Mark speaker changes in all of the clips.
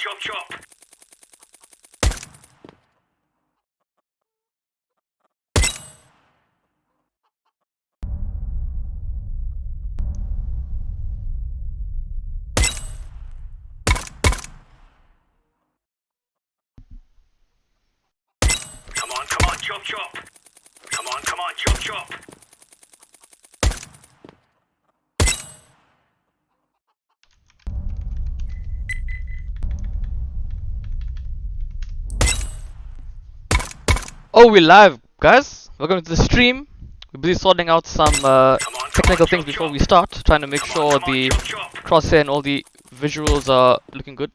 Speaker 1: chop chop. Come on, chop chop. Come on, chop chop.
Speaker 2: Oh, we're live, guys. Welcome to the stream. We're busy sorting out some technical things before we start, trying to make sure the crosshair and all the visuals are looking good.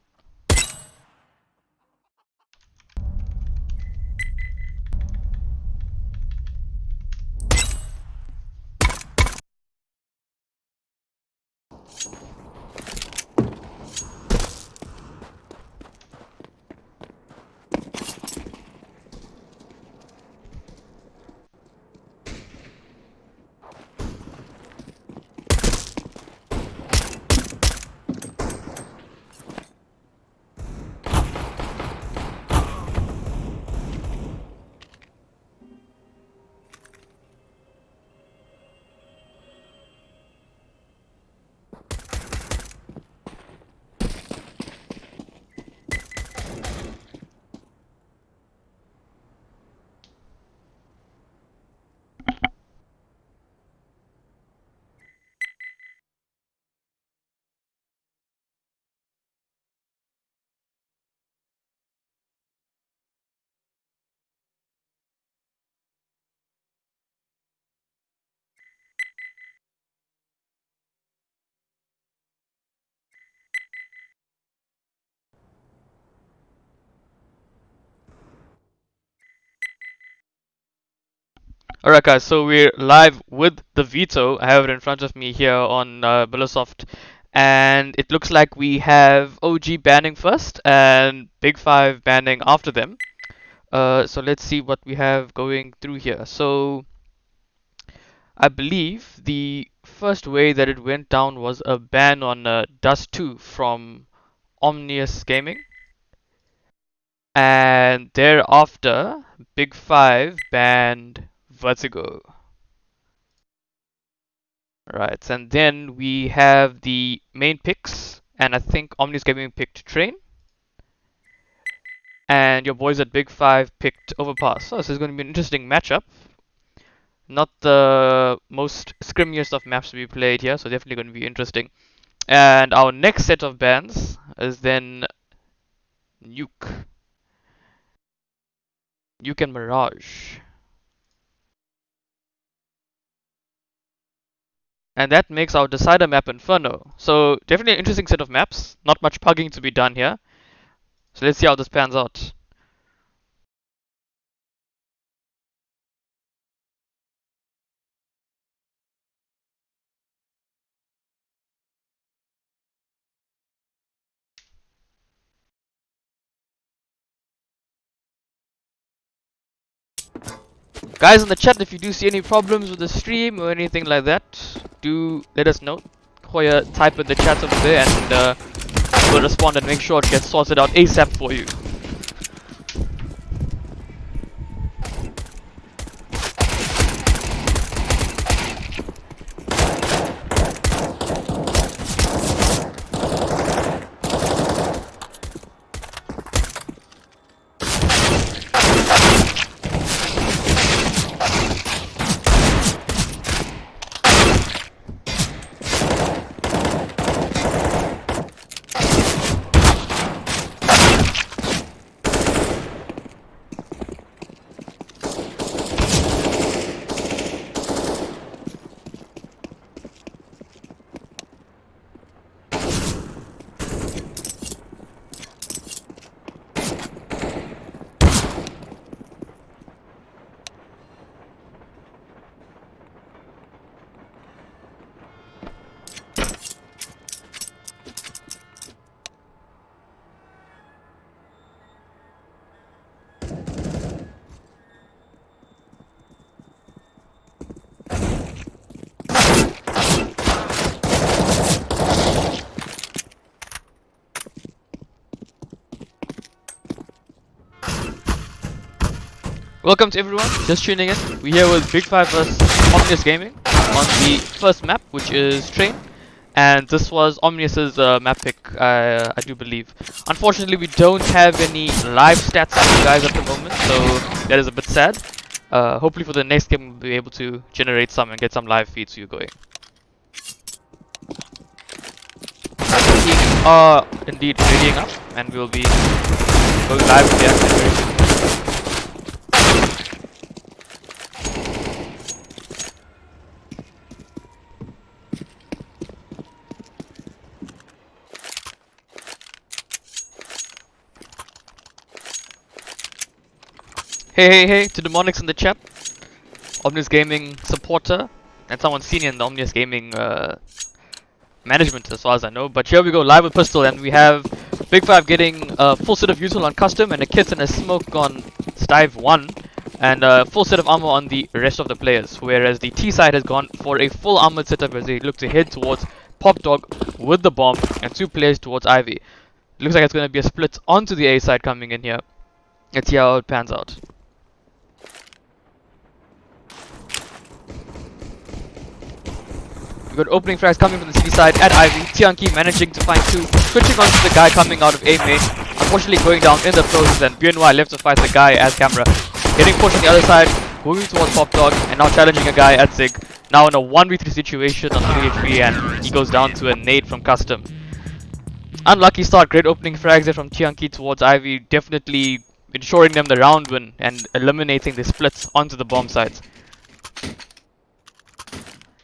Speaker 2: Alright guys, so we're live with the veto. I have it in front of me here on Billosoft, and it looks like we have OG banning first and Big 5 banning after them. So let's see what we have going through here. So I believe the first way that it went down was a ban on Dust 2 from Omnius Gaming, and thereafter Big 5 banned Vertigo. Right, and then we have the main picks, and I think Omnius Gaming picked Train, and your boys at Big 5 picked Overpass. So this is going to be an interesting matchup. Not the most scrimmiest of maps to be played here, so definitely going to be interesting. And our next set of bans is then Nuke. Nuke and Mirage. And that makes our decider map Inferno. So definitely an interesting set of maps. Not much pugging to be done here. So let's see how this pans out. Guys in the chat, if you do see any problems with the stream or anything like that, do let us know. Hoya, type in the chat over there and we'll respond and make sure it gets sorted out ASAP for you. Welcome to everyone just tuning in. We're here with Big 5 vs Omnius Gaming on the first map, which is Train. And this was Omnius's map pick, I do believe. Unfortunately, we don't have any live stats for you guys at the moment, so that is a bit sad. Hopefully for the next game we'll be able to generate some and get some live feeds for you going. We are indeed readying up, and we'll be going live with the action very soon. Hey, to the Monix in the chat, Omnius Gaming supporter, and someone senior in the Omnius Gaming management as far as I know. But here we go, live with Pistol, and we have Big 5 getting a full set of util on Custom, and a kit and a smoke on Stive 1, and a full set of armor on the rest of the players, whereas the T side has gone for a full armored setup as they look to head towards Pop Dog with the bomb, and 2 players towards Ivy. It looks like it's going to be a split onto the A side coming in here. Let's see how it pans out. We got opening frags coming from the city side at Ivy. Tianki managing to find 2, switching on to the guy coming out of A main. Unfortunately going down in the process, and BNY left to fight the guy as camera. Getting pushed on the other side, moving towards Pop Dog, and now challenging a guy at Zig. Now in a 1v3 situation on 3HP, and he goes down to a nade from Custom. Unlucky start, great opening frags there from Tianki towards Ivy, definitely ensuring them the round win and eliminating the splits onto the bomb sites.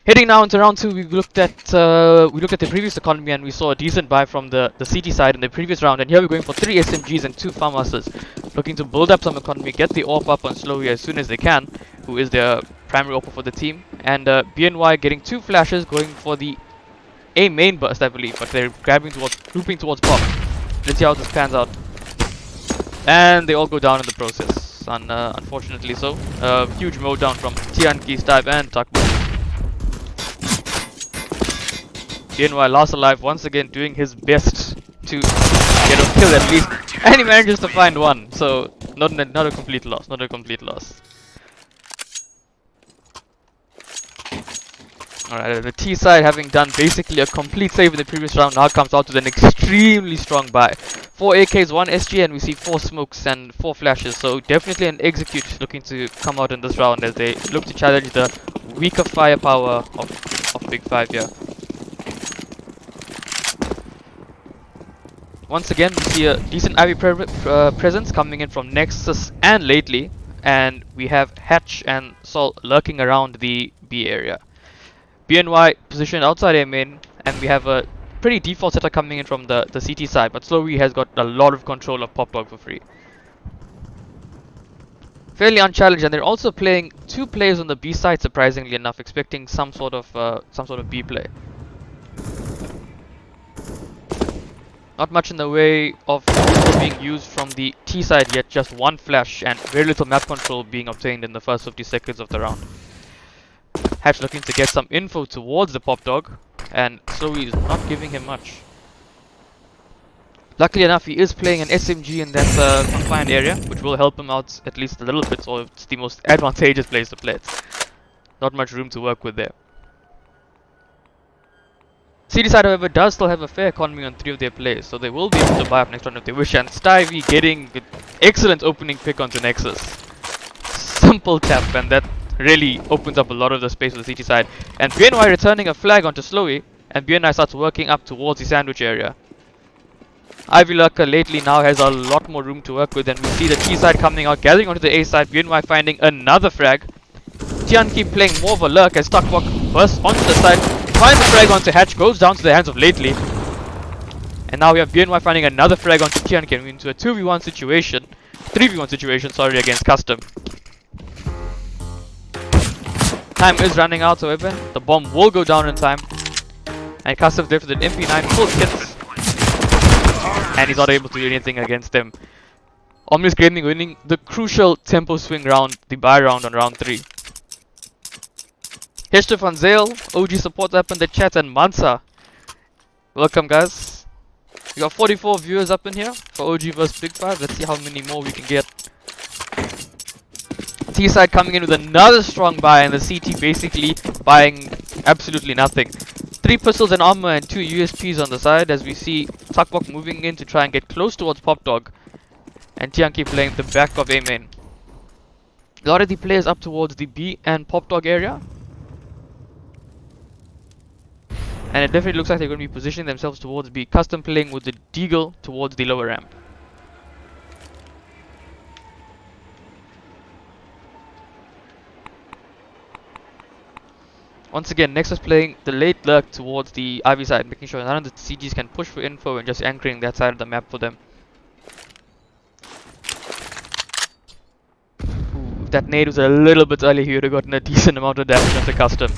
Speaker 2: Heading now into round 2, we looked at the previous economy, and we saw a decent buy from the CT side in the previous round, and here we're going for 3 SMGs and 2 Farm Masters, looking to build up some economy, get the AWP up on Slowy as soon as they can, who is their primary AWPer for the team, and BNY getting 2 flashes, going for the A main burst I believe, but they're grouping towards Pop. Let's see how this pans out. And they all go down in the process, unfortunately so. Huge mow down from Tianki, Stive and Takbo. BNY last alive once again, doing his best to get a kill at least, and he manages to find 1, so not a complete loss, Alright, the T side, having done basically a complete save in the previous round, now comes out with an extremely strong buy. 4 AKs, 1 SG, and we see 4 smokes and 4 flashes, so definitely an execute looking to come out in this round as they look to challenge the weaker firepower of Big 5 here. Once again, we see a decent Ivy presence coming in from Nexus and Lately, and we have Hatch and Sol lurking around the B area. BNY positioned outside A main, and we have a pretty default setup coming in from the CT side, but Slowy has got a lot of control of Pop Dog for free. Fairly unchallenged, and they're also playing 2 players on the B side, surprisingly enough, expecting some sort of B play. Not much in the way of being used from the T side yet, just 1 flash and very little map control being obtained in the first 50 seconds of the round. Hatch looking to get some info towards the Pop Dog, and Slowy is not giving him much. Luckily enough, he is playing an SMG in that confined area, which will help him out at least a little bit, so it's the most advantageous place to play it. Not much room to work with there. CD side, however, does still have a fair economy on 3 of their players, so they will be able to buy up next round if they wish, and Stivey getting an excellent opening pick onto Nexus. Simple tap, and that really opens up a lot of the space for the CT side. And BNY returning a flag onto Slowy, and BNY starts working up towards the sandwich area. Ivy Lurker lately now has a lot more room to work with, and we see the T side coming out, gathering onto the A side, BNY finding another frag. Tianki playing more of a lurk as Tuckwalk bursts onto the side, finds the frag onto Hatch, goes down to the hands of Lately. And now we have BNY finding another frag onto Tianki, and into a 2v1 situation, 3v1 situation, sorry, against Custom. Time is running out, however, the bomb will go down in time. And Custom's there with an MP9 full kits. And he's not able to do anything against them. Omnius Gaming winning the crucial tempo swing round, the buy round on round 3. Heshter van Zale, OG support up in the chat, and Mansa. Welcome guys. We got 44 viewers up in here for OG vs Big 5. Let's see how many more we can get. T side coming in with another strong buy, and the CT basically buying absolutely nothing. 3 pistols and armor and 2 USPs on the side, as we see Tuckbok moving in to try and get close towards Pop Dog, and Tianki playing the back of A main. A lot of the players up towards the B and Pop Dog area, and it definitely looks like they're going to be positioning themselves towards B. Custom playing with the Deagle towards the lower ramp. Once again, Nexus playing the late lurk towards the Ivy side, making sure none of the CGs can push for info and just anchoring that side of the map for them. Ooh, if that nade was a little bit early, he would have gotten a decent amount of damage onto Custom.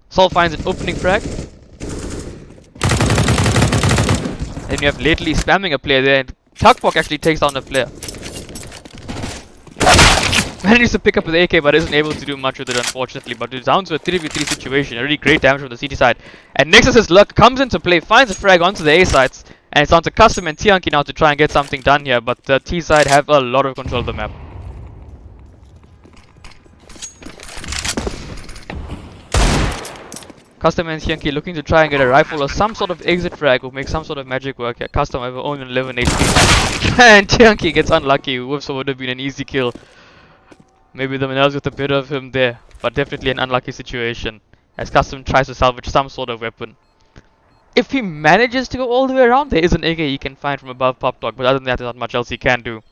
Speaker 2: Sol finds an opening frag. And you have lately spamming a player there, and Tuckbok actually takes down a player. Manages to pick up with AK, but isn't able to do much with it, unfortunately. But it's down to a 3v3 situation. A really great damage from the CT side. And Nexus's luck comes into play, finds a frag onto the A sides, and it's on to Custom and Tianki now to try and get something done here. But the T side have a lot of control of the map. Custom and Tianki looking to try and get a rifle or some sort of exit frag or make some sort of magic work here. Custom have only 11 HP. And Tianki gets unlucky. Whoops, would have been an easy kill. Maybe the Manels with a bit of him there, but definitely an unlucky situation as Custom tries to salvage some sort of weapon. If he manages to go all the way around, there is an AK he can find from above Pop Dog, but other than that, there's not much else he can do.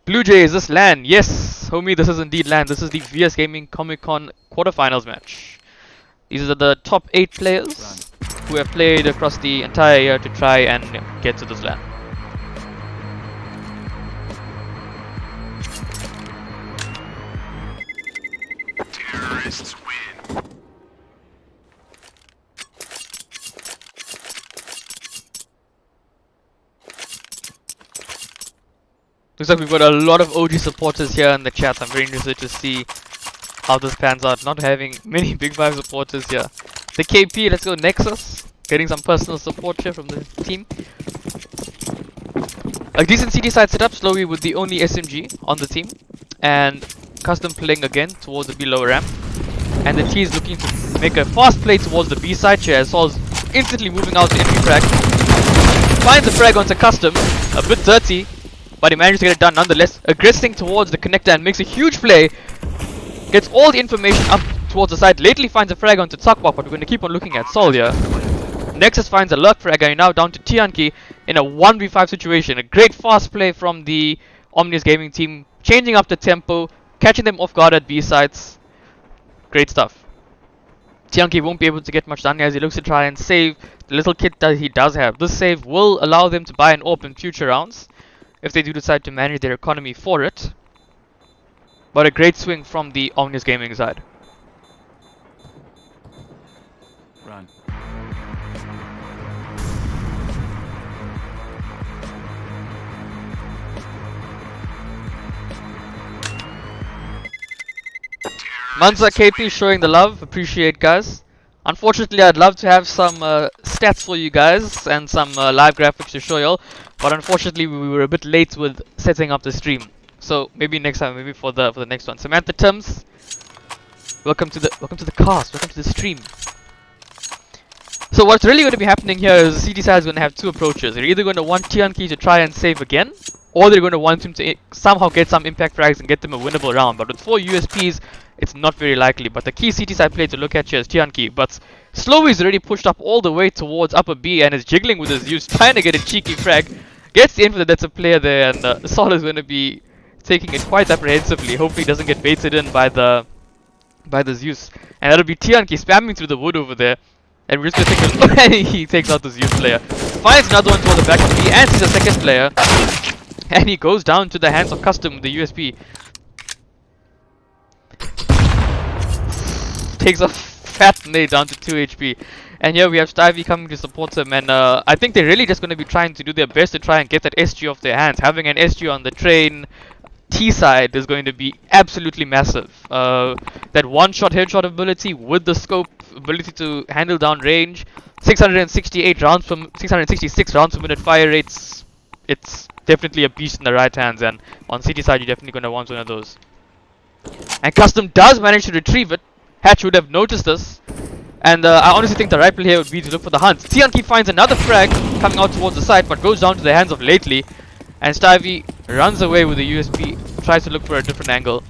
Speaker 2: Blue Jay, is this LAN? Yes, homie, this is indeed LAN. This is the VS Gaming Comic Con quarterfinals match. These are the top 8 players who have played across the entire year to try and get to this LAN.
Speaker 1: Terrorists win.
Speaker 2: Looks like we've got a lot of OG supporters here in the chat. I'm very interested to see how this pans out. Not having many Big 5 supporters here. The KP, let's go Nexus. Getting some personal support here from the team. A decent CD side setup, slowly with the only SMG on the team. And Custom playing again towards the B lower ramp. And the T is looking to make a fast play towards the B side here. Sol's instantly moving out to entry frag. Finds the frag onto Custom. A bit dirty, but he manages to get it done nonetheless. Aggressing towards the connector and makes a huge play. Gets all the information up towards the side. Lately finds a frag onto Tuckbok, but we're going to keep on looking at Sol here. Nexus finds a lurk frag and now down to Tianki in a 1v5 situation. A great fast play from the Omnius Gaming team. Changing up the tempo. Catching them off guard at B sides. Great stuff. Tianki won't be able to get much done as he looks to try and save the little kit that he does have. This save will allow them to buy an AWP in future rounds, if they do decide to manage their economy for it. But a great swing from the Omnius Gaming side.
Speaker 3: Run.
Speaker 2: Manza KP showing the love, appreciate guys. Unfortunately, I'd love to have some stats for you guys and some live graphics to show y'all, but unfortunately we were a bit late with setting up the stream. So maybe next time, maybe for the next one. Samantha Timms, welcome to the cast, welcome to the stream. So what's really going to be happening here is the CT side is going to have two approaches. They're either going to want Tianki to try and save again, or they're going to want him to somehow get some impact frags and get them a winnable round. But with 4 USPs, it's not very likely. But the key CT side play to look at here is Tianki. But Slowy's already pushed up all the way towards upper B and is jiggling with his use, trying to get a cheeky frag. Gets the info that that's a player there, and Sol is going to be taking it quite apprehensively. Hopefully he doesn't get baited in by the Zeus. And that'll be Tianki spamming through the wood over there. And we're just going to take a look and he takes out the Zeus player. Finds another one towards the back of B and sees a second player. And he goes down to the hands of Custom with the USP. Takes a fat nade down to 2 HP. And here we have Stivey coming to support him. And I think they're really just going to be trying to do their best to try and get that SG off their hands. Having an SG on the train T side is going to be absolutely massive. That one-shot headshot ability with the scope, ability to handle down range, 666 rounds per minute fire rates. It's definitely a beast in the right hands, and on CT side you're definitely going to want one of those. And Custom does manage to retrieve it. Hatch would have noticed this. And I honestly think the right play here would be to look for the hunt. Tianki finds another frag coming out towards the side, but goes down to the hands of Lately. And Stivey runs away with the USP, tries to look for a different angle.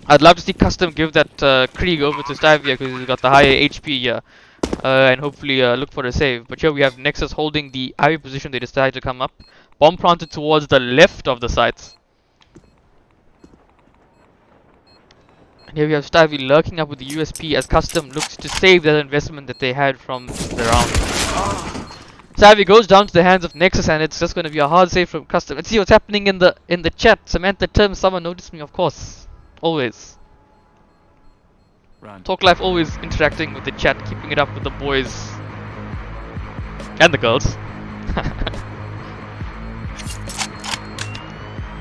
Speaker 2: I'd love to see Custom give that Krieg over to Stivey because he's got the higher HP here. And hopefully look for a save. But here we have Nexus holding the Ivy position. They decide to come up. Bomb planted towards the left of the sites. And here we have Stivey lurking up with the USP as Custom looks to save that investment that they had from the round. Stivey goes down to the hands of Nexus, and it's just going to be a hard save from Custom. Let's see what's happening in the chat. Samantha Tim, someone noticed me, of course. Always.
Speaker 3: Run.
Speaker 2: Talk Life always interacting with the chat, keeping it up with the boys and the girls.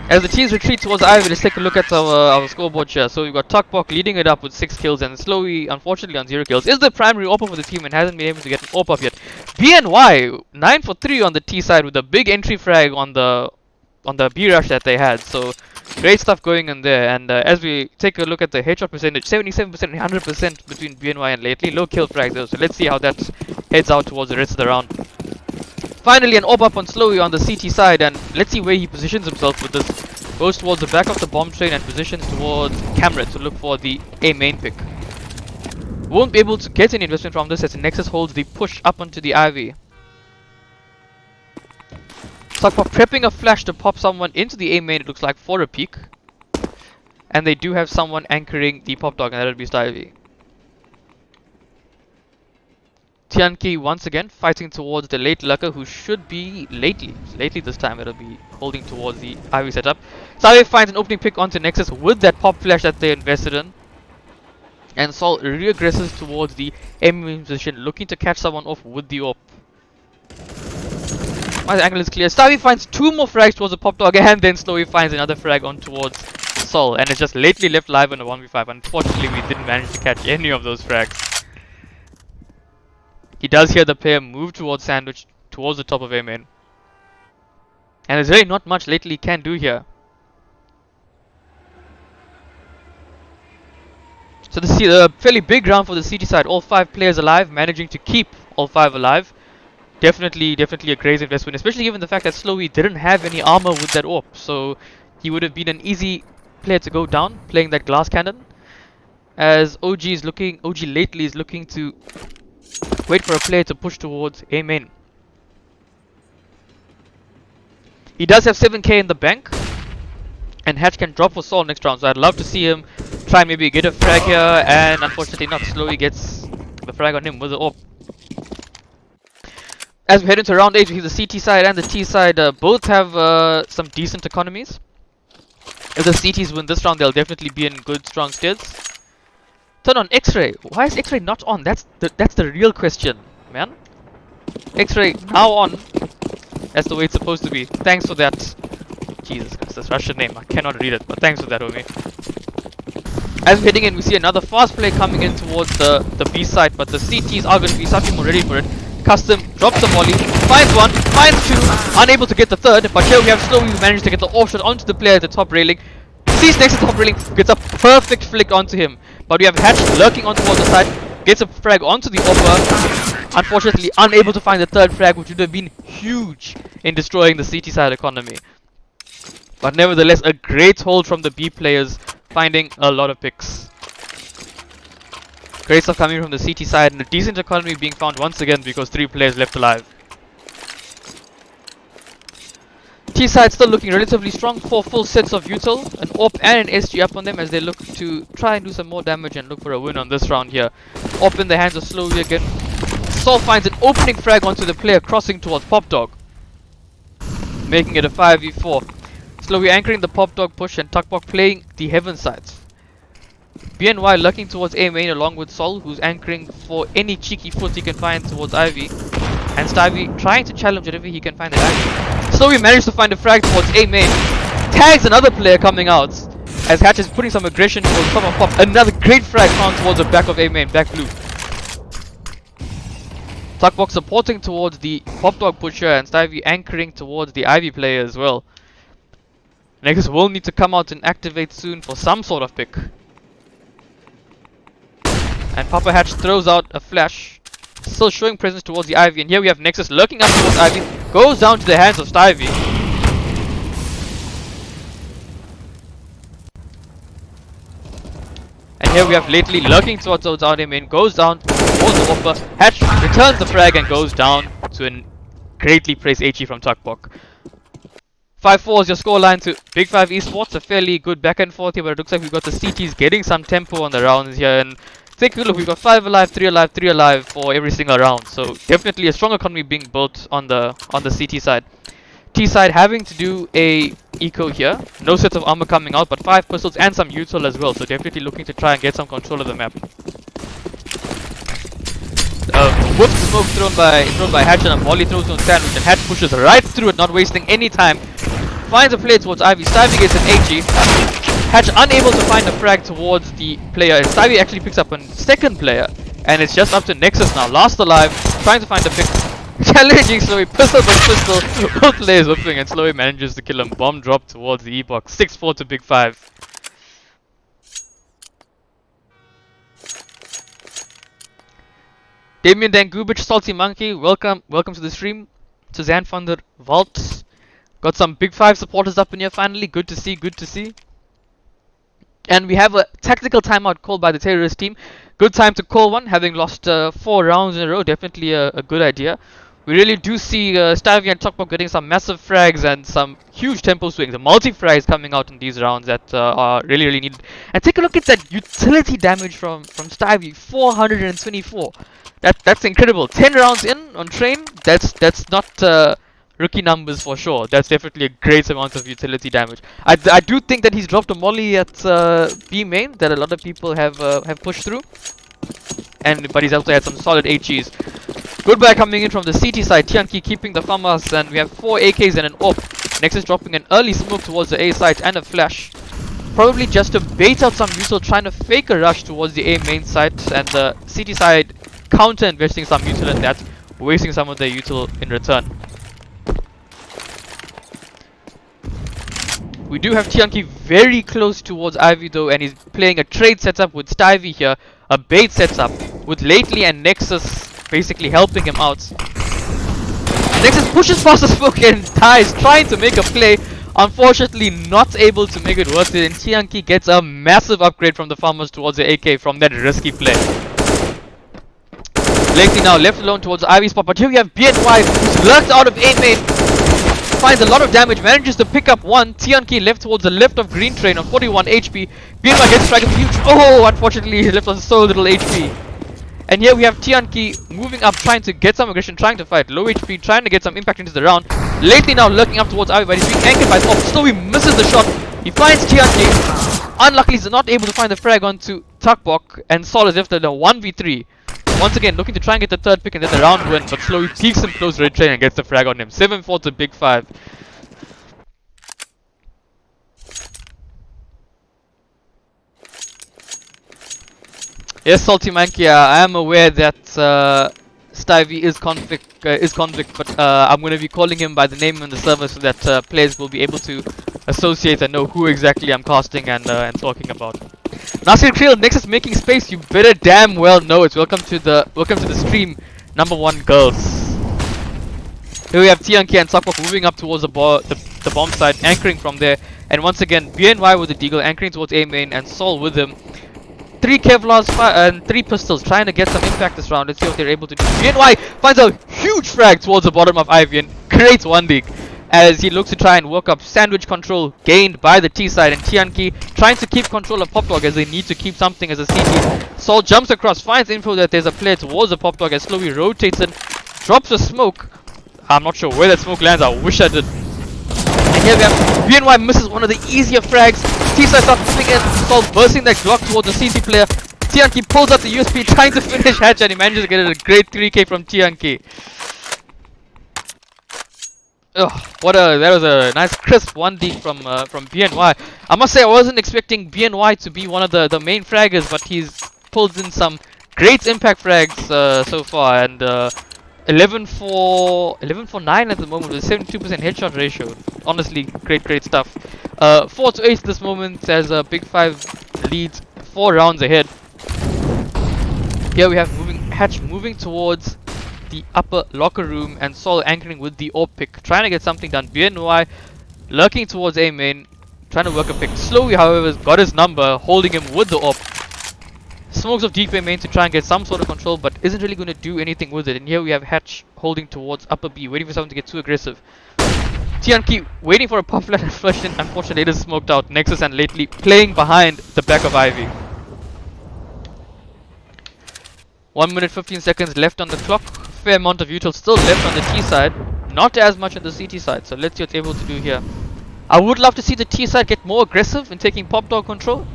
Speaker 2: As the teams retreat towards Ivy, let's take a look at our scoreboard here. So we've got Tuckbok leading it up with 6 kills, and Slowy, unfortunately, on 0 kills, is the primary AWP for the team and hasn't been able to get an AWP up yet. BNY 9 for 3 on the T side with a big entry frag on the B rush that they had. So great stuff going in there. And as we take a look at the headshot percentage, 77% and 100% between BNY and Lately. Low kill frag though. So let's see how that heads out towards the rest of the round. Finally, an AWP up on Slowy on the CT side, and let's see where he positions himself with this. Goes towards the back of the bomb train and positions towards camera to look for the A main pick. Won't be able to get any investment from this as Nexus holds the push up onto the Ivy. Tuckbok prepping a flash to pop someone into the A main, it looks like, for a peek. And they do have someone anchoring the pop dog, and that'll be Stivey. Tianki once again fighting towards the late Lurker, who should be Lately this time. It'll be holding towards the Ivy setup. Stivey finds an opening pick onto Nexus with that pop flash that they invested in. And Sol reaggresses towards the aiming position, looking to catch someone off with the AWP. My angle is clear. Stivey finds 2 more frags towards the pop dog, and then Slowy finds another frag on towards Sol. And it's just Lately left live on a 1v5. Unfortunately, we didn't manage to catch any of those frags. He does hear the player move towards Sandwich, towards the top of A main. And there's really not much Lately can do here. So this is a fairly big round for the CT side. All 5 players alive, managing to keep all 5 alive. Definitely a great investment, especially given the fact that Slowy didn't have any armor with that AWP. So he would have been an easy player to go down, playing that glass cannon. As OG Lately is looking to wait for a player to push towards A main. He does have 7k in the bank, and Hatch can drop for Sol next round, so I'd love to see him try maybe get a frag here, and unfortunately not. Slowy gets the frag on him with the AWP. As we head into round 8, we see the CT side and the T side both have some decent economies. If the CTs win this round, they'll definitely be in good strong steads. Turn on X-Ray. Why is X-Ray not on? That's the real question, man. X-Ray now on. That's the way it's supposed to be. Thanks for that. Jesus Christ, this Russian name. I cannot read it, but thanks for that, homie. As we're heading in, we see another fast play coming in towards the B side, but the CTs are going to be something more ready for it. Custom drops the volley, finds 1, finds 2, unable to get the 3rd, but here we have Slowy who managed to get the offshot onto the player at the top railing. Sees next to the top railing, gets a perfect flick onto him. But we have Hatch lurking on towards the side, gets a frag onto the offer. Unfortunately, unable to find the 3rd frag, which would have been huge in destroying the CT side economy. But nevertheless, a great hold from the B players, finding a lot of picks. Great stuff coming from the CT side, and a decent economy being found once again because 3 players left alive. T side still looking relatively strong. 4 full sets of util, an AWP and an SG up on them as they look to try and do some more damage and look for a win on this round here. AWP in the hands of Slowy again. Sol finds an opening frag onto the player crossing towards Pop Dog, making it a 5v4. Slowy anchoring the Pop Dog push and Tuckbok playing the heaven sides. BNY lurking towards A main along with Sol, who's anchoring for any cheeky foot he can find towards Ivy. And Stivey trying to challenge whatever he can find at Ivy. Slowy managed to find a frag towards A main. Tags another player coming out as Hatch is putting some aggression towards top of Pop. Another great frag found towards the back of A main, back blue. Tuckbox supporting towards the Pop Dog pusher and Stivey anchoring towards the Ivy player as well. Nexus will need to come out and activate soon for some sort of pick. And Papa Hatch throws out a flash. Still showing presence towards the Ivy. And here we have Nexus lurking up towards Ivy. Goes down to the hands of Stivey. And here we have Lately lurking towards our main. Goes down towards the Whopper. Hatch returns the frag and goes down to a greatly praised HE from Tuckbok. 5-4 is your scoreline to Big 5 Esports. A fairly good back and forth here, but it looks like we've got the CTs getting some tempo on the rounds here. And take a look, we've got 5 alive, 3 alive, 3 alive for every single round. So definitely a strong economy being built on the CT side. T side having to do a eco here. No sets of armor coming out, but 5 pistols and some util as well. So definitely looking to try and get some control of the map. Whip smoke thrown by Hatch and a volley throws on Sandwich, and Hatch pushes right through it, not wasting any time. Finds a play towards Ivy. Stivey gets an HE. Hatch unable to find a frag towards the player, and Stivey actually picks up a second player, and it's just up to Nexus now. Last alive, trying to find a pick. Challenging Slowy, pistol by pistol. Both players whipping, and Slowy manages to kill him. Bomb drop towards the E-box. 6-4 to Big 5. Damien Dangubic, Salty Monkey, welcome to the stream. Suzanne van der Walt. Got some Big 5 supporters up in here finally. Good to see. And we have a tactical timeout called by the terrorist team. Good time to call one, having lost 4 rounds in a row. Definitely a good idea. We really do see Stivey and Tuckbok getting some massive frags and some huge tempo swings. The multi-frags coming out in these rounds that are really needed. And take a look at that utility damage from Stivey. 424. That's incredible. 10 rounds in on train. That's not rookie numbers for sure. That's definitely a great amount of utility damage. I do think that he's dropped a molly at B main that a lot of people have pushed through. But he's also had some solid HEs. Goodbye coming in from the CT side. Tianqi keeping the FAMAS, and we have 4 AKs and an AWP. Nexus dropping an early smoke towards the A side and a flash. Probably just to bait out some util, trying to fake a rush towards the A main side, and the CT side counter investing some util in that, wasting some of their util in return. We do have Tianqi very close towards Ivy though, and he's playing a trade setup with Stivey here, a bait setup with Lately and Nexus basically helping him out. Nexus pushes past the smoke and dies, trying to make a play. Unfortunately not able to make it worth it, and Tianqi gets a massive upgrade from the farmers towards the AK from that risky play. Lately now left alone towards the Ivy spot, but here we have BNY who's lurked out of A main. Finds a lot of damage, manages to pick up one. Tianqi left towards the left of Green Train on 41 HP. BNY gets dragged huge. Oh, unfortunately he left on so little HP. And here we have Tianqi moving up, trying to get some aggression, trying to fight. Low HP, trying to get some impact into the round. Lately now lurking up towards Ivy, but he's being anchored by Pop. Slowy misses the shot. He finds Tianqi. Unluckily he's not able to find the frag onto Tuckbok, and Sol is left in a 1v3. Once again looking to try and get the third pick and then the round win, but Slowy peeks him close red train and gets the frag on him. 7-4 to Big 5. Yes, Salty Monkey, I am aware that Stivey is convict, but I'm going to be calling him by the name on the server so that players will be able to associate and know who exactly I'm casting and talking about. Nasir Krill, Nexus making space. You better damn well know it. Welcome to the stream, #1 girls. Here we have Tianqi and Tuckbok moving up towards the bomb side, anchoring from there. And once again, BNY with the deagle, anchoring towards A main, and Sol with him. 3 Kevlars and 3 pistols, trying to get some impact this round. Let's see what they're able to do. BNY finds a huge frag towards the bottom of Ivy and creates 1 dig as he looks to try and work up sandwich control gained by the T side, and Tianqi trying to keep control of Pop Dog as they need to keep something as a CT. Sol jumps across, finds info that there's a player towards the Pop Dog as Slowly rotates in, drops a smoke. I'm not sure where that smoke lands, I wish I did. And here we have BNY misses one of the easier frags. T-side starts moving in, Sol bursting that Glock towards the CT player. Tianqi pulls out the USP, trying to finish Hatch, and he manages to get a great 3k from Tianqi. Oh, that was a nice crisp 1D from BNY. I must say I wasn't expecting BNY to be one of the main fraggers, but he's pulled in some great impact frags so far, and 11 for 9 at the moment with a 72% headshot ratio. Honestly, great stuff. 4 to 8 at this moment as Big 5 leads 4 rounds ahead. Here we have Hatch moving towards the upper locker room and Sol anchoring with the AWP pick, trying to get something done. BNY lurking towards A main, trying to work a pick. Slowly, however, got his number, holding him with the AWP. Smokes of deep A main to try and get some sort of control, but isn't really going to do anything with it. And here we have Hatch holding towards upper B, waiting for someone to get too aggressive. Tianqi waiting for a pop flat and flush in. Unfortunately, it is smoked out. Nexus and lately playing behind the back of Ivy. 1 minute 15 seconds left on the clock. Fair amount of util still left on the T side. Not as much on the CT side, so let's see what it's able to do here. I would love to see the T side get more aggressive in taking pop dog control.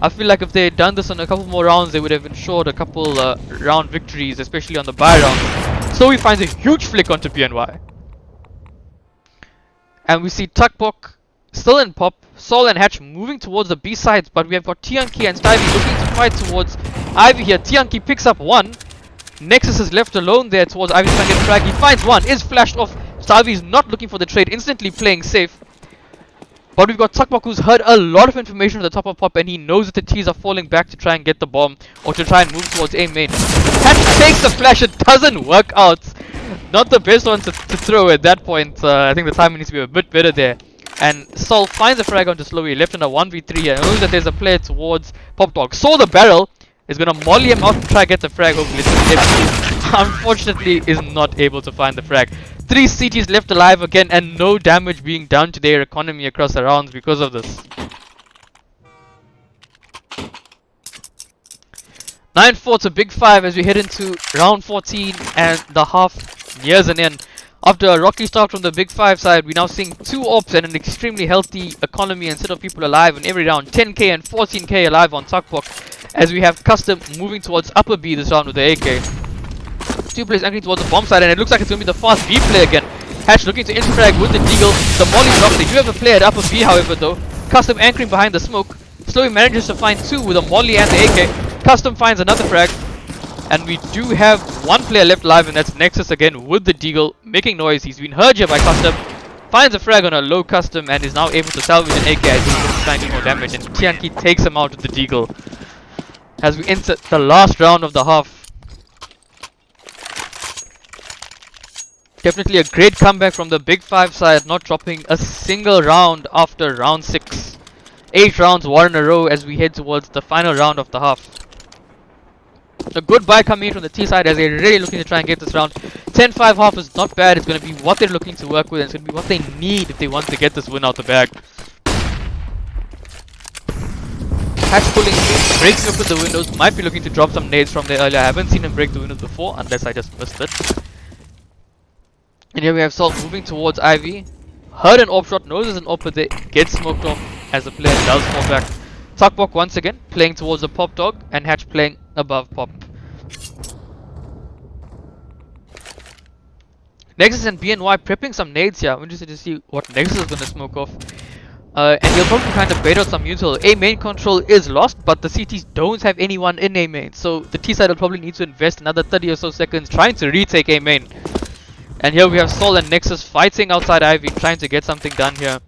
Speaker 2: I feel like if they had done this on a couple more rounds, they would have ensured a couple round victories, especially on the buy rounds. So he finds a huge flick onto BNY. And we see Tukbok still in pop, Sol and Hatch moving towards the B sides, but we have got Tianqi and Stivy looking to fight towards Ivy here. Tianqi picks up one. Nexus is left alone there towards Ivy trying to get frag. He finds one, is flashed off. Stivy is not looking for the trade, instantly playing safe. But we've got Tukbok who's heard a lot of information at the top of pop and he knows that the T's are falling back to try and get the bomb or to try and move towards A main. Hatch takes the flash, it doesn't work out. Not the best one to throw at that point. I think the timing needs to be a bit better there. And Sol finds a frag onto Slowy, left in a 1v3 here. Knows that there's a player towards Pop Dog. Saw the barrel, is gonna molly him out to try and get the frag. Hopefully, unfortunately, is not able to find the frag. 3 CTs left alive again, and no damage being done to their economy across the rounds because of this. 9-4 to Big 5 as we head into round 14 and the half nears an end. After a rocky start from the Big 5 side, we're now seeing 2 ops and an extremely healthy economy and set of people alive in every round. 10k and 14k alive on Tukbok as we have Custom moving towards upper B this round with the AK. 2 players anchoring towards the bomb side and it looks like it's going to be the fast B play again. Hatch looking to infrag with the deagle. The molly drops. They do have a player at upper B however though. Custom anchoring behind the smoke. Slowly manages to find 2 with a molly and the AK. Custom finds another frag. And we do have 1 player left alive and that's Nexus again with the deagle making noise. He's been heard here by Custom. Finds a frag on a low Custom and is now able to salvage an AK as he's trying to do more damage. And Tianqi takes him out with the deagle. As we enter the last round of the half. Definitely a great comeback from the Big 5 side, not dropping a single round after round 6. 8 rounds, 1 in a row as we head towards the final round of the half. A good buy coming in from the T side as they're really looking to try and get this round. 10-5 half is not bad, it's going to be what they're looking to work with and it's going to be what they need if they want to get this win out the bag. Hatch pulling through, breaking open the windows, might be looking to drop some nades from there earlier. I haven't seen him break the windows before unless I just missed it. And here we have Salt moving towards Ivy. Heard an AWP shot, knows there's an AWP but they get smoked off as the player does fall back. Tukbok once again playing towards the Pop Dog and Hatch playing above Pop. Nexus and BNY prepping some nades here. I'm interested to see what Nexus is going to smoke off. And he'll probably kind of bait out some util. A main control is lost, but the CTs don't have anyone in A main. So the T side will probably need to invest another 30 or so seconds trying to retake A main. And here we have Sol and Nexus fighting outside Ivy, trying to get something done here.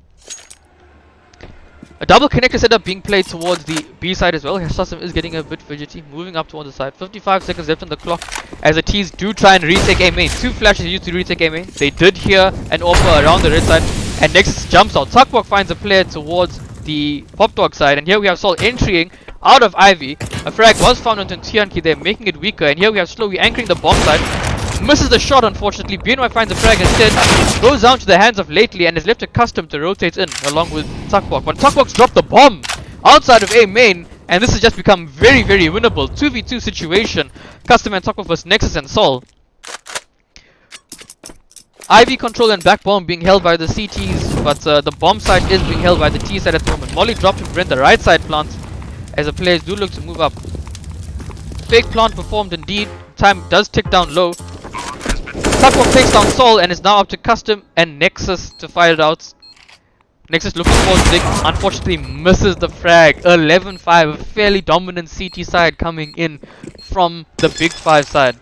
Speaker 2: A double connector setup being played towards the B side as well. Here Sassam is getting a bit fidgety, moving up towards the side. 55 seconds left on the clock as the T's do try and retake A main. 2 flashes used to retake A main. They did hear an offer around the red side and Nexus jumps out. Tukbok finds a player towards the Pop Dog side and here we have Sol entering out of Ivy. A frag was found onto Tianqi there, making it weaker, and here we have Slowy anchoring the bomb side. Misses the shot unfortunately. BNY finds a frag instead. Goes down to the hands of Lately and is left accustomed to rotate in along with Tukbok. But Tukbok's dropped the bomb outside of A main and this has just become very winnable. 2v2 situation. Custom and Tukbok vs Nexus and Sol. Ivy control and back bomb being held by the CTs, but the bomb side is being held by the T side at the moment. Molly dropped to prevent the right side plant as the players do look to move up. Fake plant performed indeed. Time does tick down low. Tukbok takes down Sol and is now up to Custom and Nexus to fire it out. Nexus looking for Zig, unfortunately misses the frag. 11-5, a fairly dominant CT side coming in from the Big 5 side.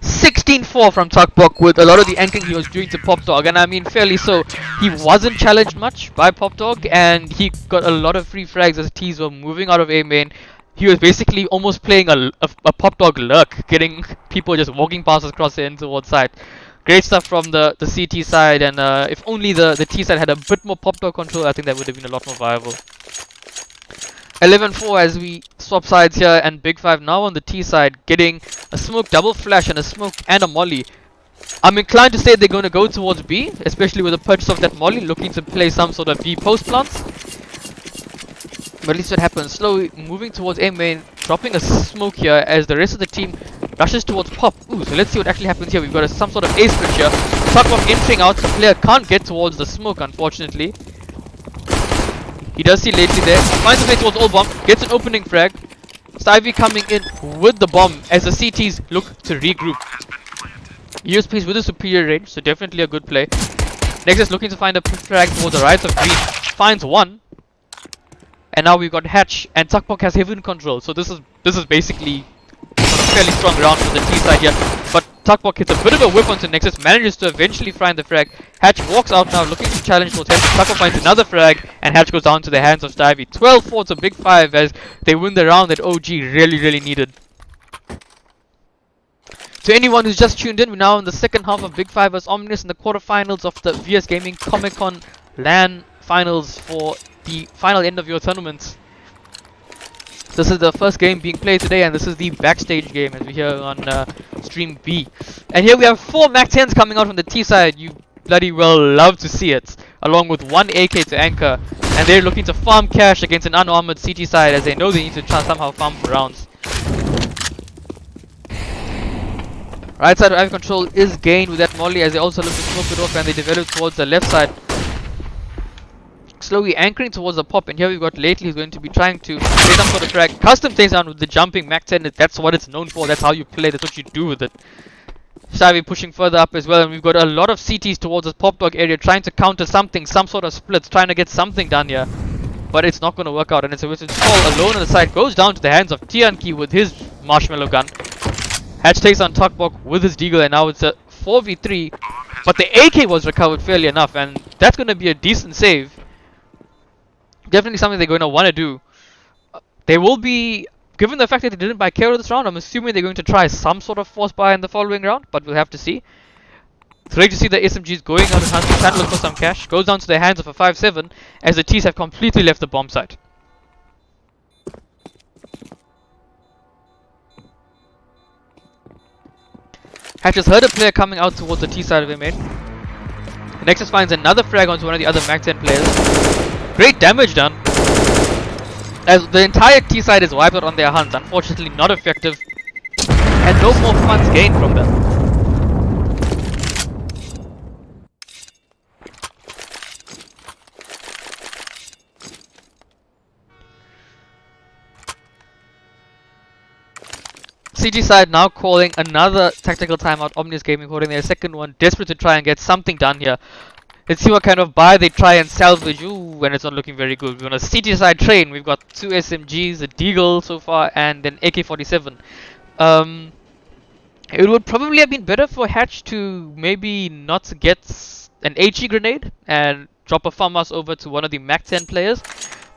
Speaker 2: 16-4 from Tuckbok with a lot of the anchoring he was doing to Pop Dog, and I mean fairly so. He wasn't challenged much by Pop Dog, and he got a lot of free frags as T's were moving out of A main. He was basically almost playing a Pop Dog lurk, getting people just walking past across the end towards side. Great stuff from the CT side, and if only the T side had a bit more Pop Dog control, I think that would have been a lot more viable. 11-4 as we swap sides here, and Big 5 now on the T side getting a smoke double flash and a smoke and a molly. I'm inclined to say they're going to go towards B, especially with the purchase of that molly, looking to play some sort of B post plants. But at least what happens, slowly moving towards A main, dropping a smoke here as the rest of the team rushes towards Pop. Ooh, so let's see what actually happens here. We've got some sort of ace switch here. Tuckbok entering out, so player can't get towards the smoke, unfortunately. He does see lately there, finds his way towards all bomb, gets an opening frag. Stivey coming in with the bomb as the CTs look to regroup. USP's with a superior range, so definitely a good play. Nexus looking to find a frag towards the right of green, finds one. And now we've got Hatch, and Tuckbok has Heaven control, so this is basically a fairly strong round for the T side here. But Tuckbok hits a bit of a whip onto Nexus, manages to eventually find the frag. Hatch walks out now, looking to challenge towards Hatch. Tuckbok finds another frag, and Hatch goes down to the hands of Stivey. 12-4 to Big 5 as they win the round that OG really needed. To anyone who's just tuned in, we're now in the second half of Big 5 vs Omnius in the quarterfinals of the VS Gaming Comic Con LAN finals for the final end of your tournaments. This is the first game being played today, and this is the backstage game as we hear on stream B. And here we have 4 Mac 10s coming out from the T side. You bloody well love to see it, along with 1 AK to anchor, and they're looking to farm cash against an unarmored CT side as they know they need to try somehow farm for rounds. Right side of IV control is gained with that molly as they also look to smoke it off, and they develop towards the left side. Slowly anchoring towards the Pop, and here we've got Lately who's going to be trying to play some sort of frag. Custom things down with the jumping Mac 10, that's what it's known for, that's how you play, that's what you do with it. Stivey pushing further up as well, and we've got a lot of CTs towards this Pop Dog area trying to counter something, some sort of splits, trying to get something done here. But it's not going to work out, and it's a Wizard's Call alone on the side, goes down to the hands of Tianki with his marshmallow gun. Hatch takes on Tuckbok with his deagle, and now it's a 4v3, but the AK was recovered fairly enough, and that's going to be a decent save. Definitely something they're going to want to do. They will be, given the fact that they didn't buy Kero this round, I'm assuming they're going to try some sort of force buy in the following round, but we'll have to see. It's great to see the SMGs going out and hunting, trying to look for some cash. Goes down to the hands of a 5-7 as the T's have completely left the bomb site. Hatch has heard a player coming out towards the T side of him in. Nexus finds another frag onto one of the other Mac 10 players. Great damage done, as the entire T side is wiped out on their hunts. Unfortunately not effective, and no more funds gained from them. CG side now calling another tactical timeout. Omnius Gaming holding their second one, desperate to try and get something done here. Let's see what kind of buy they try and salvage. Ooh, and it's not looking very good. We're on a CT side train. We've got 2 SMGs, a Deagle so far, and an AK-47. It would probably have been better for Hatch to maybe not get an HE grenade and drop a FAMAS over to one of the Mac 10 players,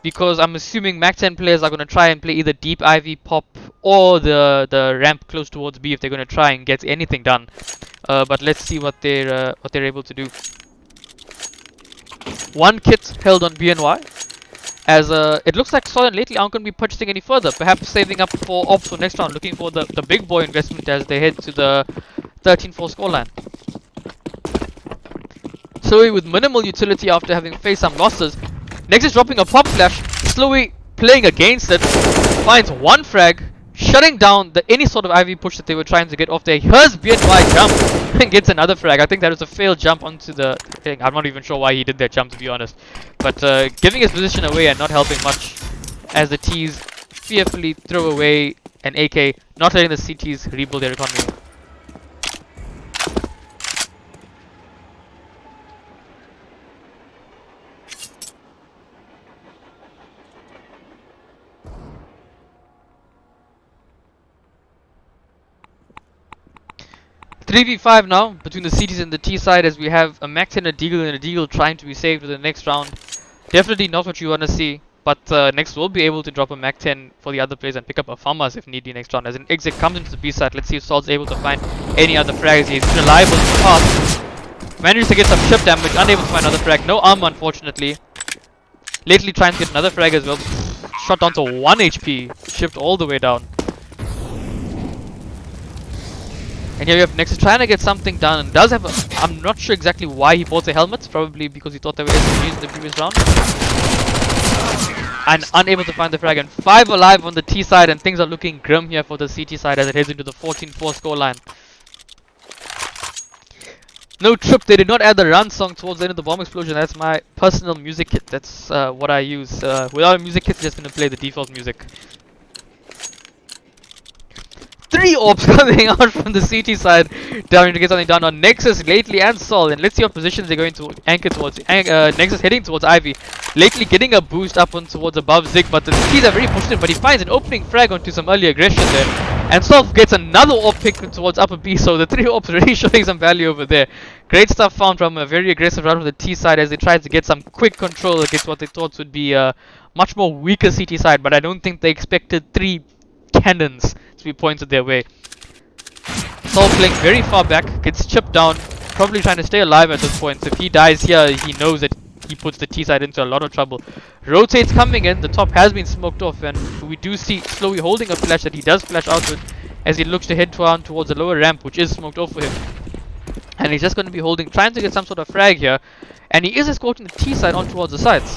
Speaker 2: because I'm assuming Mac 10 players are going to try and play either deep IV pop or the ramp close towards B if they're going to try and get anything done. But let's see what they're able to do. 1 kit held on BNY, as it looks like Solid lately aren't going to be purchasing any further, perhaps saving up for ops for next round, looking for the big boy investment as they head to the 13-4 scoreline. Slowly with minimal utility after having faced some losses, Nexus dropping a pop flash, Slowly playing against it, finds 1 frag, shutting down any sort of IV push that they were trying to get off there. Here's BNY jump and gets another frag. I think that was a failed jump onto the thing. I'm not even sure why he did that jump, to be honest. But giving his position away and not helping much as the T's fearfully throw away an AK, not letting the CTs rebuild their economy. 3v5 now between the CTs and the T side, as we have a Max and a Deagle trying to be saved for the next round. Definitely not what you want to see, but Next will be able to drop a Mac 10 for the other players and pick up a Famas if need be next round. As an exit comes into the B side, let's see if Sol's able to find any other frags. He's reliable in the past. Manages to get some chip damage, unable to find another frag. No armor, unfortunately. Lately trying to get another frag as well. Shot down to 1 HP, shipped all the way down. And here we have Nexus trying to get something done, and does have a, I'm not sure exactly why he bought the helmets, probably because he thought they were SMGs in the previous round. And unable to find the frag, and 5 alive on the T side, and things are looking grim here for the CT side as it heads into the 14-4 scoreline. No trip, they did not add the run song towards the end of the bomb explosion. That's my personal music kit, that's what I use. Without a music kit, it's just going to play the default music. 3 orbs coming out from the CT side, trying to get something done on Nexus, Lately, and Sol. And let's see what positions they're going to anchor towards. Nexus heading towards Ivy. Lately getting a boost up on towards above Zig, but the C's are very pushed in. But he finds an opening frag onto some early aggression there. And Sol gets another orb pick towards upper B, so the 3 orbs really showing some value over there. Great stuff found from a very aggressive run from the T side as they tried to get some quick control against what they thought would be a much more weaker CT side. But I don't think they expected 3 cannons to be pointed their way. Sol playing very far back, gets chipped down, probably trying to stay alive at this point. So if he dies here, he knows that he puts the T side into a lot of trouble. Rotates coming in, the top has been smoked off, and we do see Slowly holding a flash that he does flash out with as he looks to head towards the lower ramp, which is smoked off for him. And he's just going to be holding, trying to get some sort of frag here, and he is escorting the T side on towards the sides.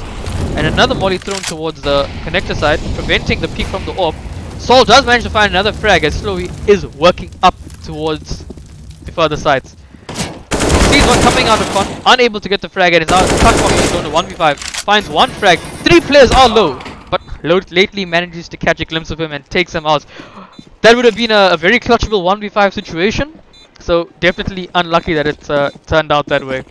Speaker 2: And another molly thrown towards the connector side, preventing the peek from the orb. Sol does manage to find another frag as Slowly is working up towards the further sides. Sees one coming out of con, unable to get the frag, and is now stuck on the 1v5. Finds one frag, 3 players are low, but Lately manages to catch a glimpse of him and takes him out. That would have been a very clutchable 1v5 situation, so definitely unlucky that it turned out that way.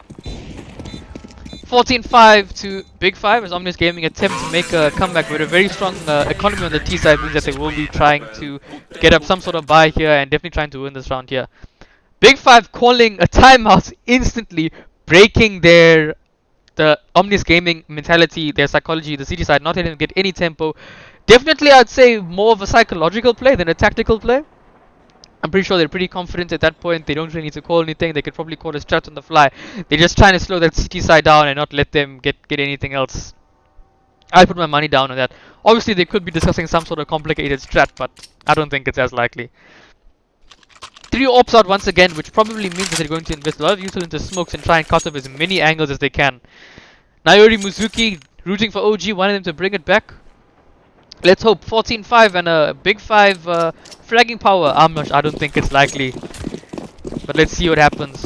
Speaker 2: 14-5 to Big 5 as Omnius Gaming attempt to make a comeback with a very strong economy on the T side, means that they will be trying to get up some sort of buy here and definitely trying to win this round here. Big 5 calling a timeout instantly, breaking the Omnius Gaming mentality, their psychology, the CT side, not letting them get any tempo. Definitely I'd say more of a psychological play than a tactical play. I'm pretty sure they're pretty confident at that point. They don't really need to call anything. They could probably call a strat on the fly. They're just trying to slow that CT side down and not let them get anything else. I'll put my money down on that. Obviously, they could be discussing some sort of complicated strat, but I don't think it's as likely. 3 orbs out once again, which probably means that they're going to invest a lot of util into smokes and try and cut off as many angles as they can. Nayori Muzuki rooting for OG, wanting them to bring it back. Let's hope 14-5 and a Big 5 fragging power. I don't think it's likely, but let's see what happens.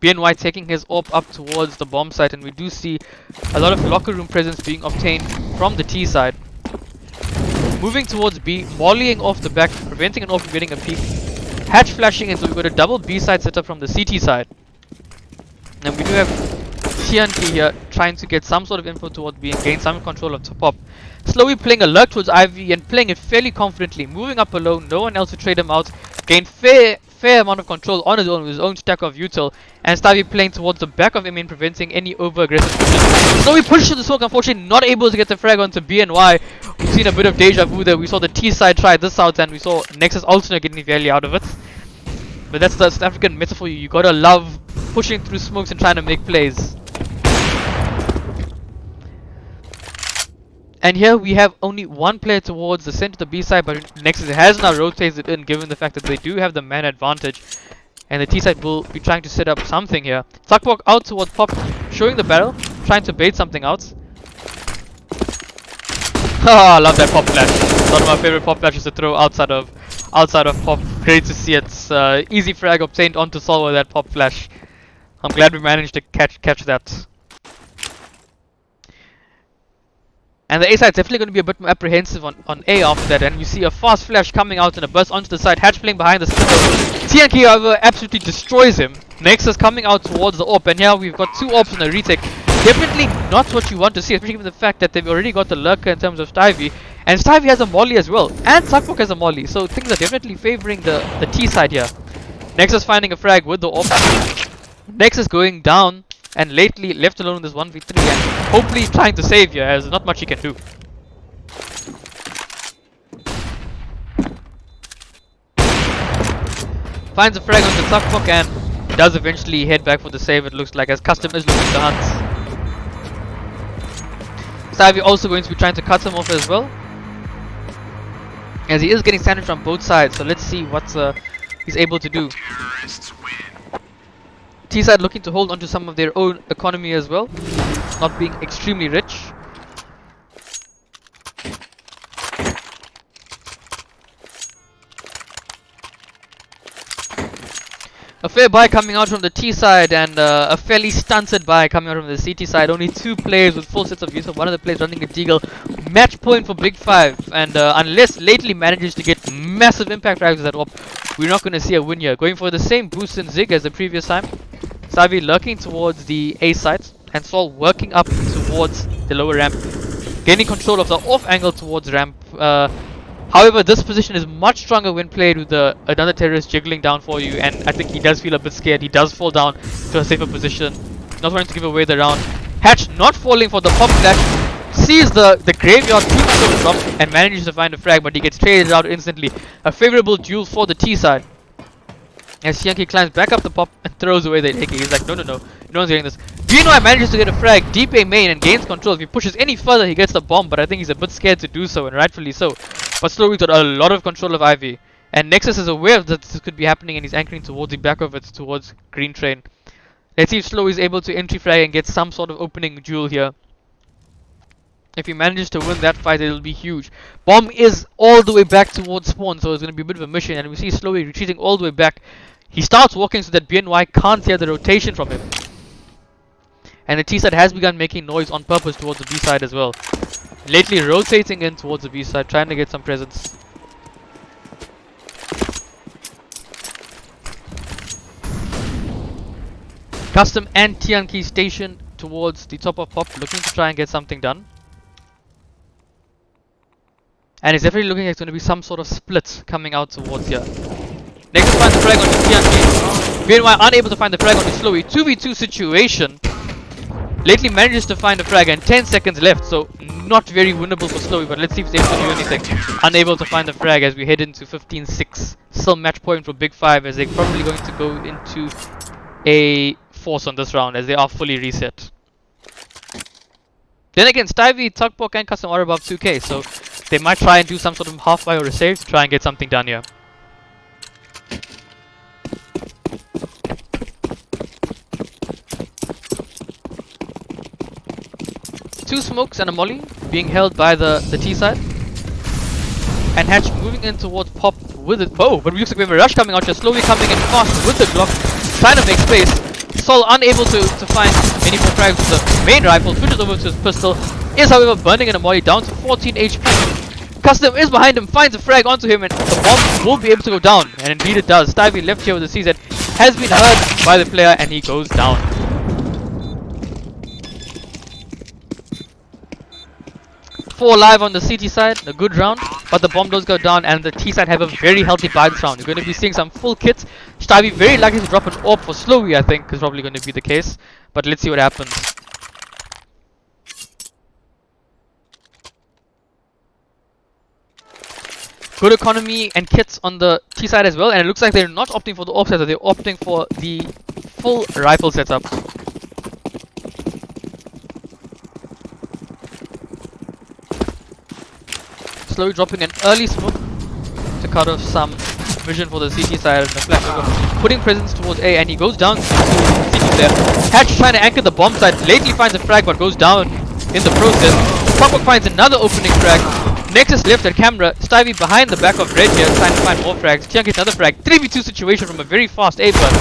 Speaker 2: BNY taking his orb up towards the bomb site, and we do see a lot of locker room presence being obtained from the T side. Moving towards B, mollying off the back, preventing an orb from getting a peek. Hatch flashing in, so we've got a double B side setup from the CT side. And we do have TNT here trying to get some sort of info towards B and gain some control of top. Slowly playing a lurk towards Ivy and playing it fairly confidently, moving up alone, no one else to trade him out, gain fair amount of control on his own with his own stack of util, and Stavy playing towards the back of him and preventing any over aggressive pushes. Slowly pushes to the smoke, unfortunately not able to get the frag onto BNY. We've seen a bit of deja vu there. We saw the T side try this out, and we saw Nexus also not getting any value out of it. But that's the South African meta for you. You gotta love pushing through smokes and trying to make plays. And here we have only one player towards the center of the B side, but Nexus has now rotated in, given the fact that they do have the man advantage. And the T side will be trying to set up something here. Tuckbok out towards Pop, showing the barrel, trying to bait something out. I love that Pop flash. One of my favorite Pop flashes to throw outside of Pop. Great to see it. Easy frag obtained onto Sol with that Pop flash. I'm glad we managed to catch that. And the A side is definitely going to be a bit more apprehensive on A after that. And you see a fast flash coming out and a burst onto the side. Hatch playing behind the spindle. TNK, however, absolutely destroys him. Nexus coming out towards the AWP. And here we've got 2 AWPs on a retake. Definitely not what you want to see, especially given the fact that they've already got the lurker in terms of Stivy. And Stivy has a molly as well. And Tuckbook has a molly. So things are definitely favoring the T side here. Nexus finding a frag with the AWP. Nexus going down and lately left alone in this 1v3 and hopefully trying to save here as there's not much he can do. Finds a frag on the tuckbook and does eventually head back for the save, it looks like, as Custom is looking to hunt. Ivy also going to be trying to cut him off as well, as he is getting sandwiched on both sides, so let's see what he's able to do. T-side looking to hold onto some of their own economy as well, not being extremely rich. A fair buy coming out from the T side and a fairly stunted buy coming out from the CT side. Only 2 players with full sets of use of one of the players running a deagle. Match point for Big 5, and unless lately manages to get massive impact frags with that AWP, we're not going to see a win here. Going for the same boost and zig as the previous time. Savi lurking towards the A site and Sol working up towards the lower ramp, gaining control of the off angle towards ramp. However, this position is much stronger when played with another terrorist jiggling down for you, and I think he does feel a bit scared. He does fall down to a safer position, not wanting to give away the round. Hatch not falling for the pop flash, sees the graveyard tombstone drop and manages to find a frag, but he gets traded out instantly. A favorable duel for the T side. As Yankee climbs back up the pop and throws away the AK. He's like, no, no one's getting this. BNY manages to get a frag deep A main and gains control. If he pushes any further, he gets the bomb, but I think he's a bit scared to do so, and rightfully so. But Slowly's got a lot of control of Ivy, and Nexus is aware that this could be happening, and he's anchoring towards the back of it, towards Green Train. Let's see if Slow is able to entry frag and get some sort of opening duel here. If he manages to win that fight, it'll be huge. Bomb is all the way back towards spawn, so it's going to be a bit of a mission, and we see Slowy retreating all the way back. He starts walking so that BNY can't hear the rotation from him. And the T side has begun making noise on purpose towards the B side as well. Lately rotating in towards the B side, trying to get some presence. Custom and Tianqi station towards the top of pop, looking to try and get something done. And it's definitely looking like it's going to be some sort of split coming out towards here. Nexus finds the frag on the Tianqi. BNY unable to find the frag on the Slowy. 2v2 situation. Lately manages to find a frag and 10 seconds left, so not very winnable for Slowy, but let's see if he's able to do anything. Unable to find the frag as we head into 15-6. Still match point for Big 5 as they're probably going to go into a force on this round as they are fully reset. Then again, Stivey, Tugpok and Custom are above 2k, so they might try and do some sort of half buy or a save to try and get something done here. Two smokes and a molly being held by the T side. And Hatch moving in towards pop with it. Oh, but we looks like we have a rush coming out here. Slowly coming in fast with the Glock. Trying to make space. Sol unable to find any more frags with the main rifle. Switches over to his pistol. Is however burning in a molly down to 14 HP. Custom is behind him. Finds a frag onto him and the bomb will be able to go down. And indeed it does. Stivey left here with the CZ. Has been heard by the player and he goes down. 4 live on the CT side, a good round, but the bomb does go down and the T side have a very healthy buy this round. You're going to be seeing some full kits. Stivey very lucky to drop an AWP for Slowy, I think, is probably going to be the case. But let's see what happens. Good economy and kits on the T side as well, and it looks like they're not opting for the AWP setup, they're opting for the full rifle setup. Slowly dropping an early smoke to cut off some vision for the CT side and the flash over. Putting presence towards A and he goes down to CT there. Hatch trying to anchor the bomb side. Lately finds a frag but goes down in the process. Pop finds another opening frag. Nexus left at camera. Stivey behind the back of red here trying to find more frags. Tian gets another frag. 3v2 situation from a very fast A burn.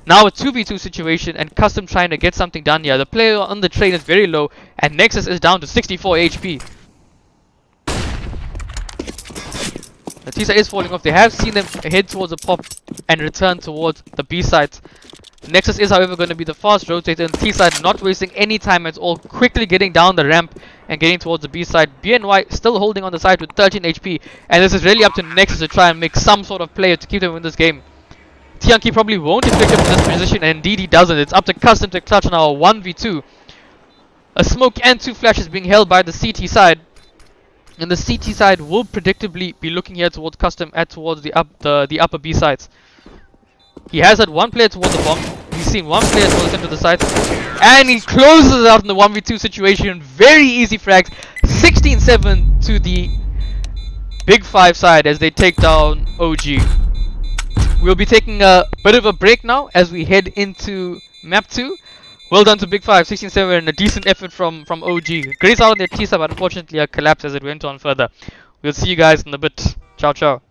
Speaker 2: Now a 2v2 situation and Custom trying to get something done here. The player on the train is very low and Nexus is down to 64 HP. The T side is falling off. They have seen them head towards the pop and return towards the B side. Nexus is however going to be the fast rotator and T side not wasting any time at all. Quickly getting down the ramp and getting towards the B side. BNY still holding on the side with 13 HP. And this is really up to Nexus to try and make some sort of play to keep them in this game. Tianki probably won't inflict him in this position, and indeed he doesn't. It's up to Custom to clutch now, 1v2. A smoke and 2 flashes being held by the CT side. And the CT side will predictably be looking here towards Custom and towards the upper B sides. He has had one player towards the bomb. He's seen one player towards into the side. And he closes out in the 1v2 situation. Very easy frags. 16-7 to the Big 5 side as they take down OG. We'll be taking a bit of a break now as we head into map 2. Well done to Big 5, 16-7, and a decent effort from OG. Great out on their T-side, but unfortunately a collapse as it went on further. We'll see you guys in a bit. Ciao, ciao.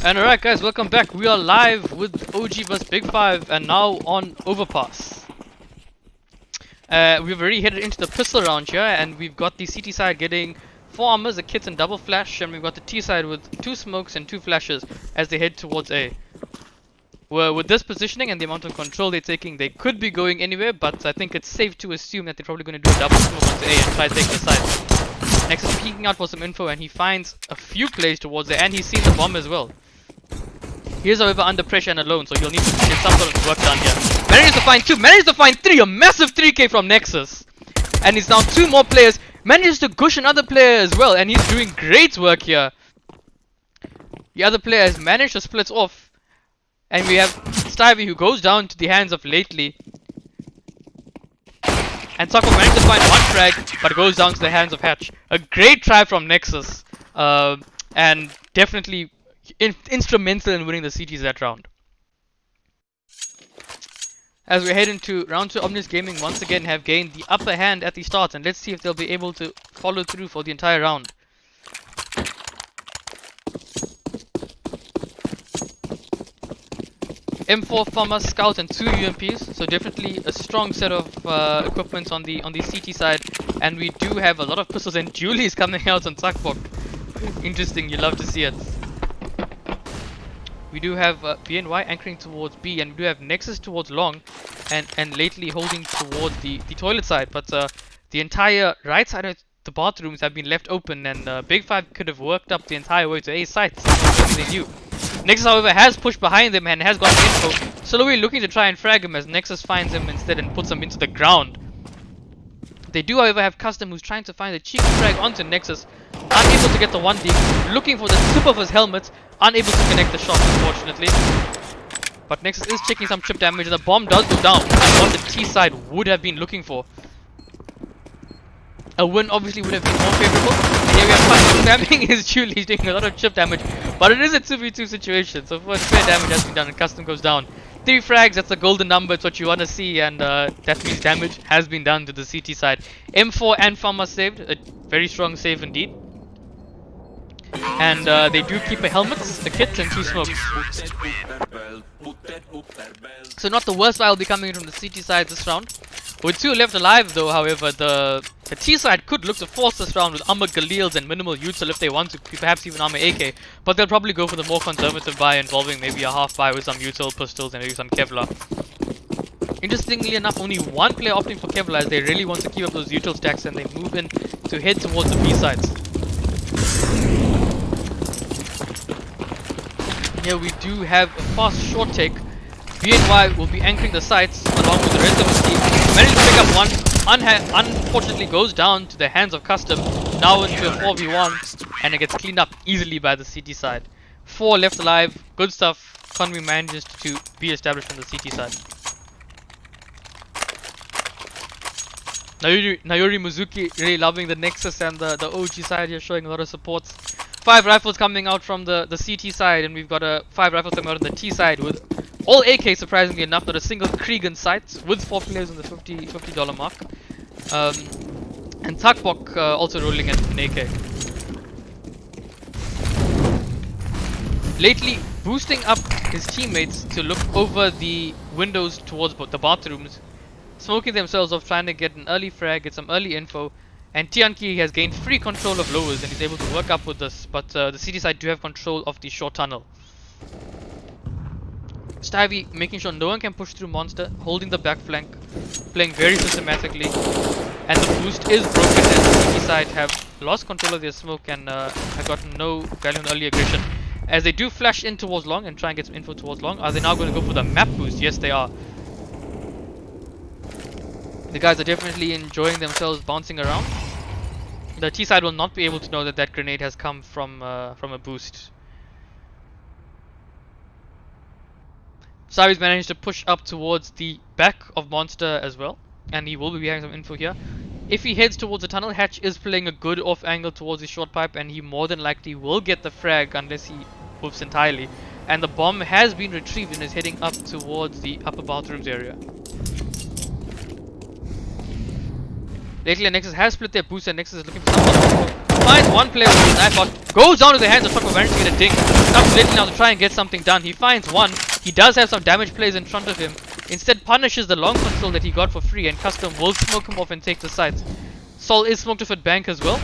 Speaker 2: And alright guys, welcome back. We are live with OG vs Big 5 and now on Overpass. We've already headed into the pistol round here and we've got the CT side getting 4 armors, a kit and double flash, and we've got the T side with 2 smokes and 2 flashes as they head towards A. Well, with this positioning and the amount of control they're taking, they could be going anywhere, but I think it's safe to assume that they're probably going to do a double smoke onto A and try to take the side. Next is peeking out for some info and he finds a few plays towards A and he's seen the bomb as well. He is however under pressure and alone, so he'll need to get some sort of work done here. Manages to find 2, manages to find 3, a massive 3k from Nexus. And he's now 2 more players, manages to gush another player as well, and he's doing great work here. The other player has managed to split off. And we have Stivey who goes down to the hands of Lately. And Taco manages to find 1 frag, but goes down to the hands of Hatch. A great try from Nexus, and definitely instrumental in winning the CTs that round. As we head into round 2, Omnius Gaming once again have gained the upper hand at the start, and let's see if they'll be able to follow through for the entire round. M4 Farmer, Scout and 2 UMPs, so definitely a strong set of equipment on the CT side, and we do have a lot of pistols and dualies coming out on Tuckbox. Interesting, you love to see it. We do have BNY anchoring towards B, and we do have Nexus towards long, and lately holding towards the toilet side, but the entire right side of the bathrooms have been left open, and Big 5 could have worked up the entire way to A site, they knew. Nexus however has pushed behind them and has got info, slowly looking to try and frag him as Nexus finds him instead and puts him into the ground. They do however have Custom who's trying to find a cheeky frag onto Nexus, unable to get the 1D, looking for the tip of his helmet, unable to connect the shot unfortunately. But Nexus is checking some chip damage and the bomb does go down, and what the T side would have been looking for. A win obviously would have been more favorable, and here we have Custom spamming his Julie, he's taking a lot of chip damage, but it is a 2v2 situation, so first fair damage has been done and Custom goes down. 3 frags, that's a golden number, it's what you want to see, and that means damage has been done to the CT side. M4 and Farmer saved, a very strong save indeed. And they do keep a helmet, a kit and 2 smokes. So not the worst I'll be coming in from the CT side this round. With 2 left alive though, however, the T side could look to force this round with armored Goliaths and minimal util if they want to, perhaps even armor AK, but they'll probably go for the more conservative buy involving maybe a half buy with some util pistols and maybe some Kevlar. Interestingly enough, only 1 player opting for Kevlar as they really want to keep up those util stacks and they move in to head towards the B sides. Here we do have a fast short take. BNY will be anchoring the sights along with the rest of his team. Managed to pick up 1, unfortunately goes down to the hands of Custom, now into a 4v1, and it gets cleaned up easily by the CT side. 4 left alive, good stuff. Conwy manages to be established on the CT side. Nayori Mizuki really loving the Nexus and the OG side here, showing a lot of support. 5 rifles coming out from the CT side, and we've got 5 rifles coming out on the T side with all AK, surprisingly enough, not a single Krieg in sight, with 4 players on the $50 mark. And Takbok also rolling an AK. Lately, boosting up his teammates to look over the windows towards the bathrooms, smoking themselves off, trying to get an early frag, get some early info. And Tianki has gained free control of lowers and he's able to work up with this, but the CT side do have control of the short tunnel. Stivey making sure no one can push through Monster, holding the back flank, playing very systematically, and the boost is broken as the CT side have lost control of their smoke and have gotten no value on early aggression. As they do flash in towards long and try and get some info towards long. Are they now going to go for the map boost? Yes, they are. The guys are definitely enjoying themselves bouncing around. The T side will not be able to know that that grenade has come from a boost. Savi's managed to push up towards the back of Monster as well, and he will be having some info here. If he heads towards the tunnel, Hatch is playing a good off angle towards his short pipe, and he more than likely will get the frag unless he hoofs entirely. And the bomb has been retrieved and is heading up towards the upper bathrooms area. Lately, Nexus has split their boost, and Nexus is looking for something. finds one player with his knife out, goes down to the hands of Truck, managed to get a ding. Comes lately now to try and get something done. He finds one. He does have some damage plays in front of him. Instead punishes the long control that he got for free, and Custom will smoke him off and take the sides. Sol is smoked off at bank as well,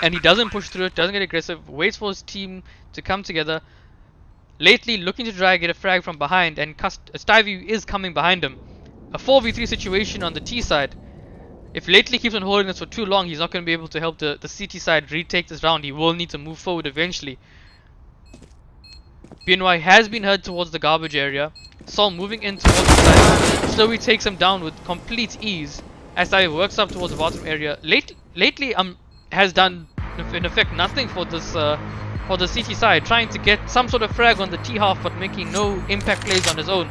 Speaker 2: and he doesn't push through it, doesn't get aggressive, waits for his team to come together. Lately looking to try and get a frag from behind, and Stivey is coming behind him. A 4v3 situation on the T side. If Lately keeps on holding this for too long, he's not going to be able to help the CT side retake this round. He will need to move forward eventually. BNY has been heard towards the garbage area. Sol moving in towards the side. Slowly takes him down with complete ease as Stivey works up towards the bottom area. Lately has done in effect nothing for this for the CT side, trying to get some sort of frag on the T half but making no impact plays on his own.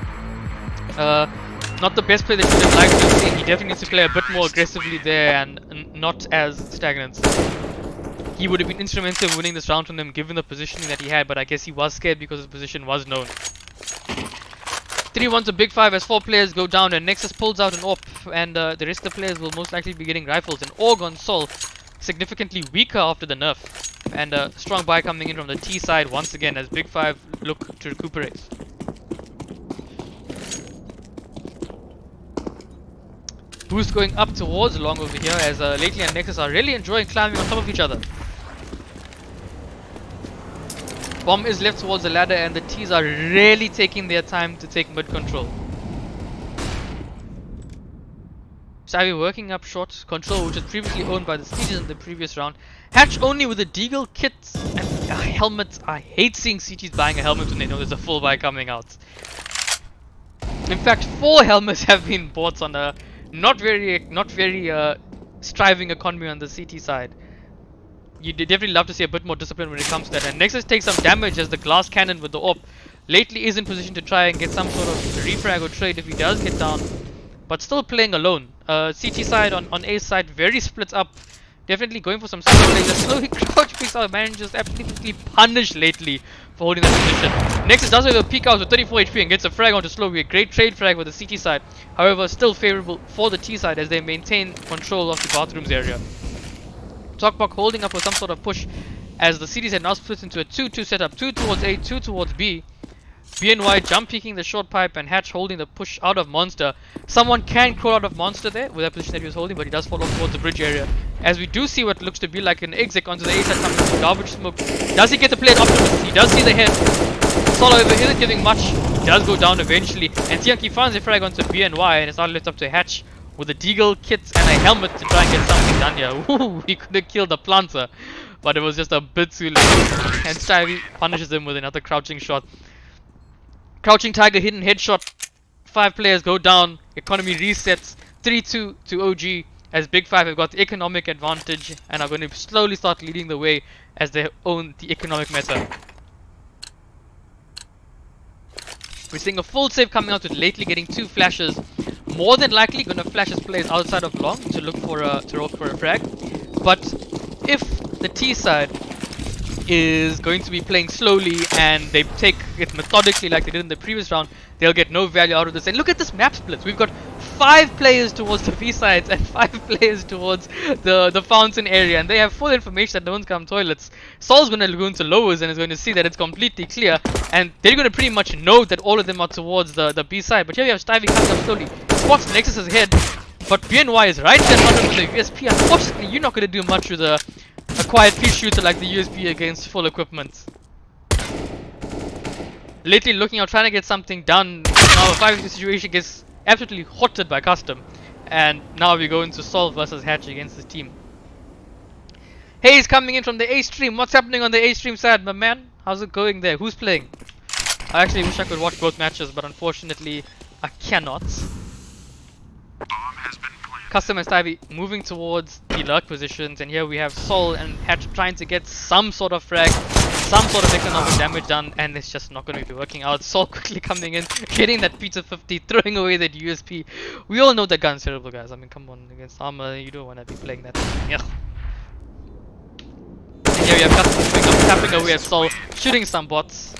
Speaker 2: Not the best play that you would have liked to have seen. He definitely needs to play a bit more aggressively there and not as stagnant. He would have been instrumental in winning this round from them given the positioning that he had, but I guess he was scared because his position was known. 3-1 to Big 5 as 4 players go down, and Nexus pulls out an AWP, and the rest of the players will most likely be getting rifles. And Org on Sol, significantly weaker after the nerf, and a strong buy coming in from the T side once again as Big 5 look to recuperate. Boost going up towards Long over here as Lately and Nexus are really enjoying climbing on top of each other. Bomb is left towards the ladder, and the T's are really taking their time to take mid control. Savvy working up short control, which was previously owned by the CTs in the previous round. Hatch only with a deagle kit and a helmet. I hate seeing CTs buying a helmet when they know there's a full buy coming out. In fact, 4 helmets have been bought on a not very striving economy on the CT side. You definitely love to see a bit more discipline when it comes to that. And Nexus takes some damage as the glass cannon with the AWP. Lately is in position to try and get some sort of refrag or trade if he does get down, but still playing alone. CT side on A side very split up. Definitely going for some solo plays. Slowly crouch picks out, manages absolutely punish Lately for holding that position. Nexus does have a peek out with 34 HP and gets a frag onto Slowy. A great trade frag with the CT side. However, still favorable for the T side as they maintain control of the bathrooms area. Talkbok holding up with some sort of push as the CTs had now split into a 2-2 setup. 2 towards A, 2 towards B. BNY jump peeking the short pipe and Hatch holding the push out of Monster. Someone can crawl out of Monster there with that position that he was holding, but he does fall off towards the bridge area. As we do see what looks to be like an exit onto the A side coming from garbage smoke. Does he get the play at Optimus? He does see the hit. Sol however isn't giving much. He does go down eventually. And Tianki finds a frag onto BNY, and it's now left up to Hatch with a deagle kit and a helmet to try and get something done here. Ooh, he could have killed the planter, but it was just a bit too late. And Stivey punishes him with another crouching shot. Crouching Tiger hidden headshot. 5 players go down. Economy resets. 3-2 to OG as Big 5 have got the economic advantage and are going to slowly start leading the way as they own the economic meta. We're seeing a full save coming out with Lately getting 2 flashes. More than likely going to flash his players outside of Long to look for a frag. But if the T side is going to be playing slowly and they take it methodically like they did in the previous round, they'll get no value out of this. And look at this map split. We've got 5 players towards the B sides and 5 players towards the fountain area, and they have full information that no one's come toilets. Sol's going to go into lowers and is going to see that it's completely clear, and they're going to pretty much know that all of them are towards the B side. But here we have Stivey coming up slowly. Spots Nexus's head, but BNY is right there in front of the USP. Unfortunately, you're not going to do much with a quiet pea shooter like the USP against full equipment. Lately looking out, trying to get something done. Now a 5v2 situation gets absolutely hotted by Custom, and now we go into Sol versus Hatch against this team. Hayes coming in from the A stream. What's happening on the A stream side, my man? How's it going there? Who's playing? I actually wish I could watch both matches, but unfortunately I cannot. Custom and Stivey moving towards the lurk positions, and here we have Sol and Hatch trying to get some sort of frag, some sort of economic damage done, and it's just not going to be working out. Sol quickly coming in, getting that pizza 50, throwing away that USP. We all know that gun's terrible, guys. I mean, come on, against armor, you don't want to be playing that. Ugh. And here we have Custom moving up, tapping away at Sol, shooting some bots.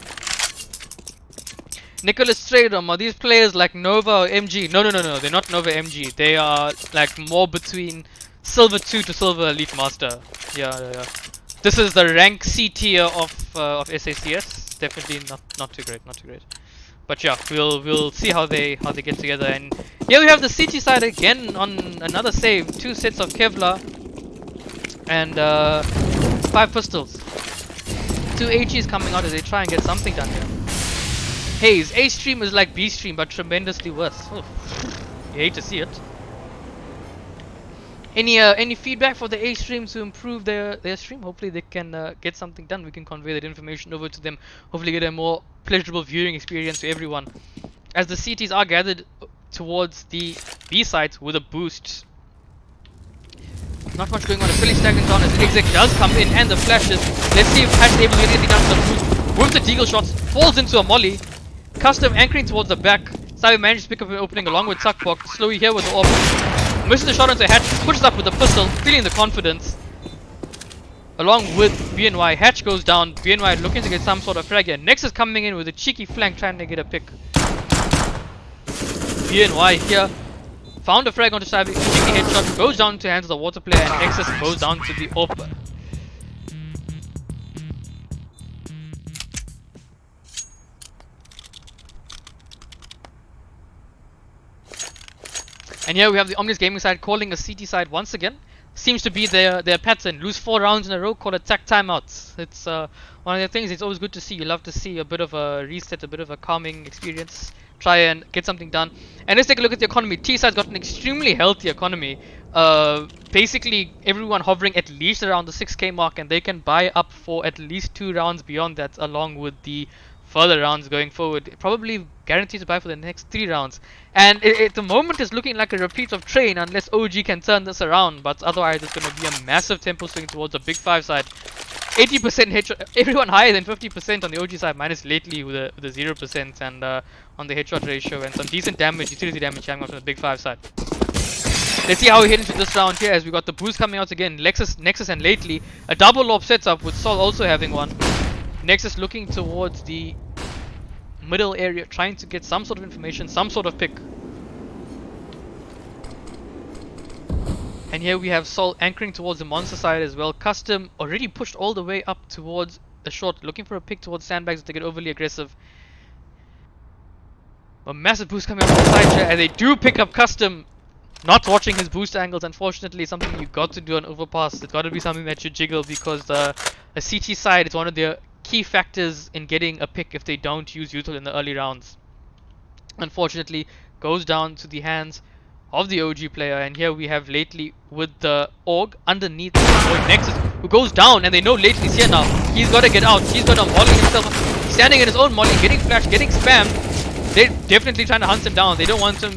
Speaker 2: Nicholas Stradom, are these players like Nova or MG? No, they're not Nova MG. They are like more between Silver 2 to Silver Elite Master. Yeah. This is the rank C tier of SACS. Definitely not too great, But yeah, we'll see how they get together. And here we have the CT side again on another save. 2 sets of Kevlar and 5 pistols. 2 HEs coming out as they try and get something done here. Haze, A stream is like B stream but tremendously worse. Oh, you hate to see it. Any feedback for the A stream to improve their stream? Hopefully they can get something done. We can convey that information over to them. Hopefully get a more pleasurable viewing experience to everyone. As the CTs are gathered towards the B sites with a boost. Not much going on. A fairly stagnant round as the exec does come in and the flashes. Let's see if Hatch is able to get anything done with the boost. With the deagle shots, falls into a molly. Custom anchoring towards the back. Sabi manages to pick up an opening along with Suckbok. Slowy here with the orb. Misses the shot onto Hatch, pushes up with the pistol, feeling the confidence. Along with BNY, Hatch goes down. BNY looking to get some sort of frag here. Nexus coming in with a cheeky flank, trying to get a pick. BNY here found a frag onto Sabi, cheeky headshot, goes down to hands of the water player, and Nexus goes down to the AWP. And here we have the Omnius gaming side calling a CT side once again. Seems to be their pattern. Lose 4 rounds in a row, call attack timeouts. It's one of the things it's always good to see. You love to see a bit of a reset, a bit of a calming experience. Try and get something done. And let's take a look at the economy. T side's got an extremely healthy economy. Basically everyone hovering at least around the 6k mark, and they can buy up for at least 2 rounds beyond that, along with the further rounds going forward. Probably guaranteed to buy for the next 3 rounds. And at the moment it's looking like a repeat of Train unless OG can turn this around. But otherwise it's going to be a massive tempo swing towards the Big 5 side. 80% headshot, everyone higher than 50% on the OG side, minus lately with a 0% and on the headshot ratio, and some decent damage, utility damage coming out from the Big 5 side. Let's see how we head into this round here as we got the boost coming out again. Nexus and lately a double AWP setup with Sol also having one. Nexus looking towards the middle area, trying to get some sort of information, some sort of pick. And here we have Sol anchoring towards the monster side as well. Custom already pushed all the way up towards the short, looking for a pick towards sandbags to get overly aggressive. A massive boost coming up from the side chair, and they do pick up Custom. Not watching his boost angles, unfortunately, something you got to do on Overpass. It's got to be something that you jiggle, because a CT side is one of their key factors in getting a pick if they don't use util in the early rounds. Unfortunately, goes down to the hands of the OG player, and here we have lately with the AUG underneath Nexus, who goes down, and they know lately's here now. He's got to get out. He's got to molly himself, standing in his own molly, getting flashed, getting spammed. They're definitely trying to hunt him down. They don't want him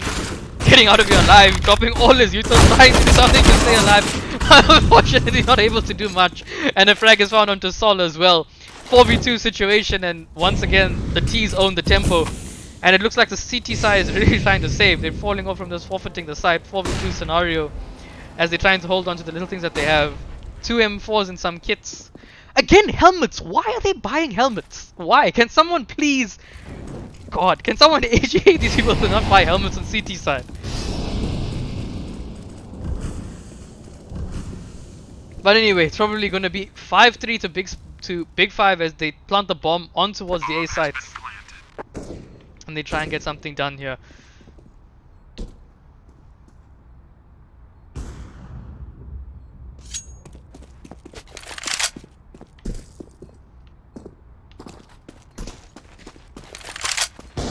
Speaker 2: getting out of here alive, dropping all his util, trying to do something to stay alive. Unfortunately not able to do much, and a frag is found onto Sol as well. 4v2 situation, and once again the T's own the tempo, and it looks like the CT side is really trying to save. They're falling off from this, forfeiting the side. 4v2 scenario as they're trying to hold on to the little things that they have. 2 M4s and some kits. Again, helmets. Why are they buying helmets? Why? Can someone please, God, can someone educate these people to not buy helmets on CT side? But anyway, it's probably going to be 5-3 to Big 5 as they plant the bomb on towards the A sites. And they try and get something done here.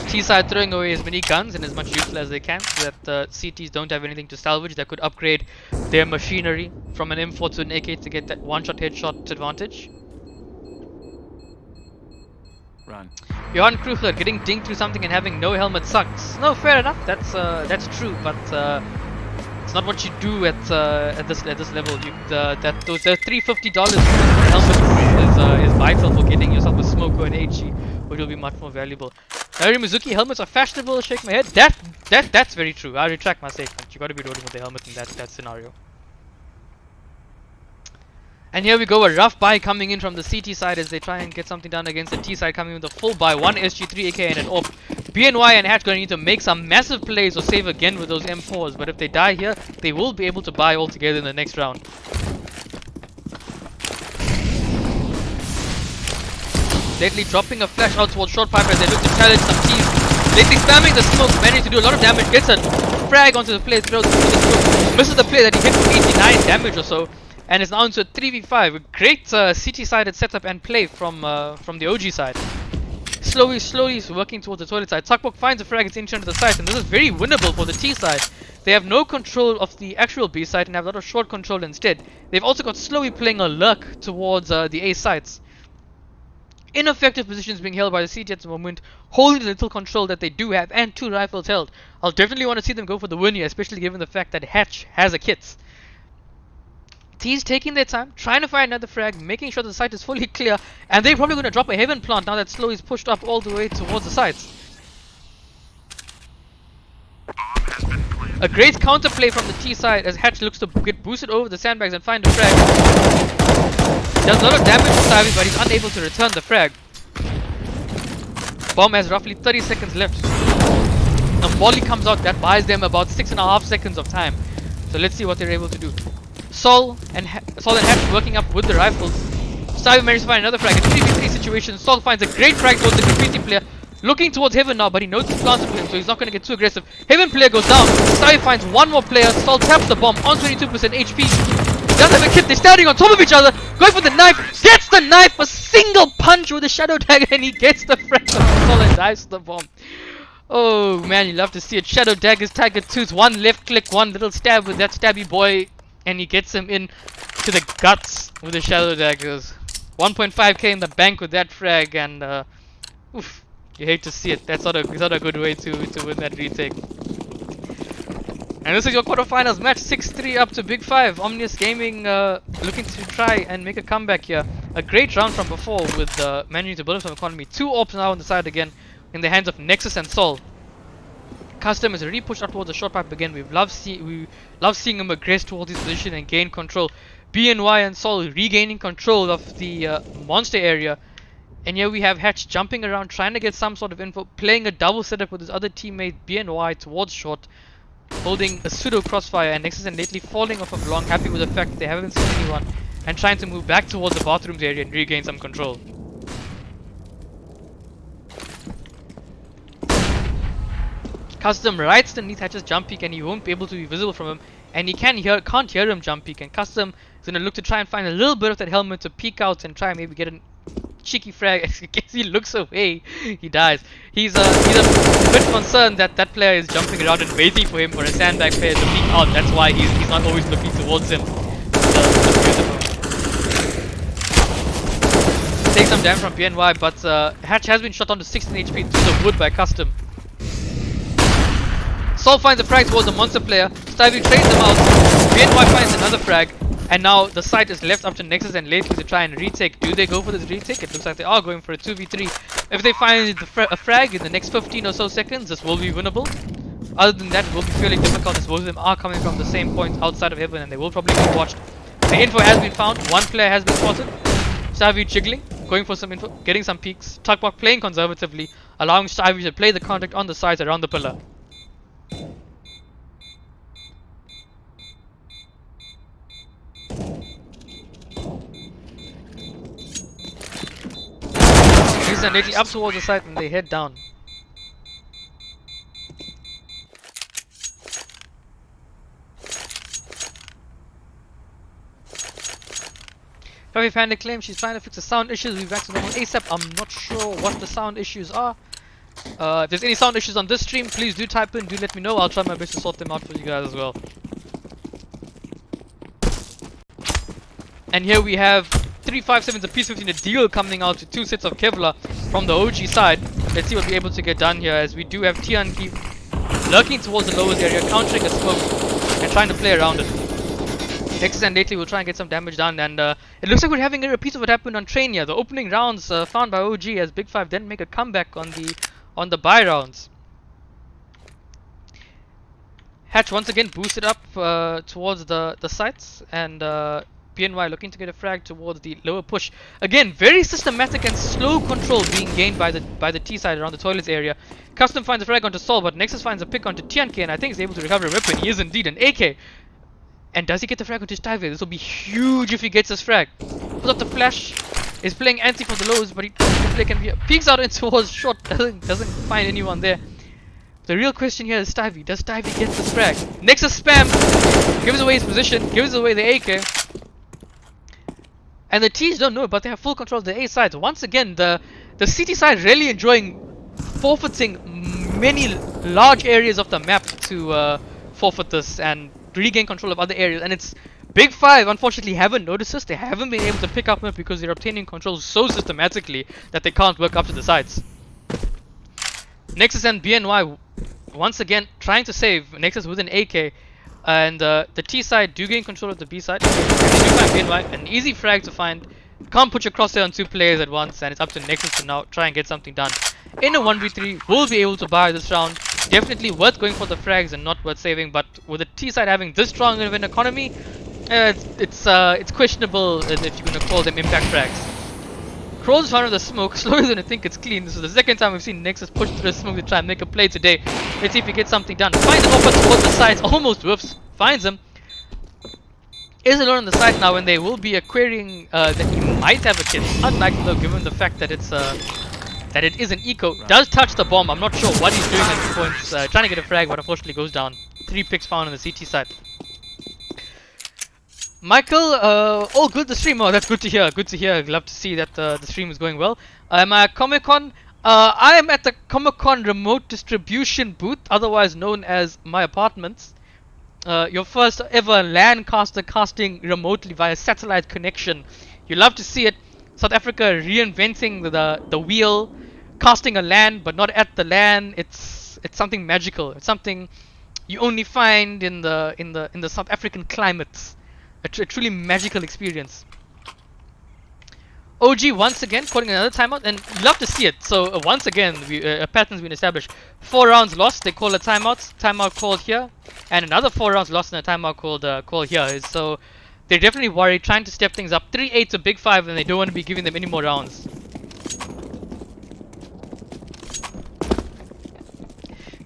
Speaker 2: T side throwing away as many guns and as much util as they can, so that CTs don't have anything to salvage that could upgrade their machinery from an M4 to an AK to get that one-shot headshot advantage.
Speaker 3: Run.
Speaker 2: Johan Kruger getting dinged through something and having no helmet sucks. No, fair enough. That's true, but it's not what you do at this level. Those $350 helmets is vital for getting yourself a Smoko and HE, which will be much more valuable. Nairi Mizuki helmets are fashionable. Shake my head. That's very true. I retract my statement. You got to be rolling with the helmet in that scenario. And here we go, a rough buy coming in from the CT side as they try and get something done against the T side, coming with a full buy, 1 SG3 AK and an AWP. BNY and Hatch going to need to make some massive plays or save again with those M4s, but if they die here, they will be able to buy altogether in the next round. Lately dropping a flash out towards short pipe as they look to challenge some teams. Lately spamming the smoke, managing to do a lot of damage, gets a frag onto the play, throws the smoke, misses the play that he hit for 89 damage or so, and is now into a 3v5. A great CT-sided setup and play from the OG side. Slowly working towards the toilet side. Tuckbook finds a frag, it's into the side, and this is very winnable for the T side. They have no control of the actual B side and have a lot of short control instead. They've also got slowly playing a lurk towards the A sides. Ineffective positions being held by the CT at the moment, holding the little control that they do have, and 2 rifles held. I'll definitely want to see them go for the win here, especially given the fact that Hatch has a kit. T's taking their time, trying to find another frag, making sure the site is fully clear, and they're probably going to drop a heaven plant now that Slow is pushed up all the way towards the sites. A great counterplay from the T side as Hatch looks to get boosted over the sandbags and find a frag. Does a lot of damage to Savi, but he's unable to return the frag. Bomb has roughly 30 seconds left. A volley comes out that buys them about 6.5 seconds of time. So let's see what they're able to do. Sol and Hatch working up with the rifles. Savi manages to find another frag. In 3v3 situation, Sol finds a great frag towards the graffiti player. Looking towards Heaven now, but he knows it's planted for him, so he's not going to get too aggressive. Heaven player goes down. Savi finds one more player. Sol taps the bomb on 22% HP. Doesn't have a kit, they're standing on top of each other, going for the knife, gets the knife, a single punch with a shadow dagger, and he gets the frag of Sol and dives the bomb. Oh man, you love to see it. Shadow daggers, tiger tooth, one left click, one little stab with that stabby boy, and he gets him in to the guts with the shadow daggers. 1.5k in the bank with that frag, and oof, you hate to see it. That's not a good way to win that retake. And this is your quarterfinals match, 6-3 up to Big 5. Omnius Gaming looking to try and make a comeback here. A great round from before with managing to build up some economy. 2 orbs now on the side again in the hands of Nexus and Sol. Custom is already pushed up towards the short pipe again. We love seeing him aggress towards his position and gain control. BNY and Sol regaining control of the monster area. And here we have Hatch jumping around, trying to get some sort of info, playing a double setup with his other teammate BNY towards short, holding a pseudo crossfire, and Nexus and lately falling off of long, happy with the fact that they haven't seen anyone, and trying to move back towards the bathrooms area and regain some control. Custom right underneath Hatch's jump peak, and he won't be able to be visible from him, and he can't hear him jump peak, and Custom is going to look to try and find a little bit of that helmet to peek out and try and maybe get an cheeky frag. As he looks away, he dies. He's a bit concerned that that player is jumping around and waiting for him for a sandbag player to peek out. That's why he's not always looking towards him. Take some damage from BNY, but Hatch has been shot down to 16 HP through the wood by Custom. Sol finds a frag towards the monster player. Stevie trades him out. BNY finds another frag. And now the site is left up to Nexus and Lately to try and retake. Do they go for this retake? It looks like they are going for a 2v3. If they find a frag in the next 15 or so seconds, this will be winnable. Other than that, it will be fairly difficult as both of them are coming from the same point outside of Heaven and they will probably be watched. The info has been found. One player has been spotted. Savi jiggling, going for some info, getting some peeks. Tuckbok playing conservatively, allowing Savi to play the contact on the sides around the pillar. And lately up towards the side and they head down. Ravi Panda claims she's trying to fix the sound issues. We'll be back to normal ASAP. I'm not sure what the sound issues are. If there's any sound issues on this stream, please do type in, do let me know. I'll try my best to sort them out for you guys as well. And here we have 357s apiece, 15 a deal coming out to 2 sets of Kevlar from the OG side. Let's see what we're able to get done here as we do have Tianki lurking towards the lowest area, countering a smoke and trying to play around it. Nexus and Lately will try and get some damage done, and it looks like we're having a repeat of what happened on Train here. The opening rounds found by OG as Big 5 then make a comeback on the buy rounds. Hatch once again boosted up towards the sites, and BNY looking to get a frag towards the lower push. Again, very systematic and slow control being gained by the T side around the toilets area. Custom finds a frag onto Sol, but Nexus finds a pick onto Tianke, and I think he's able to recover a weapon. He is indeed an AK. And does he get the frag onto Stuyve? This will be huge if he gets this frag. Pulls up the flash, is playing anti for the lows, but he peeks out in towards short, doesn't find anyone there. The real question here is Stuyve. Does Stuyve get this frag? Nexus spam, gives away his position, gives away the AK. And the T's don't know it, but they have full control of the A side. Once again, the CT side really enjoying forfeiting many large areas of the map to forfeit this and regain control of other areas. And it's Big 5 unfortunately haven't noticed this. They haven't been able to pick up it because they're obtaining control so systematically that they can't work up to the sides. Nexus and BNY once again trying to save. Nexus with an AK, and the T side do gain control of the B side. They do find BNY, an easy frag to find. Can't put your crosshair on two players at once, and it's up to Nexus to now try and get something done. In a 1v3, will be able to buy this round. Definitely worth going for the frags and not worth saving, but with the T side having this strong of an economy, it's questionable if you're going to call them impact frags. Crawls out of the smoke, slowly than I think it's clean. This is the second time we've seen Nexus push through the smoke to try and make a play today. Let's see if he gets something done. Finds an open towards the sides, almost whiffs, finds him. Is alone on the side now, and they will be querying that he might have a kit. Unlikely though, given the fact that it's that it is an eco. Does touch the bomb. I'm not sure what he's doing at this point. Trying to get a frag, but unfortunately goes down. 3 picks found on the CT side. Michael, all good the stream. Oh, that's good to hear. Good to hear. Love to see that the stream is going well. Am I at Comic Con? I am at the Comic Con remote distribution booth, otherwise known as my apartments. Your first ever LAN caster casting remotely via satellite connection. You love to see it. South Africa reinventing the wheel, casting a LAN, but not at the LAN. It's something magical. It's something you only find in the South African climates. A truly magical experience. OG once again calling another timeout, and you love to see it. So once again, a pattern's been established. 4 rounds lost, they call a timeout. Timeout called here, and another 4 rounds lost and a timeout called here. So they're definitely worried, trying to step things up. 3-8 to Big 5, and they don't want to be giving them any more rounds.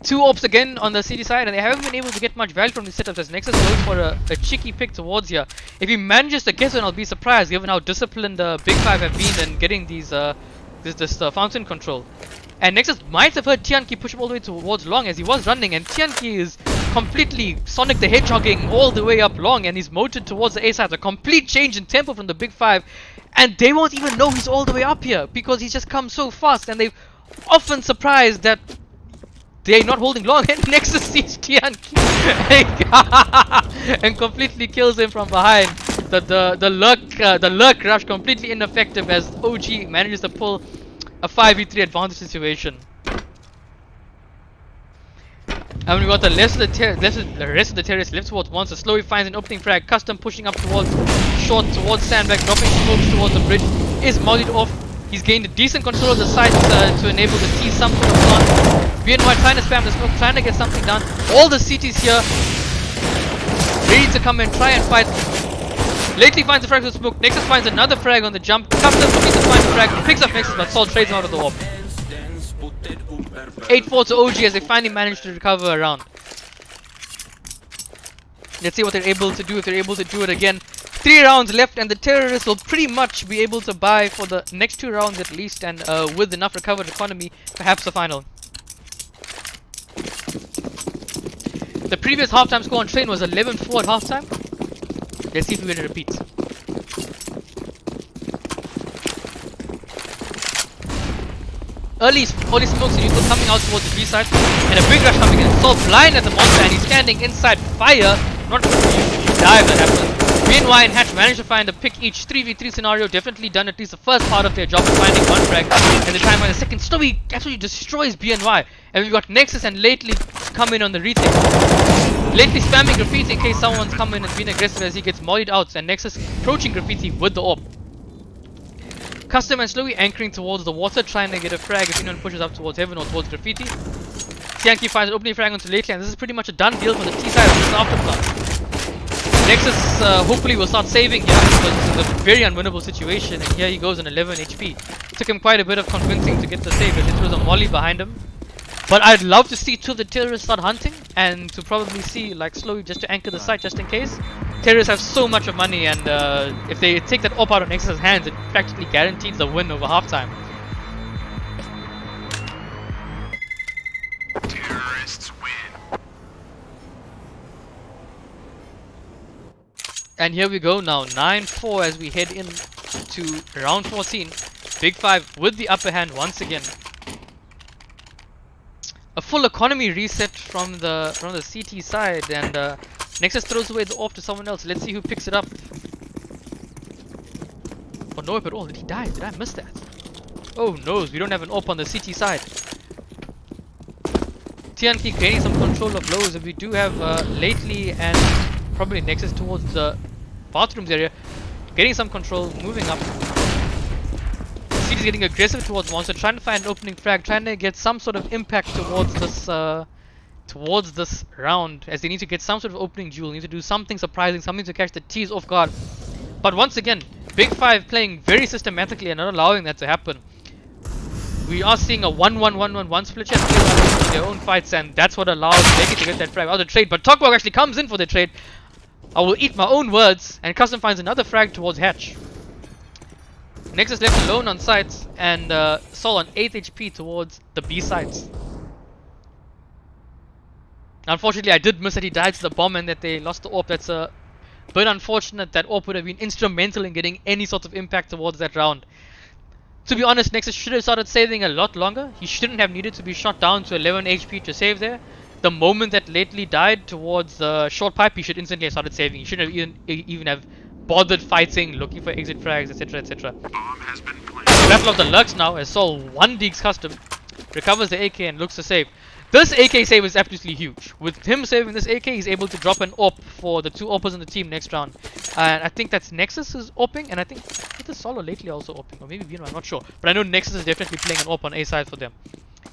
Speaker 2: Two ops again on the CT side, and they haven't been able to get much value from the setups as Nexus goes for a cheeky pick towards here. If he manages to get one, I'll be surprised given how disciplined Big 5 have been in getting these this fountain control. And Nexus might have heard Tianke push him all the way towards long as he was running, and Tianke is completely Sonic the Hedgehogging all the way up long, and he's motored towards the A side. A complete change in tempo from the Big 5, and they won't even know he's all the way up here because he's just come so fast, and they've often surprised that they're not holding long, and Nexus sees Tianke and completely kills him from behind. The lurk rush completely ineffective as OG manages to pull a 5v3 advantage situation. And we got the rest of the terrace left towards once. So slowly finds an opening frag. Custom pushing up towards short towards sandbag, dropping smokes towards the bridge. Is mollied off. He's gained a decent control of the sides to enable the T some sort of plan. BNY trying to spam the smoke, trying to get something done. All the CTs here ready to come and try and fight. Lately finds a frag with smoke. Nexus finds another frag on the jump. Custom looking to find a frag. Picks up Nexus, but Sol trades him out of the orb. 8-4 to OG as they finally manage to recover a round. Let's see what they're able to do, if they're able to do it again. 3 rounds left, and the terrorists will pretty much be able to buy for the next 2 rounds at least, and with enough recovered economy, perhaps the final. The previous halftime score on Train was 11-4 at halftime. Let's see if we can repeat. Early smokes and Yuko coming out towards the B side, and a big rush coming in. So blind at the monster, and he's standing inside fire. Not sure if you dive that happens. BNY and Hatch managed to find a pick each 3v3 scenario. Definitely done at least the first part of their job of finding one frag. And the time on the second, Snowy absolutely destroys BNY. And we've got Nexus and Lately come in on the retake. Lately spamming Graffiti in case someone's come in and been aggressive as he gets mollied out. And Nexus approaching Graffiti with the orb. Custom and Slowy anchoring towards the water, trying to get a frag if anyone pushes up towards Heaven or towards Graffiti. Tianke finds an opening frag onto Lately, and this is pretty much a done deal for the T side of this afterplot. Nexus hopefully will start saving here because this is a very unwinnable situation, and here he goes on 11 HP. It took him quite a bit of convincing to get the save as he throws a molly behind him. But I'd love to see two of the terrorists start hunting and to probably see like slowly just to anchor the site just in case. Terrorists have so much of money, and if they take that op out of Nexus's hands, it practically guarantees the win over halftime.
Speaker 1: Terrorists win.
Speaker 2: And here we go now, 9-4 as we head in to round 14. Big 5 with the upper hand once again. A full economy reset from the CT side, and Nexus throws away the AWP to someone else. Let's see who picks it up. Oh, no AWP at all. Did he die? Did I miss that? Oh no, we don't have an AWP on the CT side. TNK gaining some control of lows, and we do have Lately and probably Nexus towards the bathrooms area. Getting some control, moving up. CT is getting aggressive towards Monster, trying to find an opening frag, trying to get some sort of impact towards this round, as they need to get some sort of opening duel, need to do something surprising, something to catch the T's off guard. But once again, Big 5 playing very systematically and not allowing that to happen. We are seeing a 1-1-1-1-1 split here, in their own fights, and that's what allows Becky to get that frag out of the trade. But Tokbog actually comes in for the trade. I will eat my own words, and Custom finds another frag towards Hatch. Nexus left alone on sites, and Sol on 8 HP towards the B sites. Unfortunately, I did miss that he died to the bomb and that they lost the AWP. That's a bit unfortunate. That AWP would have been instrumental in getting any sort of impact towards that round. To be honest, Nexus should have started saving a lot longer. He shouldn't have needed to be shot down to 11 HP to save there. The moment that Lately died towards the short pipe, he should instantly have started saving. He shouldn't have even have bothered fighting, looking for exit frags, etc, etc. Battle of the Lurks now, as Sol 1-deeks Custom, recovers the AK and looks to save. This AK save is absolutely huge. With him saving this AK, he's able to drop an AWP for the two AWPers in the team next round. And I think that's Nexus is AWPing, and I think the Sol Lately also AWPing, or maybe Vino, I'm not sure. But I know Nexus is definitely playing an AWP on A side for them.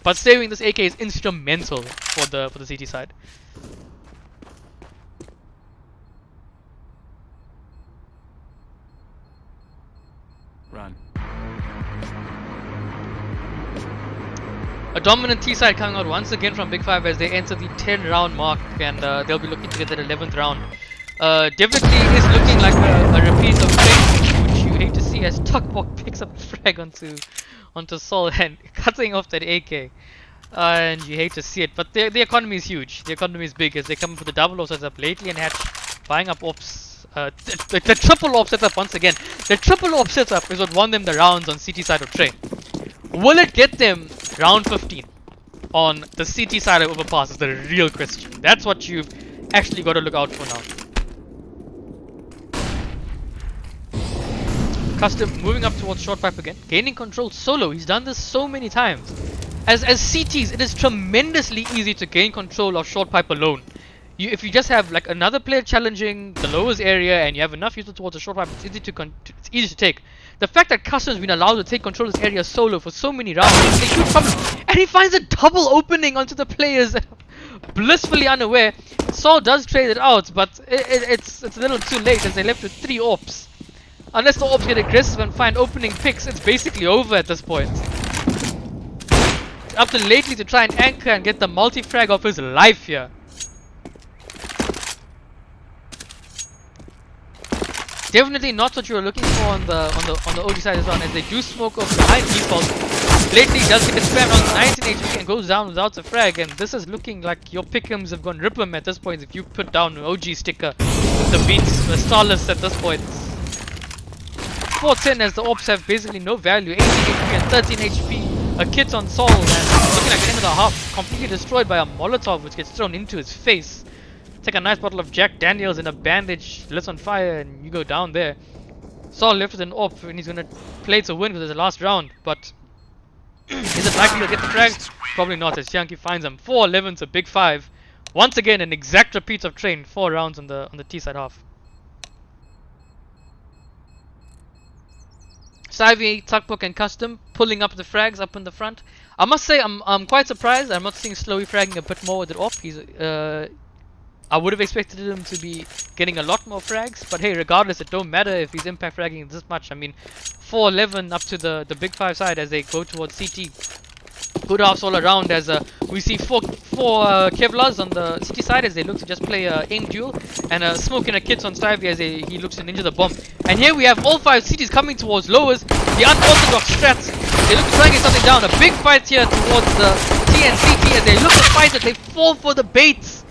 Speaker 2: But saving this AK is instrumental for the CT side.
Speaker 3: Run.
Speaker 2: A dominant T side coming out once again from Big 5 as they enter the 10 round mark, and they'll be looking to get that 11th round. Definitely is looking like a repeat of things which you hate to see, as Tuckbok picks up the frag onto Sol and cutting off that AK. And you hate to see it, but the economy is huge. The economy is big as they come for the double AWP setup. Lately and Hatch buying up AWPs. The triple AWP setup once again. The triple AWP setup is what won them the rounds on CT side of Train. Will it get them round 15 on the CT side of Overpass is the real question. That's what you've actually got to look out for now. Custom moving up towards short pipe again, gaining control solo. He's done this so many times. As CTs, it is tremendously easy to gain control of short pipe alone. If you just have like another player challenging the lowest area and you have enough users towards the short pipe, it's easy to take. The fact that Custom's been allowed to take control of this area solo for so many rounds is a huge problem. And he finds a double opening onto the players, blissfully unaware. Sol does trade it out, but it's a little too late as they left with 3 AWPs. Unless the AWPs get aggressive and find opening picks, it's basically over at this point. Up to Lately to try and anchor and get the multi-frag of his life here. Definitely not what you were looking for on the OG side as well, as they do smoke off behind default. Lately does get spammed on 19 HP and goes down without a frag, and this is looking like your pick'ems have gone rip'em at this point if you put down an OG sticker with the beats, the starless at this point. 410 as the AWPs have basically no value, 18 HP and 13 HP, a kit on Sol, and looking like the end of the half, completely destroyed by a Molotov which gets thrown into his face. Take a nice bottle of Jack Daniels and a bandage, lit on fire, and you go down there. Sol left with an AWP and he's gonna play to win because it's the last round, but is it likely to get the frag? Probably not, as Yankee finds him. 4-11 to Big 5. Once again, an exact repeat of Train, 4 rounds on the T side half. Savvy, Tuckbook and Custom pulling up the frags up in the front. I must say I'm quite surprised. I'm not seeing Slowy fragging a bit more with it off. I would have expected him to be getting a lot more frags, but hey, regardless, it don't matter if he's impact fragging this much. I mean, 4-11 up to the big 5 side as they go towards CT. Good halves all around as we see four Kevlars on the CT side as they look to just play aim duel, and Smoke in a kit on Stivey as he looks to ninja the bomb. And here we have all 5 CTs coming towards lowers, the unorthodox strats. They look to try and get something down. A big fight here towards the T and CT as they look to fight it. They fall for the baits,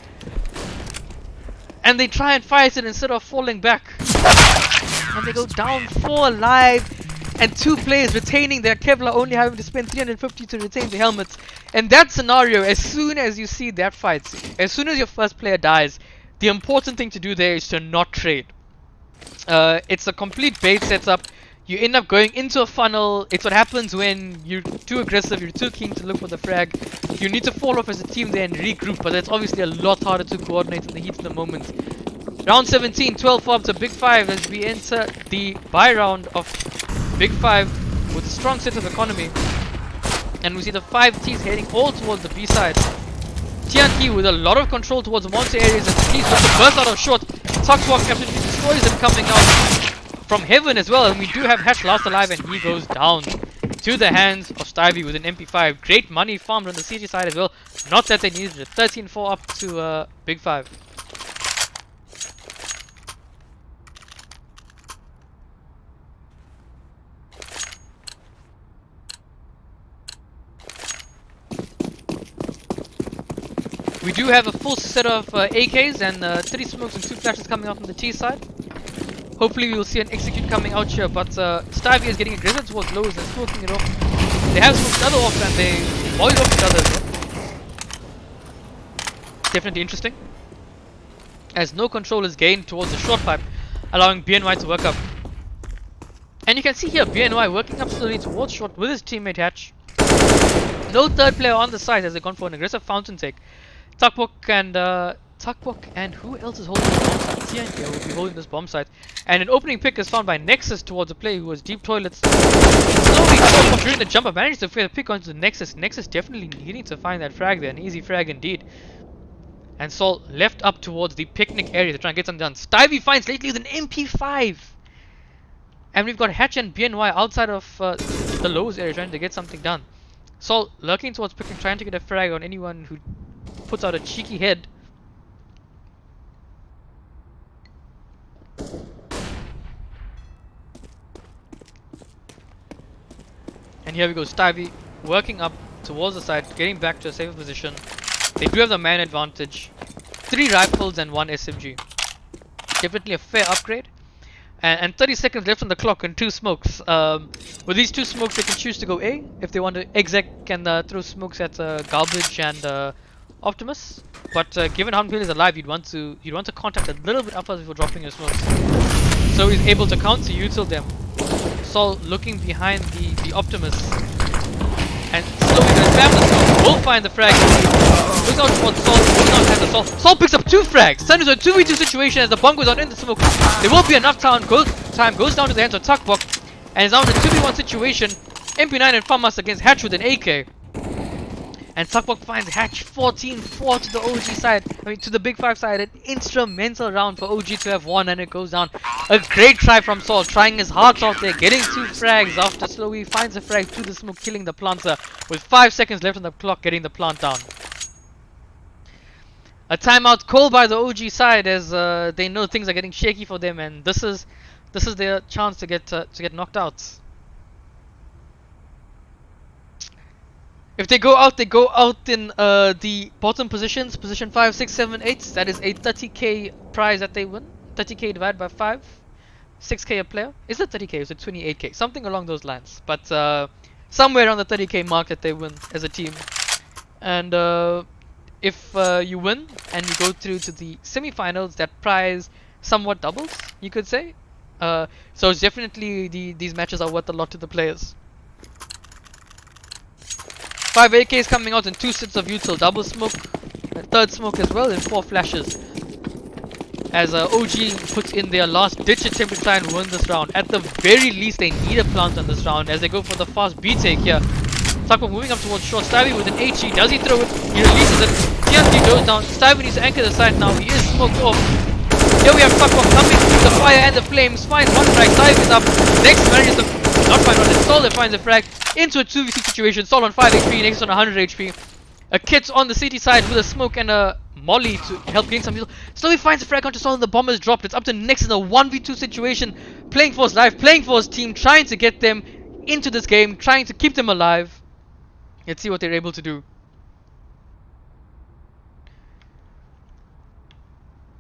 Speaker 2: and they try and fight it instead of falling back. And they go down 4 alive. And 2 players retaining their Kevlar, only having to spend 350 to retain the helmets. And that scenario, as soon as you see that fight, as soon as your first player dies, the important thing to do there is to not trade. It's a complete bait setup. You end up going into a funnel. It's what happens when you're too aggressive, you're too keen to look for the frag. You need to fall off as a team there and regroup, but that's obviously a lot harder to coordinate in the heat of the moment. Round 17, 12 up to Big 5 as we enter the buy round of Big 5 with a strong set of economy. And we see the 5 T's heading all towards the B side. TNT with a lot of control towards the monster areas as the T's look to burst out of short. Tuxwalk absolutely destroys them coming out from heaven as well. And we do have Hatch last alive and he goes down to the hands of Stivey with an MP5. Great money farmed on the CG side as well. Not that they needed it. 13-4 up to Big 5. We do have a full set of AKs and 3 smokes and 2 flashes coming out from the T side. Hopefully we will see an execute coming out here, but Stivey is getting aggressive towards lows and smoking it off. They have smoked each other off and they volleyed off each other as well. Definitely interesting, as no control is gained towards the short pipe, allowing BNY to work up. And you can see here BNY working up slowly towards short with his teammate Hatch. No third player on the side as they've gone for an aggressive fountain take. Tuckbook and who else is holding the bomb site? TNK will be holding this bomb site. And an opening pick is found by Nexus towards a player who was deep toilets. Slowly during the jumper manages to fail the pick onto the Nexus. Nexus definitely needing to find that frag there, an easy frag indeed. And Sol left up towards the picnic area to try and get something done. Stivey finds lately with an MP5. And we've got Hatch and BNY outside of the lows area trying to get something done. Sol lurking towards picnic, trying to get a frag on anyone who puts out a cheeky head. And here we go, Stivey working up towards the side, getting back to a safer position. They do have the man advantage. 3 rifles and 1 SMG. Definitely a fair upgrade. And 30 seconds left on the clock and 2 smokes. With these 2 smokes they can choose to go A if they want to exec and throw smokes at Garbage and Optimus. But given how many is alive, you'd want to contact a little bit up first before dropping your smokes. So he's able to counter util them. Sol looking behind the Optimus. And slowly gonna spam the smoke. Will find the frag. Looks out towards Sol. Will not have the Sol. Sol picks up 2 frags. Turns into a 2v2 situation as the bomb goes out in the smoke. There will be enough time goes down to the hands of Tuckbox. And it's now in a 2v1 situation. MP9 and Famas against Hatch with an AK. And Tuckbox finds Hatch 14-4 to the OG side. To the Big 5 side. An instrumental round for OG to have won, and it goes down. A great try from Sol, trying his heart out there, getting 2 frags after slowly finds a frag to the smoke, killing the planter. With 5 seconds left on the clock, getting the plant down. A timeout called by the OG side as they know things are getting shaky for them, and this is their chance to get knocked out. If they go out in the bottom positions, position 5, 6, 7, 8. That is a 30k prize that they win. 30k divided by 5, 6k a player. Is it 30k or is it 28k? Something along those lines. But somewhere around the 30k mark that they win as a team. And if you win and you go through to the semi-finals, that prize somewhat doubles, you could say. So it's definitely these matches are worth a lot to the players. 5 AKs coming out in 2 sets of util, double smoke, a 3rd smoke as well, and 4 flashes. As OG puts in their last ditch attempt to try and win this round. At the very least, they need a plant on this round as they go for the fast B take here. Tuckball moving up towards short. Stabby with an HE. Does he throw it? He releases it. TNT goes down. Stabby needs to anchor the side now. He is smoked off. Here we have Tuckball coming through the fire and the flames. Finds one frag. Stabby is up. Next manages to not find one. It's Sol that finds a frag into a 2v2 situation. Sol on 5 HP. Next on 100 HP. A kit on the city side with a smoke and a molly to help gain some heal. Slowly finds a frag onto Sol and the bomb is dropped. It's up to Nex in a 1v2 situation. Playing for his life, playing for his team, trying to get them into this game, trying to keep them alive. Let's see what they're able to do.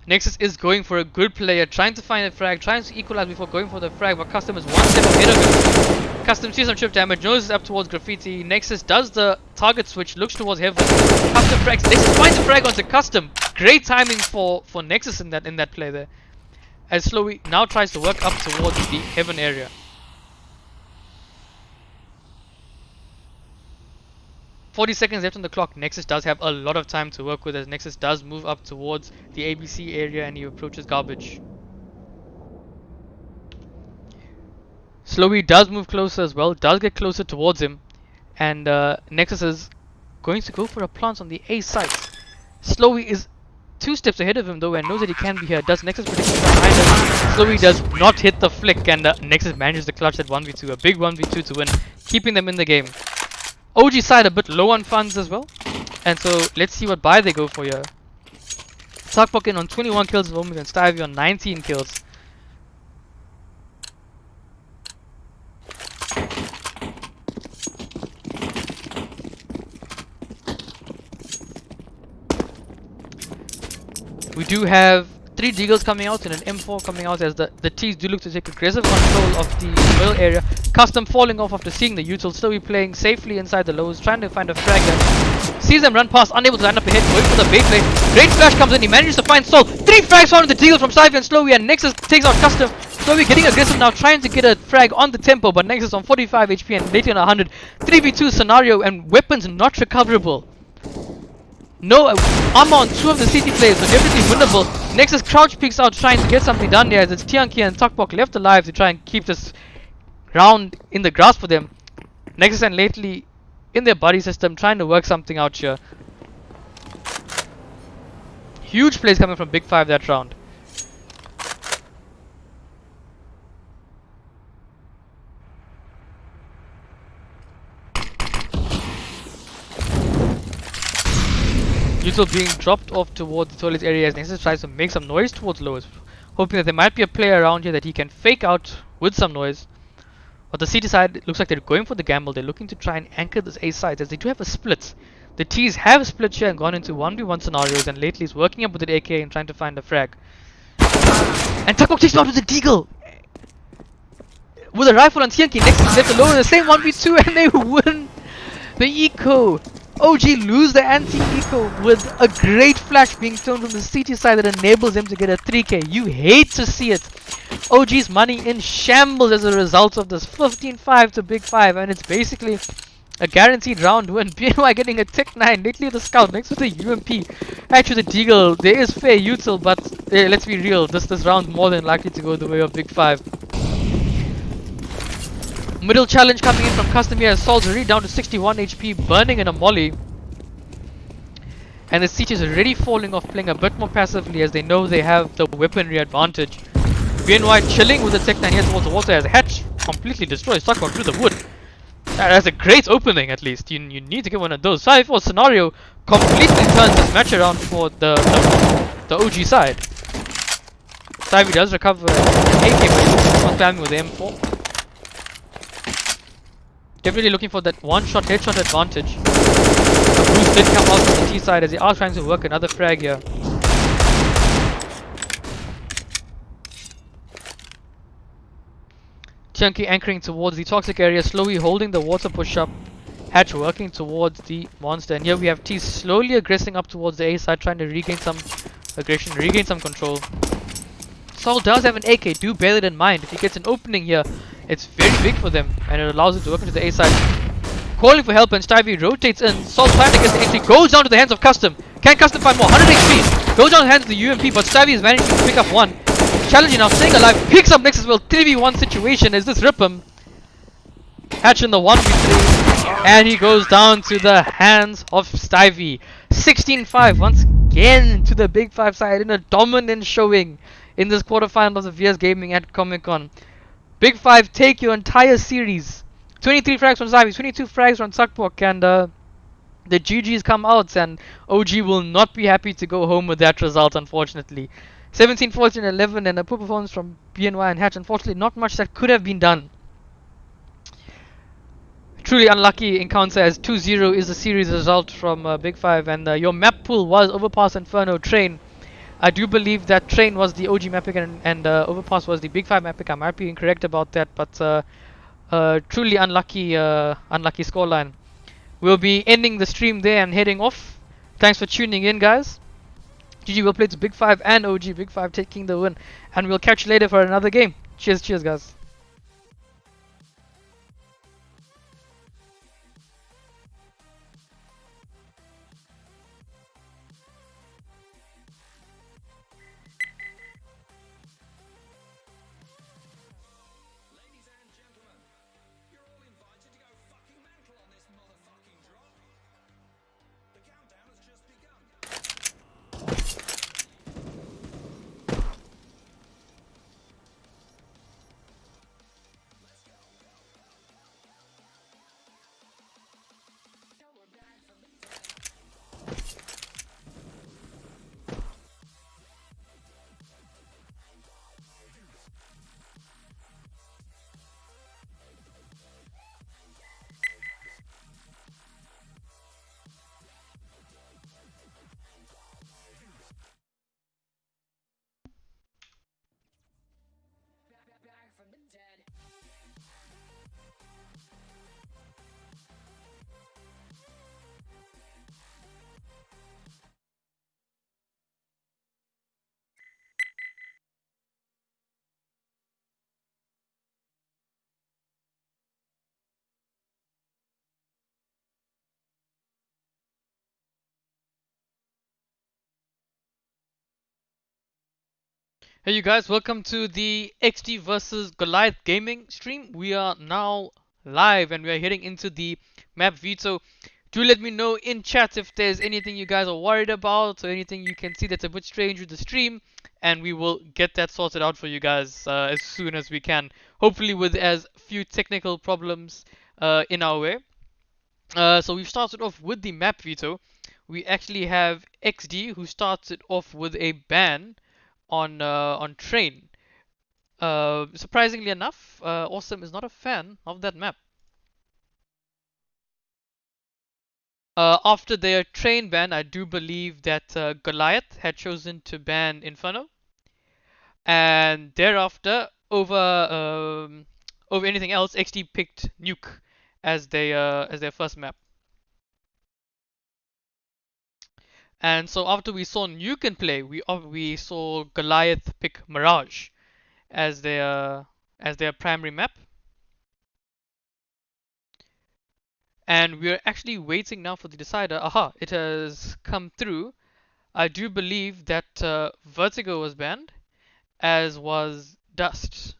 Speaker 2: Nexus is going for a good player, trying to find a frag, trying to equalize before going for the frag, but Custom is one step ahead of him. Custom sees some chip damage, noses up towards Graffiti. Nexus does the target switch, looks towards Heaven. Custom frags. Nexus finds a frag onto Custom. Great timing for Nexus in that play there. As Slowly now tries to work up towards the Heaven area. "40 seconds left on the clock." Nexus does have a lot of time to work with as Nexus does move up towards the ABC area and he approaches Garbage. Slowly does move closer as well, does get closer towards him, and Nexus is going to go for a plant on the A site. Slowly is 2 steps ahead of him though and knows that he can be here. Does Nexus predict behind him? Slowly does not hit the flick and Nexus manages to clutch that 1v2, a big 1v2 to win, keeping them in the game. OG side a bit low on funds as well, and so let's see what buy they go for here. Tuckbuck on 21 kills at the moment and Stivey on 19 kills. We do have 3 Deagles coming out and an M4 coming out as the T's do look to take aggressive control of the middle area. Custom falling off after seeing the util, Slowly playing safely inside the lows, trying to find a frag. Sees them run past, unable to land up ahead, going for the bait play. Great flash comes in, he manages to find Sol. 3 frags found with the Deagle from Sivy and Slowly, and Nexus takes out Custom. Slowly getting aggressive now, trying to get a frag on the tempo, but Nexus on 45 HP and lately on 100. 3v2 scenario and weapons not recoverable. No armor on 2 of the CT players, so definitely winnable. Nexus crouch peeks out trying to get something done here as it's Tianki and Tuckbok left alive to try and keep this round in the grasp for them. Nexus and lately in their body system trying to work something out here. Huge plays coming from Big 5 that round. Util being dropped off towards the toilet area as Nexus tries to make some noise towards lowers, hoping that there might be a player around here that he can fake out with some noise. But the CT side, it looks like they're going for the gamble. They're looking to try and anchor this A side as they do have a split. The T's have split here and gone into 1v1 scenarios, and lately is working up with the AK and trying to find a frag. And Tuckbok takes him out with a Deagle! With a rifle on Tianki, Nexus left alone in the same 1v2 and they win the eco! OG lose the anti-eco with a great flash being thrown from the CT side that enables them to get a 3k. You hate to see it. OG's money in shambles as a result of this 15-5 to Big 5, and it's basically a guaranteed round win. BNY getting a Tech 9, lately the Scout, next with the UMP. Actually the Deagle, there is fair util, but let's be real, this round more than likely to go the way of Big 5. Middle challenge coming in from Custom here as Sol's already down to 61 HP, burning in a molly. And the CT is already falling off, playing a bit more passively as they know they have the weaponry advantage. BNY chilling with the Tech 9 here towards the water as Hatch completely destroys Tuckbok through the wood. That's a great opening at least. You need to get one of those. 5-4 scenario completely turns this match around for the OG side. Sivy does recover an AK, but not spamming with the M4. Definitely looking for that one-shot headshot advantage. The boost did come out from the T side as they are trying to work another frag here. Chunky anchoring towards the toxic area, slowly holding the water push up. Hatch working towards the monster, and here we have T slowly aggressing up towards the A side, trying to regain some aggression, regain some control. Sol does have an AK, do bear that in mind. If he gets an opening here, it's very big for them, and it allows him to work into the A side. Calling for help, and Stivey rotates in. Sol trying to get the entry, goes down to the hands of Custom. Can Custom find more? 100 HP. Goes down to the hands of the UMP, but Stivey is managing to pick up one. Challenging now, staying alive, picks up next as well. 3v1 situation. Is this rip him? Hatch in the 1v3. And he goes down to the hands of Stivey. 16-5 once again to the Big 5 side in a dominant showing in this quarterfinal of the VS Gaming at Comic Con. Big 5 take your entire series. 23 frags from Stivey, 22 frags from Sakpok, and the GGs come out, and OG will not be happy to go home with that result, unfortunately. 17, 14, 11, and a poor performance from BNY and Hatch. Unfortunately, not much that could have been done. Truly unlucky encounter, as 2-0 is the series result from Big 5, and your map pool was Overpass, Inferno, Train. I do believe that Train was the OG map pick and Overpass was the Big 5 map pick. I might be incorrect about that, but truly unlucky scoreline. We'll be ending the stream there and heading off. Thanks for tuning in, guys. GG, well played to Big 5 and OG. Big 5 taking the win. And we'll catch you later for another game. Cheers, guys. Hey you guys, welcome to the XD versus Goliath gaming stream. We are now live and we are heading into the map veto. Do let me know in chat if there's anything you guys are worried about or anything you can see that's a bit strange with the stream, and we will get that sorted out for you guys as soon as we can. Hopefully with as few technical problems in our way. So we've started off with the map veto. We actually have XD who started off with a ban on Train. Surprisingly enough, Awesome is not a fan of that map. After their Train ban, I do believe that Goliath had chosen to ban Inferno, and thereafter, over anything else, XD picked Nuke as their first map. And so after we saw Nuke in play, we saw Goliath pick Mirage as their primary map. And we're actually waiting now for the decider. Aha, it has come through. I do believe that Vertigo was banned, as was Dust.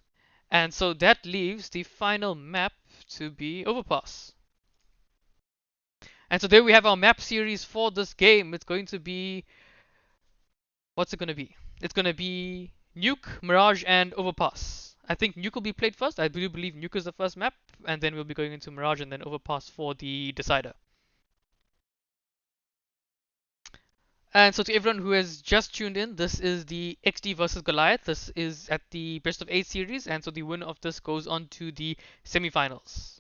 Speaker 2: And so that leaves the final map to be Overpass. And so there we have our map series for this game. It's going to be... What's it going to be? It's going to be Nuke, Mirage, and Overpass. I think Nuke will be played first. I do believe Nuke is the first map, and then we'll be going into Mirage and then Overpass for the decider. And so to everyone who has just tuned in, this is the XD versus Goliath. This is at the best of 8 series, and so the winner of this goes on to the semifinals.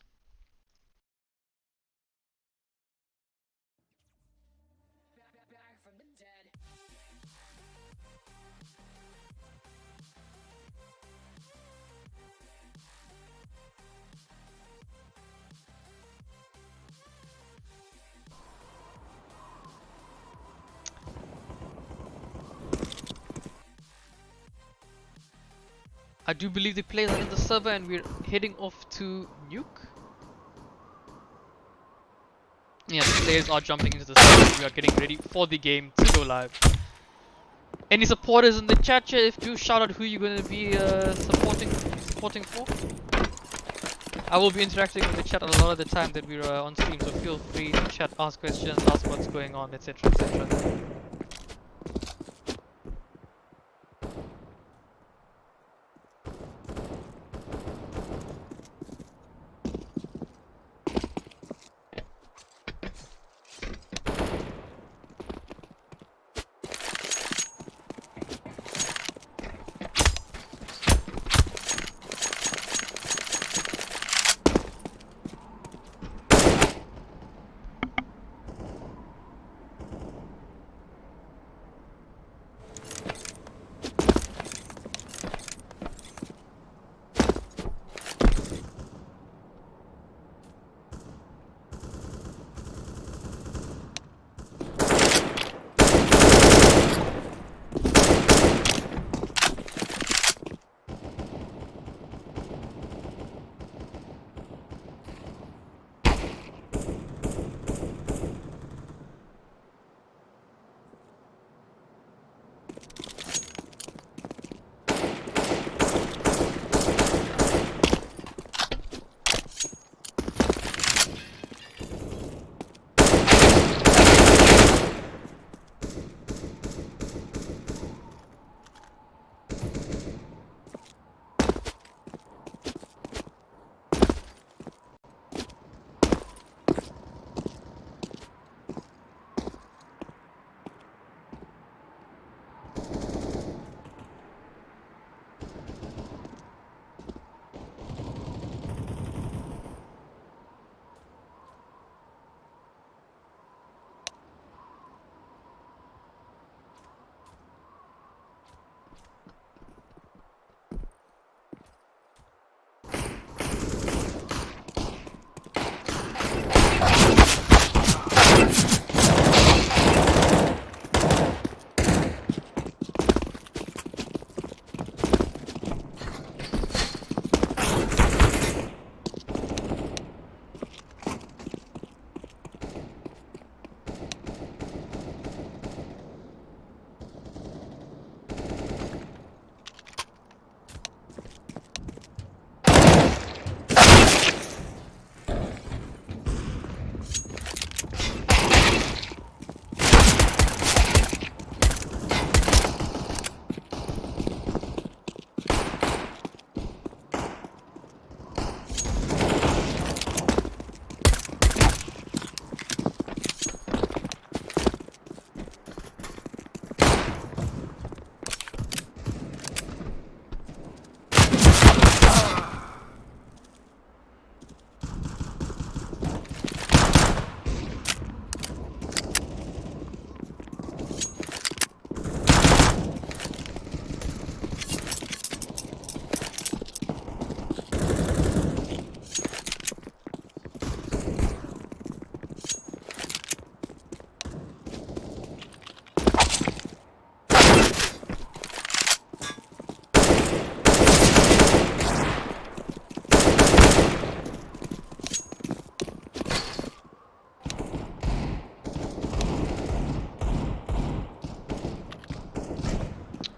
Speaker 2: I do believe the players are in the server and we're heading off to Nuke. Yeah, the players are jumping into the server. We are getting ready for the game to go live. Any supporters in the chat chat? If do shout out who you're going to be supporting for. I will be interacting with the chat a lot of the time that we're on stream, so feel free to chat, ask questions, ask what's going on, etc. etc.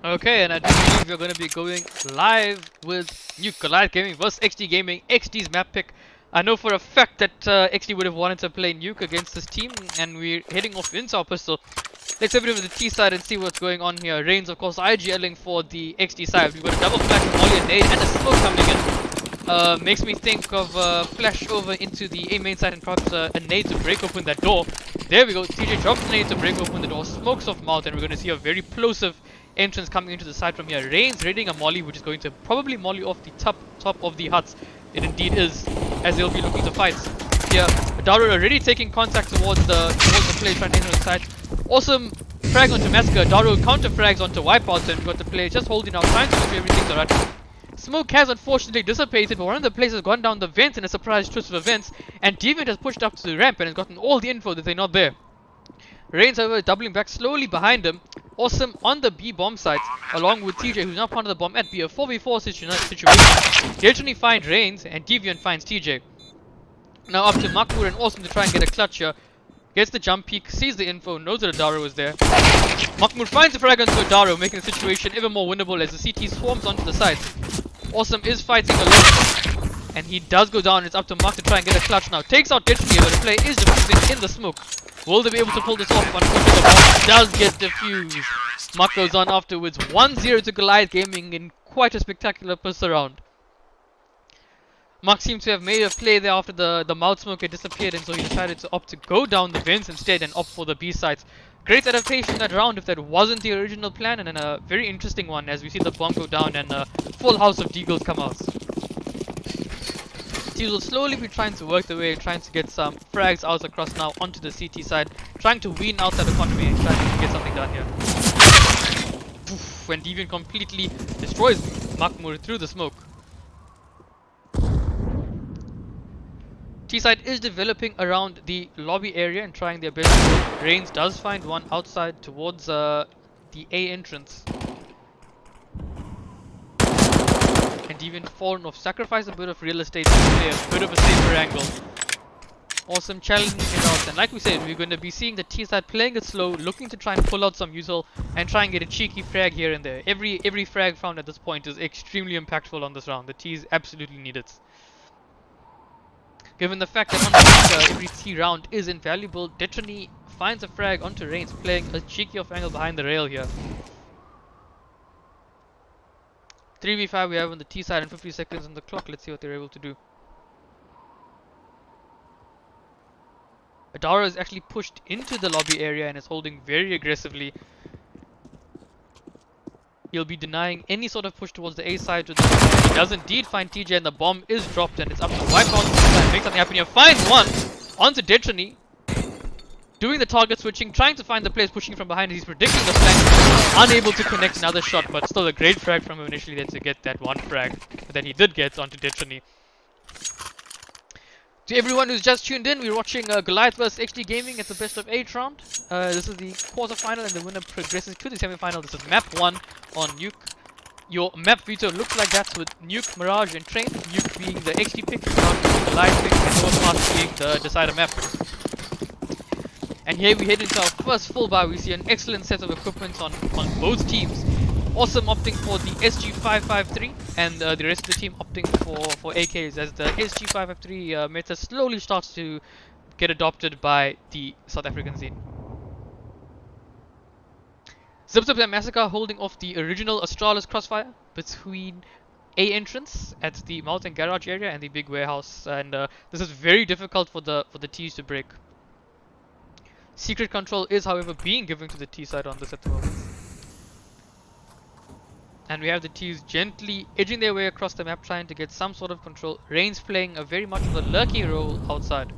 Speaker 2: Okay, and I do believe we're going to be going live with Nuke, Goliath Gaming vs XD Gaming. XD's map pick. I know for a fact that XD would have wanted to play Nuke against this team, and we're heading off into our pistol. Let's have it over the T side and see what's going on here. Reigns, of course, IGLing for the XD side. We've got a double flash from Molly and nade and a smoke coming in. Makes me think of flash over into the A main side and perhaps a nade to break open that door. There we go. TJ drops the nade to break open the door. Smokes off mouth, and we're going to see a very plosive entrance coming into the side from here. Reigns raiding a molly, which is going to probably molly off the top of the huts. It indeed is, as they'll be looking to fight. Here, Daru already taking contact towards the play, trying to enter the side. Awesome frag onto Massacre. Daru counter frags onto Wipeout, and we've got the play just holding out, trying to make sure everything's alright. Smoke has unfortunately dissipated, but one of the players has gone down the vent in a surprise twist of events, and Deviant has pushed up to the ramp and has gotten all the info that they're not there. Reigns, however, doubling back slowly behind him. Awesome on the B bomb site, along with TJ, who's now part of the bomb at B. A 4v4 situation. They actually find Reigns, and Deviant finds TJ. Now up to Makmur and Awesome to try and get a clutch here. Gets the jump peek, sees the info, knows that Adaro is there. Makmur finds the frag onto Adaro, making the situation even more winnable as the CT swarms onto the site. Awesome is fighting alone. And he does go down. It's up to Mark to try and get a clutch now. Takes out Destiny, but the play is defusing in the smoke. Will they be able to pull this off? Unfortunately, the bomb does get defused. Mark goes on afterwards. 1-0 to Goliath Gaming in quite a spectacular push around. Mark seems to have made a play there after the mouth smoke had disappeared, and so he decided to opt to go down the vents instead and opt for the B sides. Great adaptation that round if that wasn't the original plan, and then a very interesting one as we see the bomb go down and a full house of deagles come out. Teams will slowly be trying to work their way and trying to get some frags out across now onto the CT side, trying to wean out that economy and trying to get something done here. Poof, when Deviant completely destroys Makmur through the smoke. T-side is developing around the lobby area and trying their best. Reigns does find one outside towards the A entrance. And Deviant fallen off, sacrifice a bit of real estate to play a bit of a safer angle. Awesome challenging it out, and like we said, we're going to be seeing the T-side playing it slow, looking to try and pull out some usual and try and get a cheeky frag here and there. Every frag found at this point is extremely impactful on this round. The T's absolutely need it. Given the fact that on the every T round is invaluable, Detrony finds a frag onto Reigns, playing a cheeky off angle behind the rail here. 3v5 we have on the T side and 50 seconds on the clock. Let's see what they're able to do. Adara is actually pushed into the lobby area and is holding very aggressively. He'll be denying any sort of push towards the A side. He does indeed find TJ, and the bomb is dropped, and it's up to Wipeout to make something happen here. Finds one onto Detrony, doing the target switching, trying to find the players pushing from behind. He's predicting the flank, unable to connect another shot, but still a great frag from him initially there to get that one frag that he did get onto Detrony. To everyone who's just tuned in, we're watching Goliath vs HD Gaming at the best of 8 round. This is the quarter-final, and the winner progresses to the semi-final. This is map 1 on Nuke. Your map veto looks like that with Nuke, Mirage, and Train. Nuke being the HD pick, Goliath pick, and Overpass being the decider map. And here we head into our first full buy. We see an excellent set of equipment on both teams. Awesome opting for the SG553, and the rest of the team opting for AKs, as the SG553 meta slowly starts to get adopted by the South African scene. Zip and Massacre holding off the original Astralis crossfire between A entrance at the Mountain Garage area and the big warehouse, and this is very difficult for the T's to break. Secret control is, however, being given to the T side on this at the moment. And we have the T's gently edging their way across the map, trying to get some sort of control. Reigns playing a very much of a lurky role outside.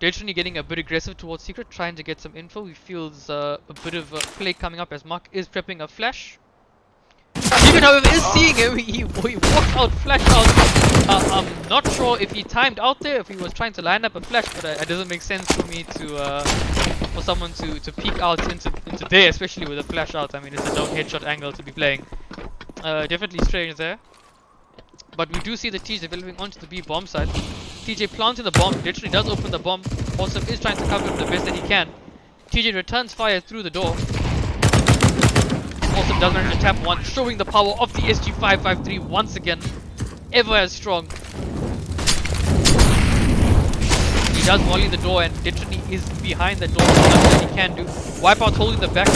Speaker 2: Detrony getting a bit aggressive towards Secret, trying to get some info. He feels a bit of a play coming up as Mark is prepping a flash. Secret, however, is seeing him. He walks out, flash out. I'm not sure if he timed out there, if he was trying to line up a flash, but it doesn't make sense for me to for someone to peek out into there, especially with a flash out. I mean, it's a no headshot angle to be playing. Definitely strange there. But we do see the T's developing onto the B bomb side. TJ planting the bomb. Literally does open the bomb. Awesome is trying to cover him the best that he can. TJ returns fire through the door. Awesome does manage to tap one, showing the power of the SG553 once again. Ever as strong. He does volley the door, and Detrony is behind the door. Nothing that he can do. Wipeout holding the back.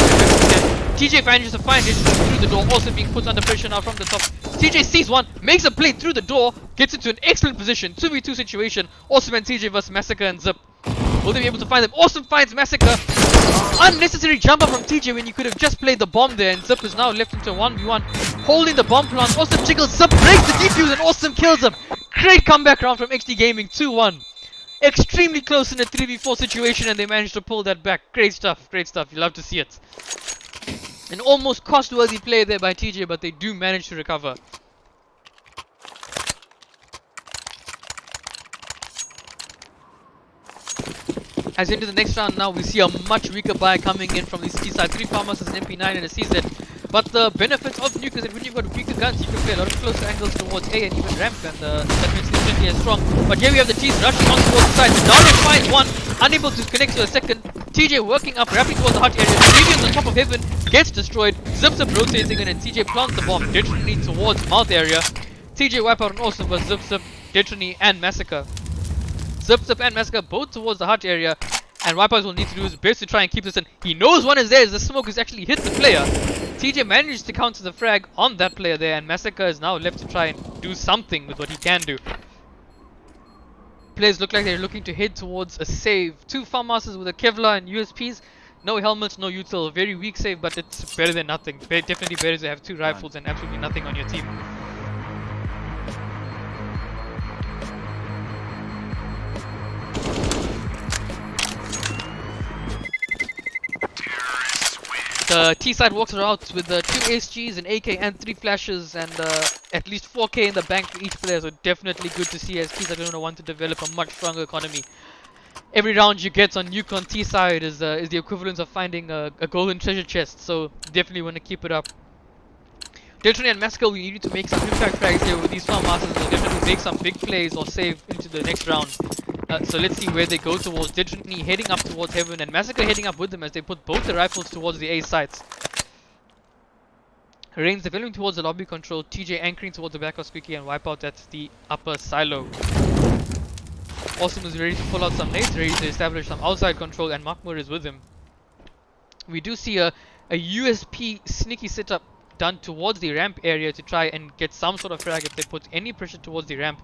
Speaker 2: TJ manages to find Detrony through the door, also being put under pressure now from the top. TJ sees one, makes a play through the door, gets into an excellent position. 2v2 situation. Awesome and TJ vs Massacre and Zip. Will they be able to find them? Awesome finds Massacre. Unnecessary jumper from TJ when you could have just played the bomb there, and Zip is now left into a 1v1. Holding the bomb plant. Awesome jiggles. Zip breaks the defuse, and Awesome kills him. Great comeback round from XD Gaming. 2-1. Extremely close in a 3v4 situation, and they managed to pull that back. Great stuff, great stuff. You love to see it. An almost cost-worthy play there by TJ, but they do manage to recover. As into the next round now, we see a much weaker buy coming in from the C side. 3 farmers, an MP9 and a CZ. But the benefit of Nuke is that when you've got weaker guns, you can play a lot of closer angles towards A and even ramp, and that makes it instantly as strong. But here we have the T's rushing on towards the side. Nadaro finds one, unable to connect to a second. TJ working up, wrapping towards the hut area. Deviant on top of Heaven gets destroyed. Zips up rotating in, and TJ plants the bomb literally towards mouth area. TJ wipe out an Awesome with Zip Zip, Detrony, and Massacre. Zip Zip and Massacre both towards the hut area, and Wipeout will need to do his best to try and keep this in. He knows one is there as the smoke has actually hit the player. TJ managed to counter the frag on that player there, and Massacre is now left to try and do something with what he can do. Players look like they're looking to head towards a save. 2 Farm Masters with a Kevlar and USPs. No helmets, no util. Very weak save, but it's better than nothing. Definitely better to have 2 rifles and absolutely nothing on your team. The T side walks out with 2 SGs, an AK, and 3 flashes, and at least 4k in the bank for each player. So definitely good to see as T side don't want to develop a much stronger economy. Every round you get on Nuke on T side is the equivalent of finding a golden treasure chest. So definitely want to keep it up. Detrony and Maskell, we need to make some impact frags here with these Farm Masters. They'll definitely make some big plays or save into the next round. So let's see where they go towards. Detrony heading up towards Heaven, and Massacre heading up with them as they put both the rifles towards the A sites. Reigns developing towards the lobby control, TJ anchoring towards the back of Squeaky, and Wipeout at the upper silo. Awesome is ready to pull out some nades, ready to establish some outside control, and Makmur is with him. We do see a USP sneaky setup done towards the ramp area to try and get some sort of frag if they put any pressure towards the ramp.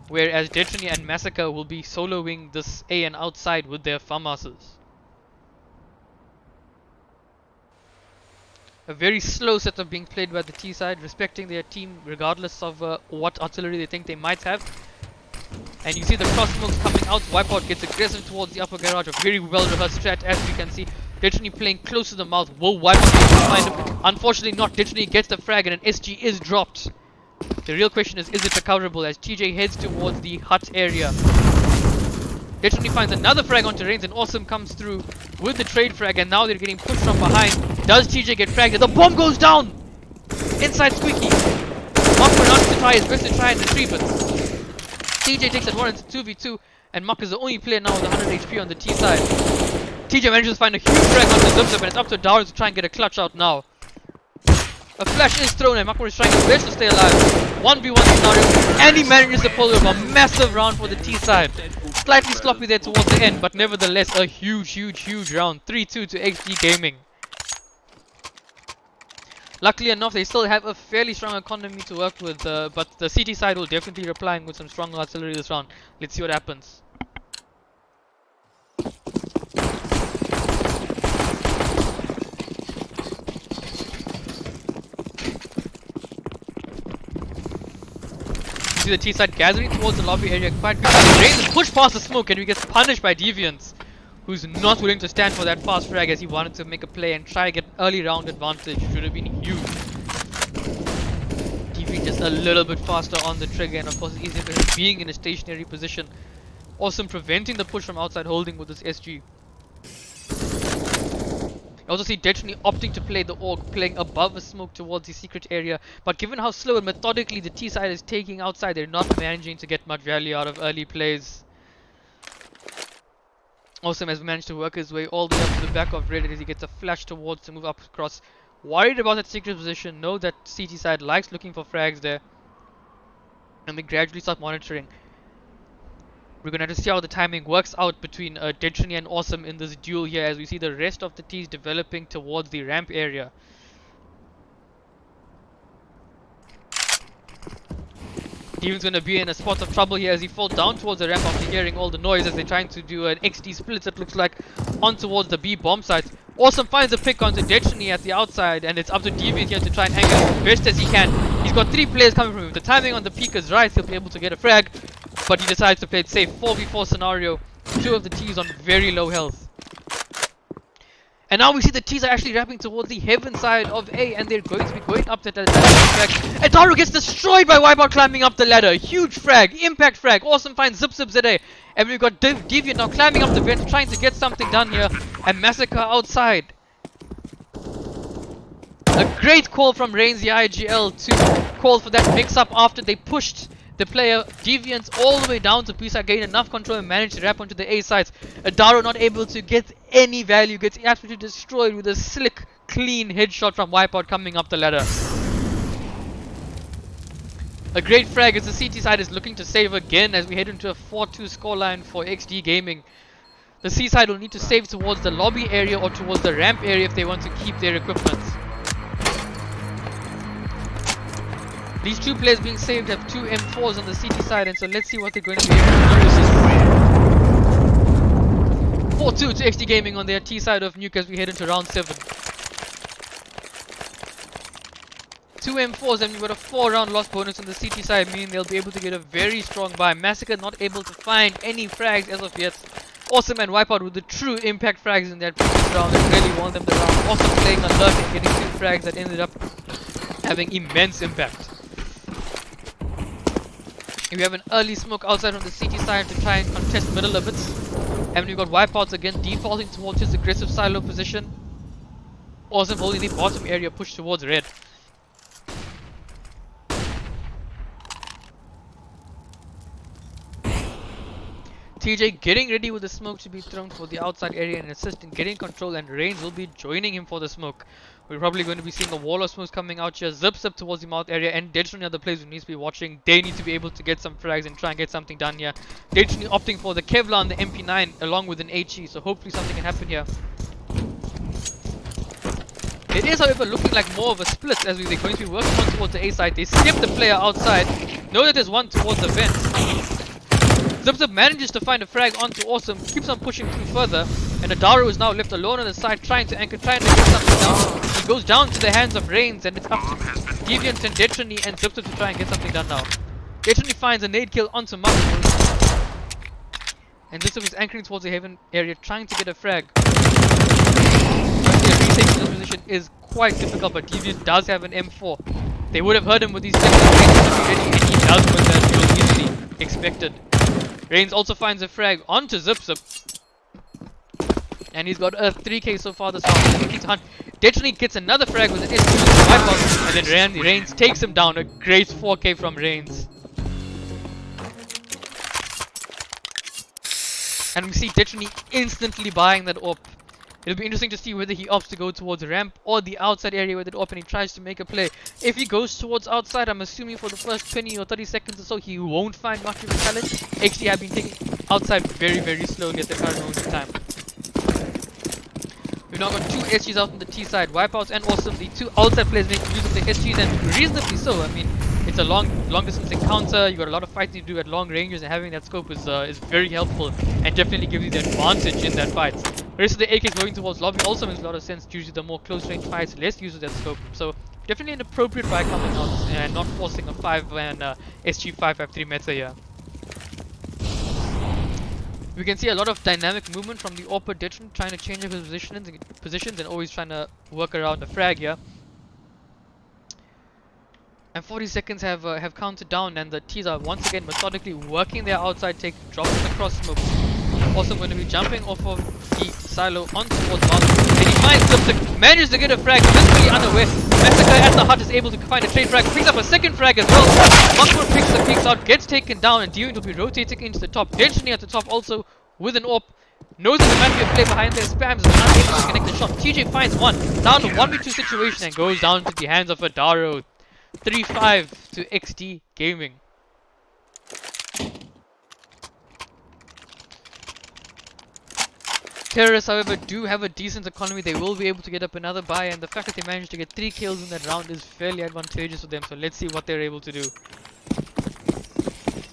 Speaker 2: Whereas Detrony and Massacre will be soloing this A and outside with their Farm Masters. A very slow setup being played by the T side, respecting their team regardless of what artillery they think they might have. And you see the cross smokes coming out. Wipeout gets aggressive towards the upper garage. A very well rehearsed strat, as we can see. Detrony playing close to the mouth. Will Wipeout be able to find him? Unfortunately not. Detrony gets the frag and an SG is dropped. The real question is it recoverable as TJ heads towards the hut area. Detrony finds another frag onto Reigns, and Awesome comes through with the trade frag, and now they're getting pushed from behind. Does TJ get fragged? The bomb goes down! Inside Squeaky. Muck runs to try his best to try and retrieve it. TJ takes advantage into 2v2, and Muck is the only player now with 100 HP on the T side. TJ manages to find a huge frag onto Zip Zip, and it's up to Dowers to try and get a clutch out now. A flash is thrown, and Makmur is trying his best to stay alive. 1v1 scenario, and he manages to pull over a massive round for the T side. Slightly sloppy there towards the end, but nevertheless a huge round. 3-2 to XG Gaming. Luckily enough, they still have a fairly strong economy to work with, but the CT side will definitely be replying with some strong artillery this round. Let's see what happens. See the T side gathering towards the lobby area quite quickly. Reigns is pushed past the smoke, and he gets punished by Deviants, who's not willing to stand for that fast frag as he wanted to make a play and try to get early round advantage. Should have been huge. Deviant just a little bit faster on the trigger, and of course it's easier for him being in a stationary position. Awesome preventing the push from outside, holding with this SG. I also see Detrony opting to play the AUG, playing above the smoke towards the secret area, but given how slow and methodically the T side is taking outside, they're not managing to get much value out of early plays. Awesome has managed to work his way all the way up to the back of Red as he gets a flash towards to move up across. Worried about that secret position, know that CT side likes looking for frags there, and they gradually start monitoring. We're going to have to see how the timing works out between Detrony and Awesome in this duel here, as we see the rest of the T's developing towards the ramp area. Deviant's going to be in a spot of trouble here as he falls down towards the ramp after hearing all the noise as they're trying to do an XD split, it looks like, on towards the B bomb site. Awesome finds a pick onto Detrony at the outside, and it's up to Deviant here to try and hang out as best as he can. He's got 3 players coming from him. The timing on the peak is right, he'll be able to get a frag, but he decides to play it safe. 4v4 scenario, 2 of the T's on very low health. And now we see the T's are actually wrapping towards the heaven side of A, and they're going to be going up that frag. And Daru gets destroyed by Wipeout climbing up the ladder. Huge frag, impact frag. Awesome finds Zip Zip ZA. And we've got Deviant now climbing up the vent, trying to get something done here. And Massacre outside. A great call from Reigns, the IGL, to call for that mix-up after they pushed the player deviants all the way down to Pisa, gain enough control and manage to wrap onto the A sides. Adaro not able to get any value, gets absolutely destroyed with a slick, clean headshot from Wipeout coming up the ladder. A great frag as the CT side is looking to save again as we head into a 4-2 scoreline for XD Gaming. The C side will need to save towards the lobby area or towards the ramp area if they want to keep their equipment. These two players being saved have two M4s on the CT side, and so let's see what they're going to be able to do. 4-2 to XD Gaming on their T side of Nuke as we head into round 7. 2 M4s and we've got a 4-round loss bonus on the CT side, meaning they'll be able to get a very strong buy. Massacre not able to find any frags as of yet. Awesome and Wipeout with the true impact frags in that previous round that really won them the round. Awesome playing alert and getting 2 frags that ended up having immense impact. We have an early smoke outside from the CT side to try and contest middle a bit. And we've got Wipeouts again defaulting towards his aggressive silo position. Awesome holding the bottom area pushed towards red. TJ getting ready with the smoke to be thrown for the outside area and assist in getting control, and Reigns will be joining him for the smoke. We're probably going to be seeing a wall of smokes coming out here. Zip towards the mouth area, and Deadshiny other players who needs to be watching. They need to be able to get some frags and try and get something done here. Deadshiny opting for the Kevlar and the MP9 along with an HE, so hopefully something can happen here. It is however looking like more of a split as they're going to be working on towards the A side. They skip the player outside. Know that there's one towards the vent. Zip manages to find a frag onto Awesome, keeps on pushing through further, and Adaro is now left alone on the side trying to anchor, trying to get something down. He goes down to the hands of Reigns, and it's up to Deviant and Detrony and Zip to try and get something done now. Detrony finds a nade kill onto Makmur, and Zip is anchoring towards the Haven area trying to get a frag. Honestly, retaking this position is quite difficult, but Deviant does have an M4. They would have heard him with these seconds ready, and he does with that, it was easily expected. Reigns also finds a frag onto Zip, and he's got a 3k so far this round. Detrony gets another frag with an SQ Wipeout, and then Reigns takes him down. A great 4k from Reigns. And we see Detrony instantly buying that AWP. It'll be interesting to see whether he opts to go towards the ramp or the outside area with it open and he tries to make a play. If he goes towards outside, I'm assuming for the first 20 or 30 seconds or so, he won't find much of a challenge. XD have been taking outside very slowly at the current moment in time. We've now got 2 SGs out on the T side. Wipeouts and Awesome, the 2 outside players making use of the SGs, and reasonably so. I mean, it's a long distance encounter. You got a lot of fighting to do at long ranges, and having that scope is very helpful and definitely gives you the advantage in that fight. The rest of the AKs going towards lobby also makes a lot of sense due to the more close range fights, less use of that scope. So definitely an appropriate buy coming out and not forcing a 5 and SG 553 meta here. We can see a lot of dynamic movement from the AWP Detrony trying to change up his positions and always trying to work around the frag here. And 40 seconds have counted down, and the T's are once again methodically working their outside take, dropping across smoke. Also going to be jumping off of the silo on towards Mouse, and he finds Zip, manages to get a frag, blissfully unaware. Massacre at the hut is able to find a trade frag, picks up a second frag as well. Makmur peeks out, gets taken down, and Deviant will be rotating into the top. Detrony at the top also with an AWP. Knows that there might be a play behind there, spams, is unable to connect the shot. TJ finds one, down to 1v2 situation and goes down to the hands of Adaro. 3-5 to XD Gaming. Terrorists, however, do have a decent economy. They will be able to get up another buy, and the fact that they managed to get 3 kills in that round is fairly advantageous for them. So let's see what they're able to do.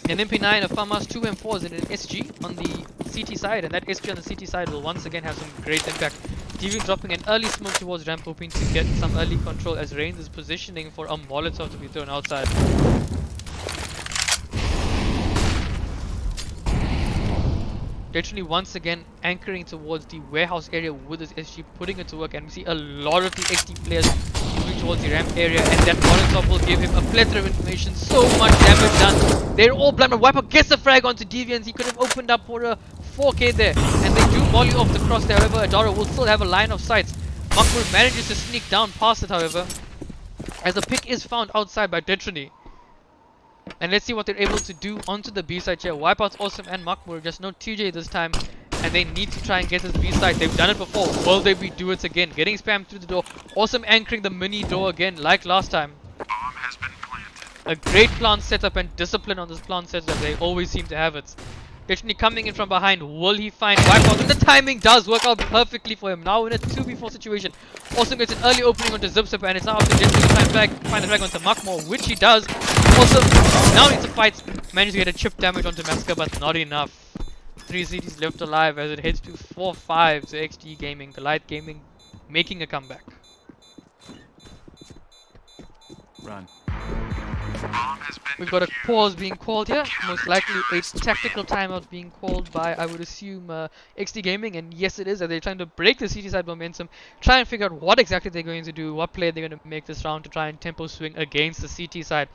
Speaker 2: An MP9, a FAMAS, 2 M4s, and an SG on the CT side, and that SG on the CT side will once again have some great impact. Deviant dropping an early smoke towards ramp, hoping to get some early control as Reigns is positioning for a Molotov to be thrown outside. Detrony once again anchoring towards the warehouse area with his SG, putting it to work, and we see a lot of the XD players moving towards the ramp area, and that Molotov will give him a plethora of information, so much damage done. They're all blind, but Wipeout gets the frag onto Deviant. He could have opened up for a 4k there, and they do molly off the cross there. However, Adaro will still have a line of sight. Makmur manages to sneak down past it, however, as the pick is found outside by Detrony. And let's see what they're able to do onto the B side here. Wipeout's Awesome and Makmur, just no TJ this time. And they need to try and get this B side. They've done it before. Will they do it again? Getting spammed through the door. Awesome anchoring the mini door again, like last time. A great plant setup and discipline on this plant setup. They always seem to have it. Literally coming in from behind. Will he find Wipeout? And the timing does work out perfectly for him. Now in a 2v4 situation. Awesome gets an early opening onto Zipzip, and it's now up to Jesse to try and find the drag onto Makmur, which he does. Awesome now needs to fight. Manages to get a chip damage onto Massacre, but not enough. 3 CTs left alive as it heads to 4-5 to XD Gaming. Goliath Gaming making a comeback.
Speaker 3: Run.
Speaker 2: We've got a pause being called here, most likely a tactical timeout being called by, I would assume, XD Gaming, and yes it is, as they're trying to break the CT side momentum, try and figure out what exactly they're going to do, what play they're going to make this round to try and tempo swing against the CT side.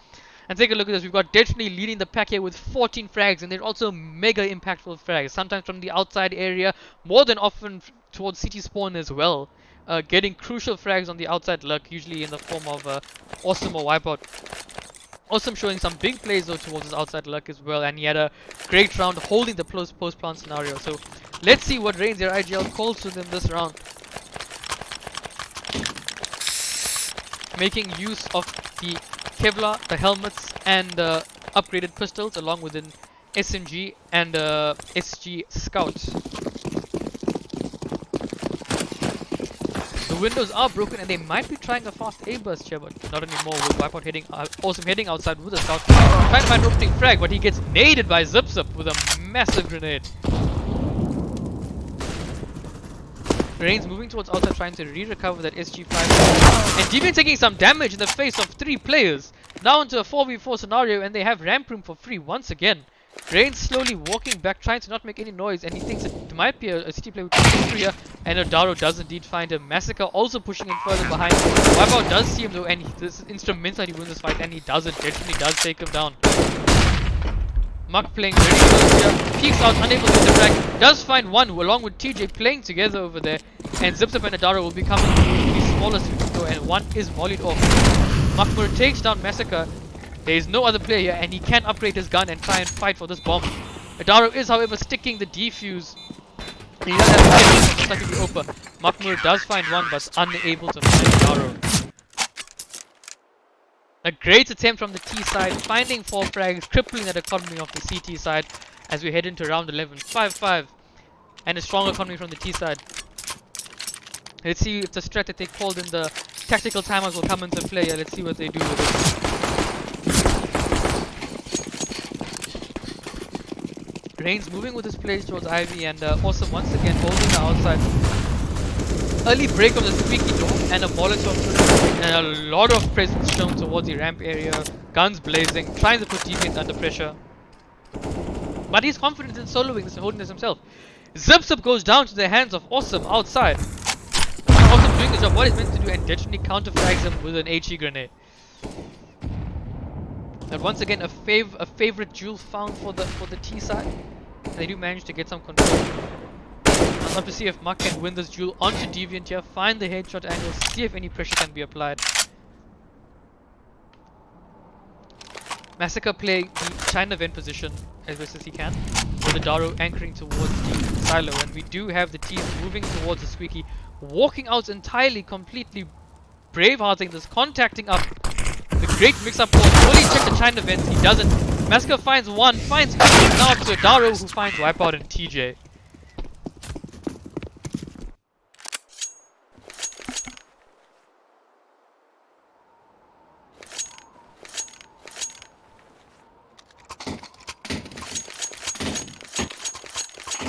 Speaker 2: And take a look at this, we've got Detonally leading the pack here with 14 frags, and they're also mega impactful frags, sometimes from the outside area, more than often towards CT spawn as well. Getting crucial frags on the outside lurk, usually in the form of Awesome or Wipeout. Awesome showing some big plays though towards his outside luck as well, and he had a great round holding the post plant scenario. So let's see what Reigns, their IGL, calls to them this round. Making use of the Kevlar, the helmets, and upgraded pistols, along with an SMG and SG Scout. The windows are broken and they might be trying a fast A burst here, but not anymore with Wipeout heading Awesome heading outside with a scout. Trying to find an opening frag, but he gets naded by Zipzip with a massive grenade. Reigns moving towards outside, trying to re-recover that SG5. And Deviant taking some damage in the face of 3 players. Now into a 4v4 scenario, and they have ramp room for free once again. Reigns slowly walking back, trying to not make any noise, and he thinks it might be a city play with here, and Odaro does indeed find him. Massacre also pushing in further behind. Wipeout does see him though, and this is instrumental that he wins this fight, and he does it. Definitely does take him down. Muck playing very close here, peeks out, unable to get the frag, does find one along with TJ playing together over there, and Zipzip and Odaro will be coming through the smallest window, and one is volleyed off. Makmur takes down Massacre. There is no other player here, and he can upgrade his gun and try and fight for this bomb. Odaro is, however, sticking the defuse. He does have to get it open. Makmur does find one, but unable to find Odaro. A great attempt from the T side, finding 4 frags, crippling that economy of the CT side as we head into round 11. 5-5, and a strong economy from the T side. Let's see if the strat that they called in the tactical timeout will come into play. Let's see what they do with it. Reigns moving with his plays towards Ivy, and Awesome once again holding the outside. Early break of the squeaky door and a Molotov, and a lot of presence shown towards the ramp area. Guns blazing, trying to put Deviant under pressure. But he's confident in soloing this and holding this himself. Zipzip goes down to the hands of Awesome outside. Awesome doing the job what he's meant to do, and definitely counter-frags him with an HE grenade. And once again a favorite duel found for the T side. And they do manage to get some control. I'd love to see if Muck can win this duel onto Deviant here, find the headshot angle, see if any pressure can be applied. Massacre playing the China vent position as best as he can, with the Odaro anchoring towards the silo, and we do have the team moving towards the squeaky, walking out entirely, completely bravehearting this, contacting up. The great mix-up ball. Will he check the China vents? He doesn't. Massacre finds one, finds now to Odaro, who finds Wipeout and TJ.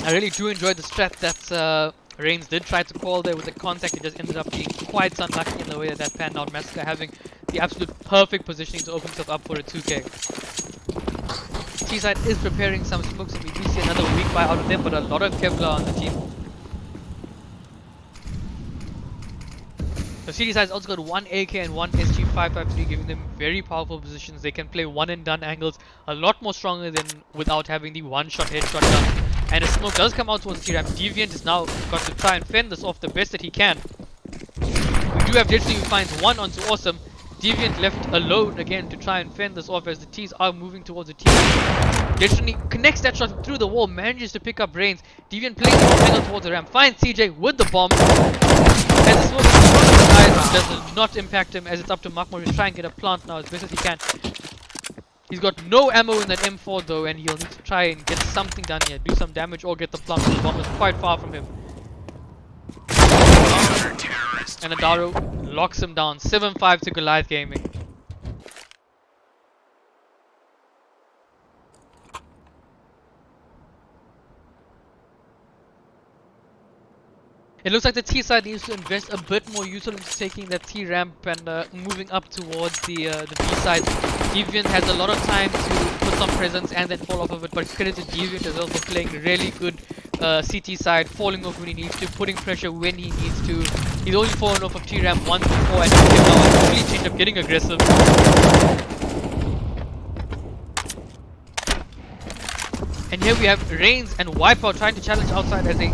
Speaker 2: I really do enjoy the strat that Reigns did try to call there with the contact. It just ended up being quite unlucky in the way that panned out. Massacre having the absolute perfect positioning to open himself up for a 2k. T-side is preparing some smokes, and we do see another weak buy out of them, but a lot of Kevlar on the team. The CT side's also got one AK and one SG553, giving them very powerful positions. They can play one and done angles a lot more stronger than without having the one-shot headshot gun. And a smoke does come out towards the ramp. Deviant is now got to try and fend this off the best that he can. We do have Detonally who finds one onto Awesome. Deviant left alone again to try and fend this off as the T's are moving towards the T. Literally connects that shot through the wall, manages to pick up Reigns. Deviant plays the angle towards the ramp, finds CJ with the bomb. As the smoke is in front of the eyes, does not impact him as it's up to Makmur to try and get a plant now as best as he can. He's got no ammo in that M4 though, and he'll need to try and get something done here, do some damage or get the plant. The bomb is quite far from him. And Adaro locks him down. 7-5 to Goliath Gaming. It looks like the T side needs to invest a bit more util into taking that T ramp and moving up towards the B side. Deviant has a lot of time to put some presence and then fall off of it, but credit to Deviant as well for playing really good CT side, falling off when he needs to, putting pressure when he needs to. He's only fallen off of T ramp once before and he's now a complete change of getting aggressive. And here we have Reigns and Wipeout trying to challenge outside as they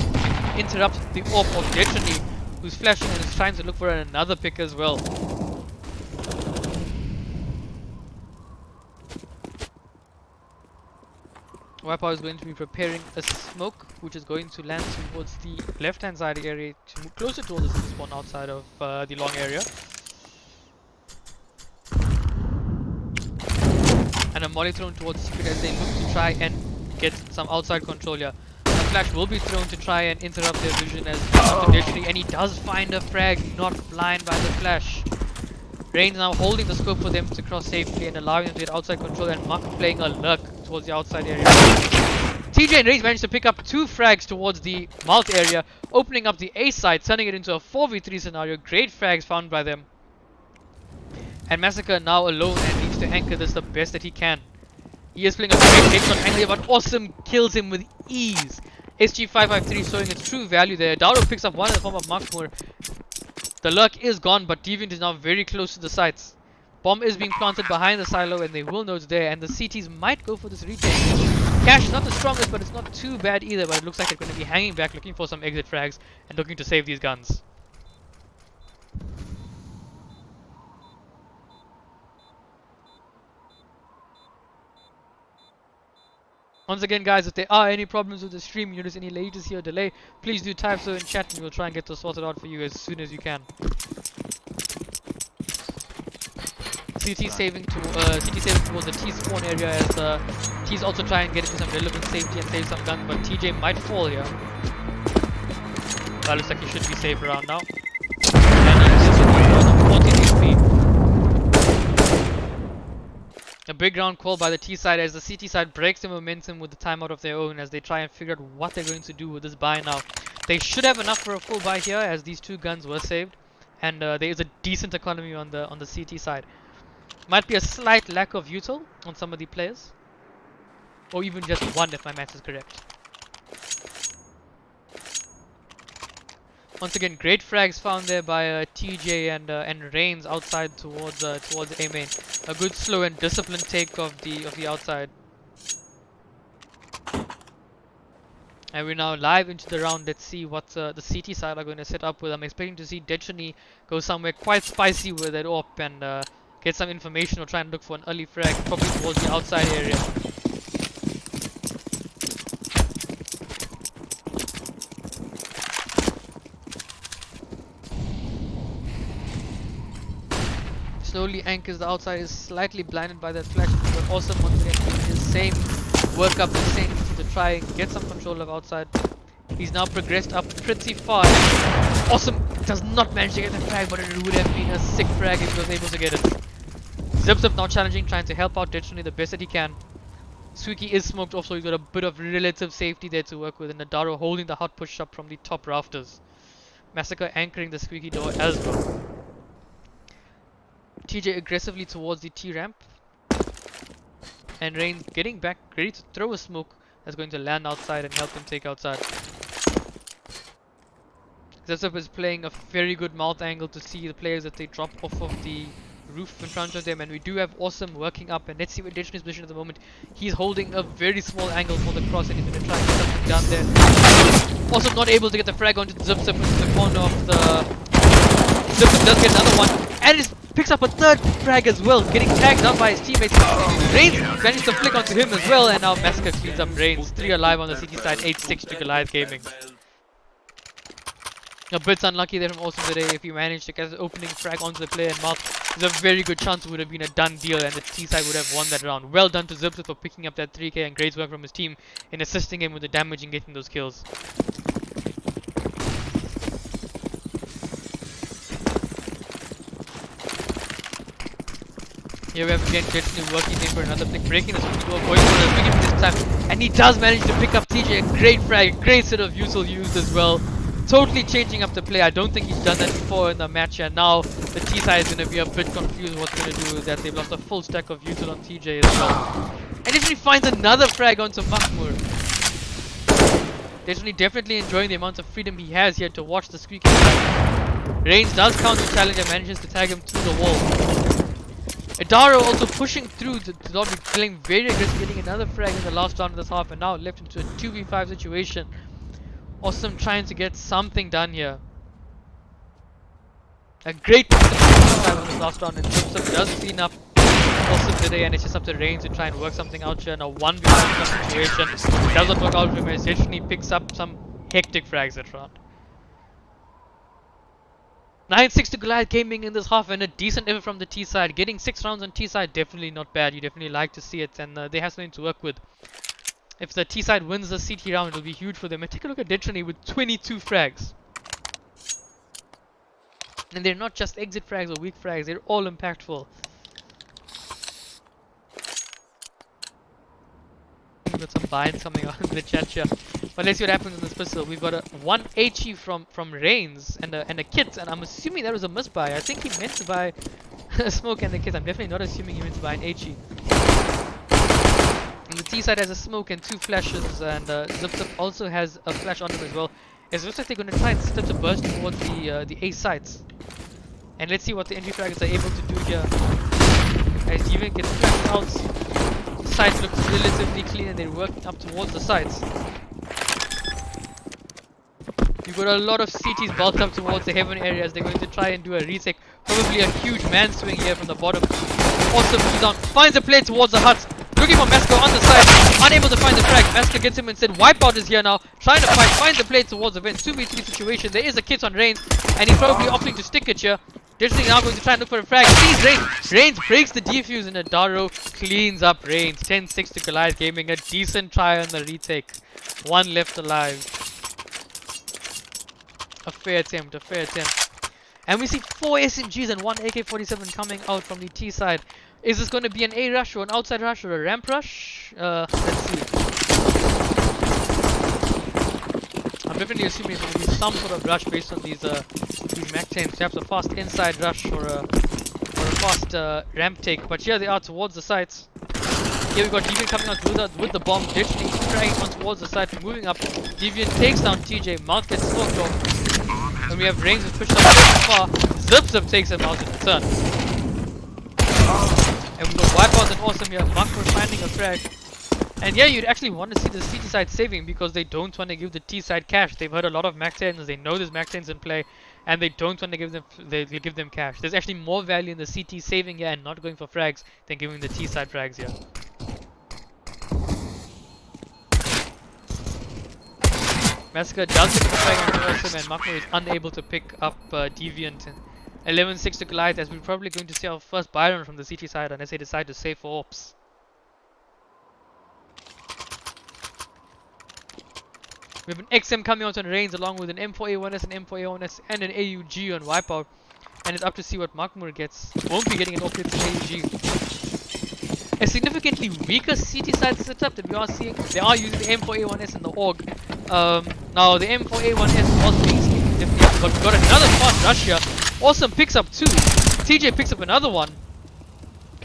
Speaker 2: interrupt the AWP of Destiny, who's flashing and is trying to look for another pick as well. Wipeout is going to be preparing a smoke, which is going to land towards the left-hand side area to move closer towards the spawn outside of the long area. And a molly thrown towards the secret as they look to try and get some outside control here. Flash will be thrown to try and interrupt their vision as Destiny, and he does find a frag, not blind by the flash. Reigns now holding the scope for them to cross safely and allowing them to get outside control, and Muck playing a lurk towards the outside area. TJ and Reigns managed to pick up 2 frags towards the mouth area, opening up the A side, turning it into a 4v3 scenario. Great frags found by them. And Massacre now alone and needs to anchor this the best that he can. He is playing a great headshot angle, but Awesome kills him with ease. SG553 showing its true value there. Dowdo picks up one in the form of Makmur. The lurk is gone, but Deviant is now very close to the sites. Bomb is being planted behind the silo and they will know it's there, and the CTs might go for this retake. Cash is not the strongest, but it's not too bad either, but it looks like they're going to be hanging back, looking for some exit frags and looking to save these guns. Once again guys, if there are any problems with the stream, you notice any latency or delay, please do type so in chat and we'll try and get those sorted out for you as soon as you can. CT saving towards the T spawn area as T's also try and get into some relevant safety and save some guns, but TJ might fall here. That looks like he should be safe around now. And he's 14 HP. A big round call by the T side as the CT side breaks the momentum with the timeout of their own as they try and figure out what they're going to do with this buy now. They should have enough for a full buy here as these 2 guns were saved, and there is a decent economy on the CT side. Might be a slight lack of util on some of the players, or even just one if my math is correct. Once again, great frags found there by TJ and Reigns outside towards A main. A good slow and disciplined take of the outside. And we're now live into the round. Let's see what the CT side are going to set up with. I'm expecting to see Dechany go somewhere quite spicy with it up and get some information or try and look for an early frag, probably towards the outside area. Slowly anchors the outside, is slightly blinded by that flash, but Awesome once again doing his same work up, the same to try and get some control of outside. He's now progressed up pretty far. Awesome does not manage to get the frag, but it would have been a sick frag if he was able to get it. Zip now challenging, trying to help out Dechany the best that he can. Suiki is smoked off, so he's got a bit of relative safety there to work with, and Nadaro holding the hot push up from the top rafters. Massacre anchoring the squeaky door as well. TJ aggressively towards the T ramp, and Reigns getting back, ready to throw a smoke that's going to land outside and help him take outside. Zepsup is playing a very good mouth angle to see the players that they drop off of the roof in front of them, and we do have Awesome working up, and let's see what Dechany's position at the moment. He's holding a very small angle for the cross and he's going to try and get something done there. Awesome not able to get the frag onto the Zipsup into the corner of the... Zipsup does get another one, and is picks up a third frag as well, getting tagged out by his teammates. Reigns managed to flick onto him as well, and now Massacre cleans up Reigns. 3 alive on the CT side, 8-6 to Goliath Gaming. A bit unlucky there from Awesome today. If he managed to get the opening frag onto the player and mouth, there's a very good chance it would have been a done deal and the T side would have won that round. Well done to Zipsit for picking up that 3k, and great work from his team in assisting him with the damage and getting those kills. Here we have again Jetson working in for another flick, breaking the switch door, going for the big this time, and he does manage to pick up TJ. A great frag, great set of usual used as well. Totally changing up the play. I don't think he's done that before in the match, and now the T side is going to be a bit confused what's going to do with that. They've lost a full stack of usual on TJ as well. And Destiny finds another frag onto Mahmoud. Definitely enjoying the amount of freedom he has here to watch the squeaky frag. Reigns does counter challenge and manages to tag him through the wall. Adaro also pushing through to not be playing very aggressive, getting another frag in the last round of this half, and now left into a 2v5 situation. Awesome trying to get something done here. A great 2v5 on this last round, and Zipsup does clean up Awesome today, and it's just up to Reigns to try and work something out here in a 1v1 situation. It doesn't work out for him, as he picks up some hectic frags that round. 9-6 to Goliath Gaming in this half, and a decent effort from the T side. Getting 6 rounds on T side, definitely not bad. You definitely like to see it, and they have something to work with. If the T side wins the CT round, it'll be huge for them. And take a look at Destiny with 22 frags. And they're not just exit frags or weak frags, they're all impactful. Got some binds coming out in the chat here. But let's see what happens in this pistol. We've got a 1 HE from Reigns and a kit, and I'm assuming that was a misbuy. I think he meant to buy a smoke and a kit. I'm definitely not assuming he meant to buy an HE. And the T side has a smoke and 2 flashes, and Zipsup also has a flash on him as well. It looks like they're going to try and set up a burst towards the A sites. And let's see what the entry fraggers are able to do here. As Steven gets flashed out. Sides looks relatively clean, and they're working up towards the sides. You've got a lot of CTs bulked up towards the heaven areas. They're going to try and do a retake. Probably a huge man swing here from the bottom. Awesome moves down, finds a play towards the hut. Looking for Masker on the side, unable to find the frag. Masker gets him instead. Wipeout is here now, trying to fight, finds the play towards the vent. 2v3 situation. There is a kit on Reigns, and he's probably opting to stick it here. Destiny now going to try and look for a frag. Sees Reigns. Reigns breaks the defuse, and Adaro cleans up Reigns. 10-6 to Goliath Gaming. A decent try on the retake. 1 left alive. A fair attempt, a fair attempt. And we see 4 SMGs and 1 AK-47 coming out from the T side. Is this going to be an A rush or an outside rush or a ramp rush? Let's see. I'm definitely assuming it's going to be some sort of rush based on these Mac 10s. Perhaps a fast inside rush or a fast ramp take. But here they are towards the sites. Here we've got Deviant coming out with the bomb, literally dragging on towards the site, moving up. Deviant takes down TJ, Mount gets smoked off. And we have Reigns who's pushed up very far. Zipsup takes him out in return. And we've got Wipeout and Awesome here, Makmur finding a frag. And yeah, you'd actually want to see the CT side saving, because they don't want to give the T side cash. They've heard a lot of Mac 10s, they know there's Mac 10s in play, and they don't want to give them cash. There's actually more value in the CT saving here and not going for frags than giving the T side frags here. Massacre does get the frag on Awesome, and Makmur is unable to pick up Deviant. 11-6 to Goliath, as we're probably going to see our first Byron from the CT side unless they decide to save for AWPs. We have an XM coming out on Reigns along with an M4A1S, an M4A1S, and an AUG on Wipeout. And it's up to see what Makmur gets. Won't be getting an AUG, it's an AUG. A significantly weaker CT side setup that we are seeing. They are using the M4A1S and the AUG. Now the M4A1S was being sneaky different, but we've got another fast rush here. Awesome picks up 2. TJ picks up another one.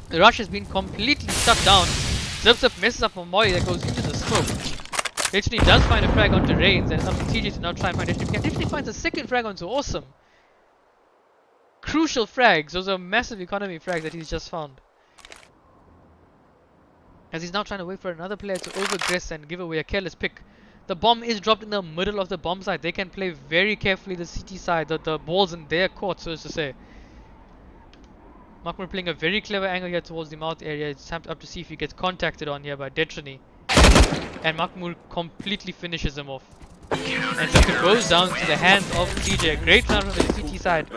Speaker 2: The rush has been completely shut down. Zipsup messes up a Moy that goes into the smoke. Literally does find a frag onto Reigns, and it's up to TJ to now try and find it. Literally finds a second frag onto Awesome. Crucial frags. Those are massive economy frags that he's just found. As he's now trying to wait for another player to overaggress and give away a careless pick. The bomb is dropped in the middle of the bomb site. They can play very carefully the CT side, the balls in their court, so as to say. Makmur playing a very clever angle here towards the mouth area. It's tapped up to see if he gets contacted on here by Detrony. And Makmur completely finishes him off. And so it goes down to the hands of TJ. Great round from the CT side.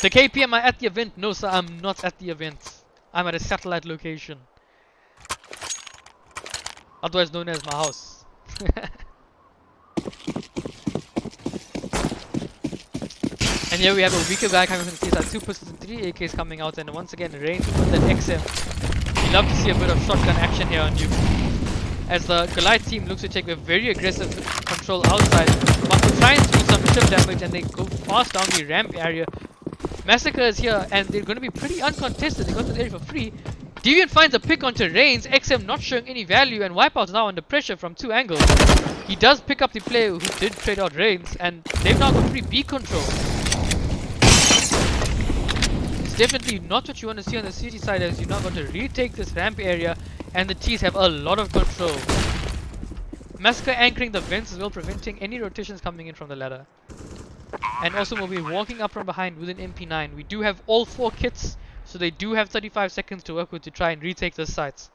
Speaker 2: The KP, am I at the event? No sir, I'm not at the event. I'm at a satellite location. Otherwise known as my house. And here we have a weaker guy coming from the CSI. 2 pistols and 3 AKs coming out, and once again range with that XM. You love to see a bit of shotgun action here on you. As the Goliath team looks to take a very aggressive control outside, Master trying to do some chip damage, and they go fast down the ramp area. Massacre is here, and they're going to be pretty uncontested. They got to the area for free. Deviant finds a pick onto Reigns, XM not showing any value, and Wipeout's now under pressure from 2 angles. He does pick up the player who did trade out Reigns, and they've now got free B control. It's definitely not what you want to see on the city side, as you're now going to retake this ramp area, and the T's have a lot of control. Massacre anchoring the vents as well, preventing any rotations coming in from the ladder. And also we'll be walking up from behind with an MP9. We do have all 4 kits, so they do have 35 seconds to work with to try and retake the sites.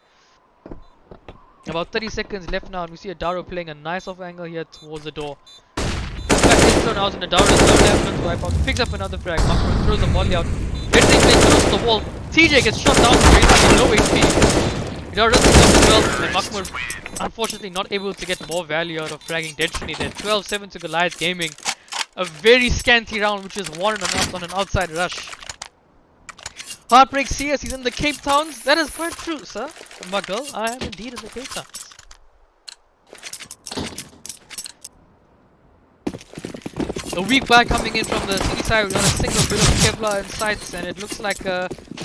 Speaker 2: About 30 seconds left now, and we see a Daro playing a nice off angle here towards the door. Thrown out, and the Daro is left to Wipeout, picks up another frag. Makmur throws the volley out. Everything plays close to the wall. TJ gets shot down for low HP. Daro does pick up as well, and Makmur unfortunately not able to get more value out of fragging Detrony there. 12-7 to Goliath Gaming. A very scanty round, which is won on an outside rush. Heartbreak CS, he's in the Cape Towns. That is quite true, sir. Muggle, I am indeed in the Cape Towns. A weak buy coming in from the city side. We're on a single bit of Kevlar in sights, and it looks like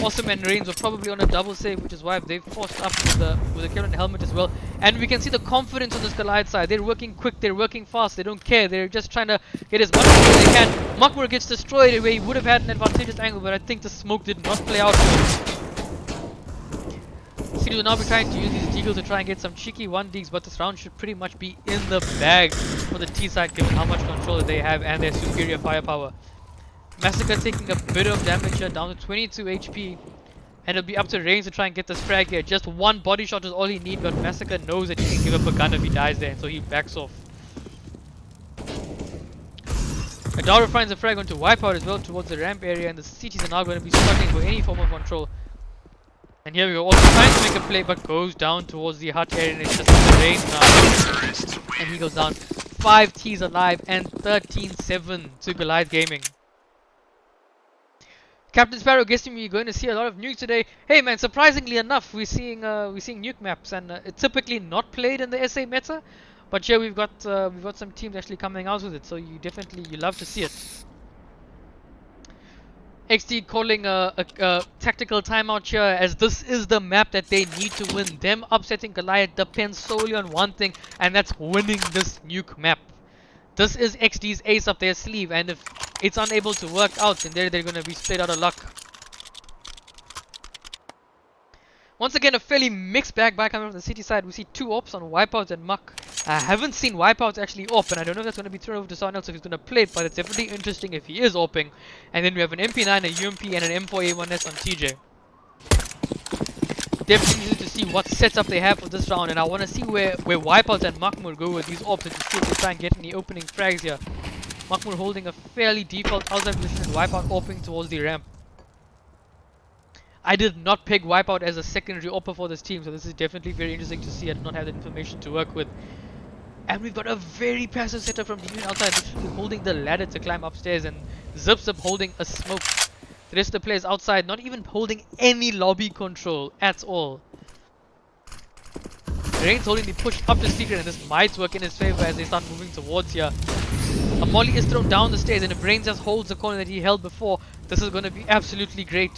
Speaker 2: Awesome and Reigns were probably on a double save, which is why they've forced up with the Kevlar helmet as well. And we can see the confidence on this Goliath side. They're working quick, they're working fast, they don't care. They're just trying to get as much as they can. Makmur gets destroyed where he would have had an advantageous angle, but I think the smoke did not play out. City will now be trying to use these deagles to try and get some cheeky 1-deags, but this round should pretty much be in the bag for the T side given how much control they have and their superior firepower. Massacre taking a bit of damage here, down to 22 HP. And it'll be up to Reigns to try and get this frag here. Just 1 body shot is all he needs, but Massacre knows that he can give up a gun if he dies there, so he backs off. Adara finds a frag onto Wipeout as well towards the ramp area, and the CTs are now going to be struggling for any form of control. And here we go, also trying to make a play, but goes down towards the hut area, and it's just the Reigns now. And he goes down. 5 T's alive and 13-7 to Goliath Gaming. Captain Sparrow guessing we're going to see a lot of nukes today. Hey man, surprisingly enough, we're seeing nuke maps, and it's typically not played in the SA meta, but here we've got some teams actually coming out with it, so you love to see it. XD calling a tactical timeout here, as this is the map that they need to win. Them upsetting Goliath depends solely on one thing, and that's winning this nuke map. This is XD's ace up their sleeve, and if it's unable to work out, then they're going to be straight out of luck. Once again, a fairly mixed bag by coming from the city side. We see 2 ops on Wipeout and Muck. I haven't seen Wipeout actually op, and I don't know if that's going to be thrown over to someone else if he's going to play it, but it's definitely interesting if he is oping. And then we have an MP9, a UMP, and an M4A1S on TJ. Definitely need to see what setup they have for this round, and I want to see where Wipeout and Makmur go with these ops, and to see if they try and get any opening frags here. Makmur holding a fairly default outside position and Wipeout oping towards the ramp. I did not pick Wipeout as a secondary opper for this team, so this is definitely very interesting to see. I did not have that information to work with. And we've got a very passive setup from Deviant outside, literally holding the ladder to climb upstairs, and Zip holding a smoke. The rest of the players outside not even holding any lobby control at all. Reigns holding the push up to secret, and this might work in his favor as they start moving towards here. A molly is thrown down the stairs, and if Reigns just holds the corner that he held before, this is going to be absolutely great.